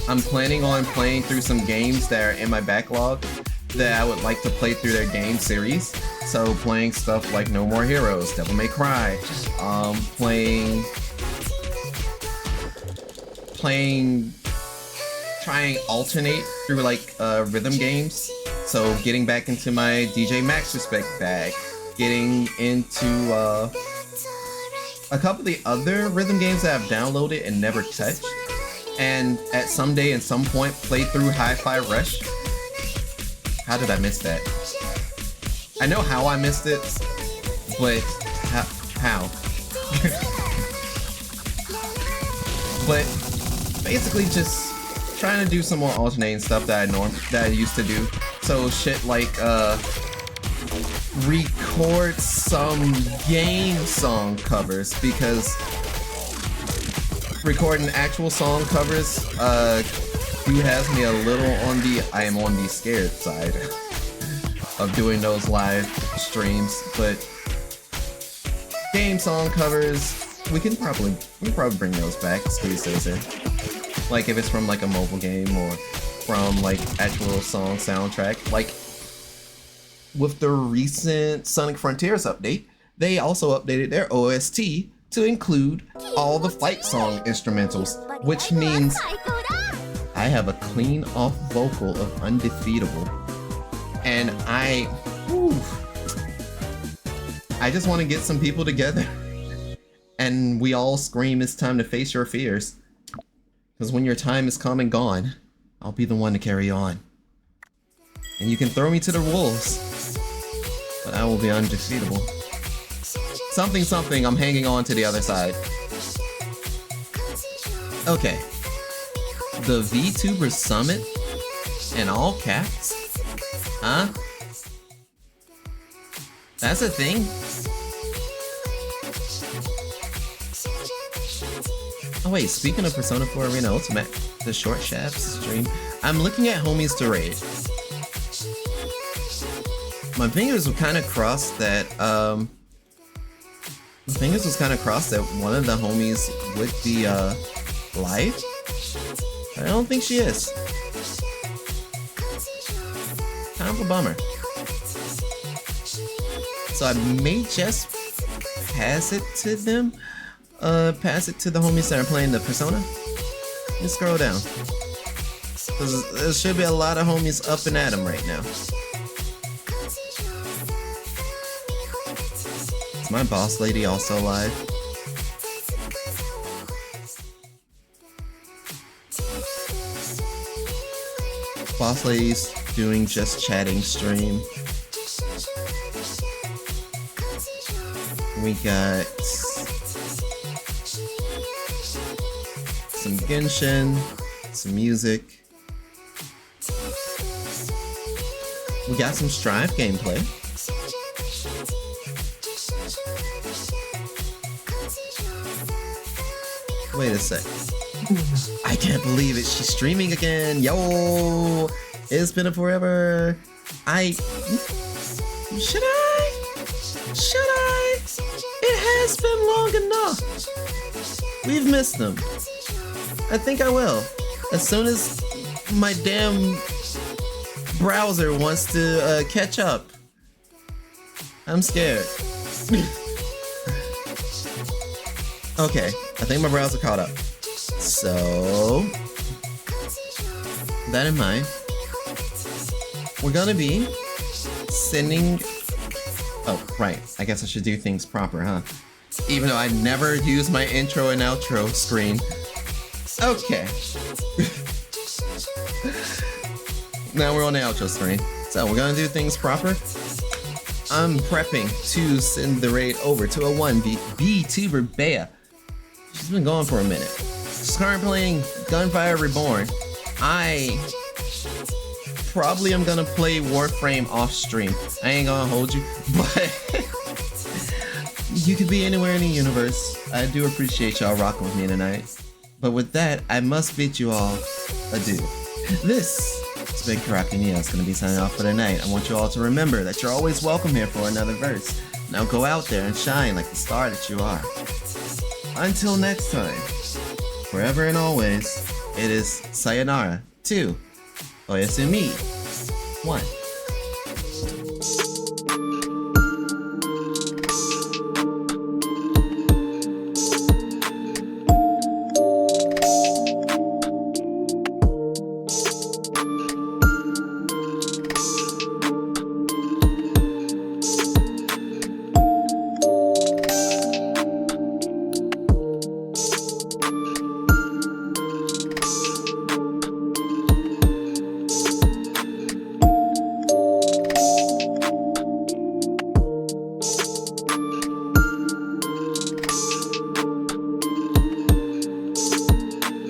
I'm planning on playing through some games that are in my backlog that I would like to play through their game series. So playing stuff like No More Heroes, Devil May Cry, trying alternate through like rhythm games. So getting back into my DJ Max Respect bag, getting into a couple of the other rhythm games that I've downloaded and never touched, and at someday and some point play through Hi-Fi Rush. How did I miss that? I know how I missed it, but how? But basically just trying to do some more alternating stuff that I used to do. So shit like record some game song covers, because recording actual song covers has me a little on the I am on the scared side of doing those live streams. But game song covers, we can probably bring those back, squeeze those in. Like if it's from like a mobile game or from like actual song soundtrack. Like with the recent Sonic Frontiers update, they also updated their OST to include all the fight song instrumentals, which means I have a clean off vocal of Undefeatable, and I just want to get some people together and we all scream, "It's time to face your fears." Because when your time is come and gone, I'll be the one to carry on. And you can throw me to the wolves, but I will be undefeatable. Something, something, I'm hanging on to the other side. Okay. The VTuber Summit in all caps? Huh? That's a thing? Oh wait, speaking of Persona 4 Arena Ultimate, the Short Shafts stream, I'm looking at homies to raid. My fingers were kind of crossed that, one of the homies would be, live? I don't think she is. Kind of a bummer. So I may just pass it to them. Pass it to the homies that are playing the Persona. Let's scroll down. Cause there should be a lot of homies up and at 'em right now. Is my boss lady also live? Boss lady's doing just chatting stream. We got some Genshin, some music. We got some Strive gameplay. Wait a sec. I can't believe it. She's streaming again. Yo! It's been a forever. Should I? It has been long enough. We've missed them. I think I will. As soon as my damn browser wants to catch up. I'm scared. Okay, I think my browser caught up. So, that in mind, we're gonna be sending... Oh, right. I guess I should do things proper, huh? Even though I never use my intro and outro screen. Okay. now we're on the outro screen. So we're gonna do things proper. I'm prepping to send the raid over to a 1v tuber Bea. She's been gone for a minute. She's currently playing Gunfire Reborn. I probably am gonna play Warframe off stream. I ain't gonna hold you, but you could be anywhere in the universe. I do appreciate y'all rocking with me tonight. But with that, I must bid you all adieu. This has been Karaki Neo. It's gonna be signing off for the night. I want you all to remember that you're always welcome here for another verse. Now go out there and shine like the star that you are. Until next time, forever and always, it is sayonara 2, oyasumi 1.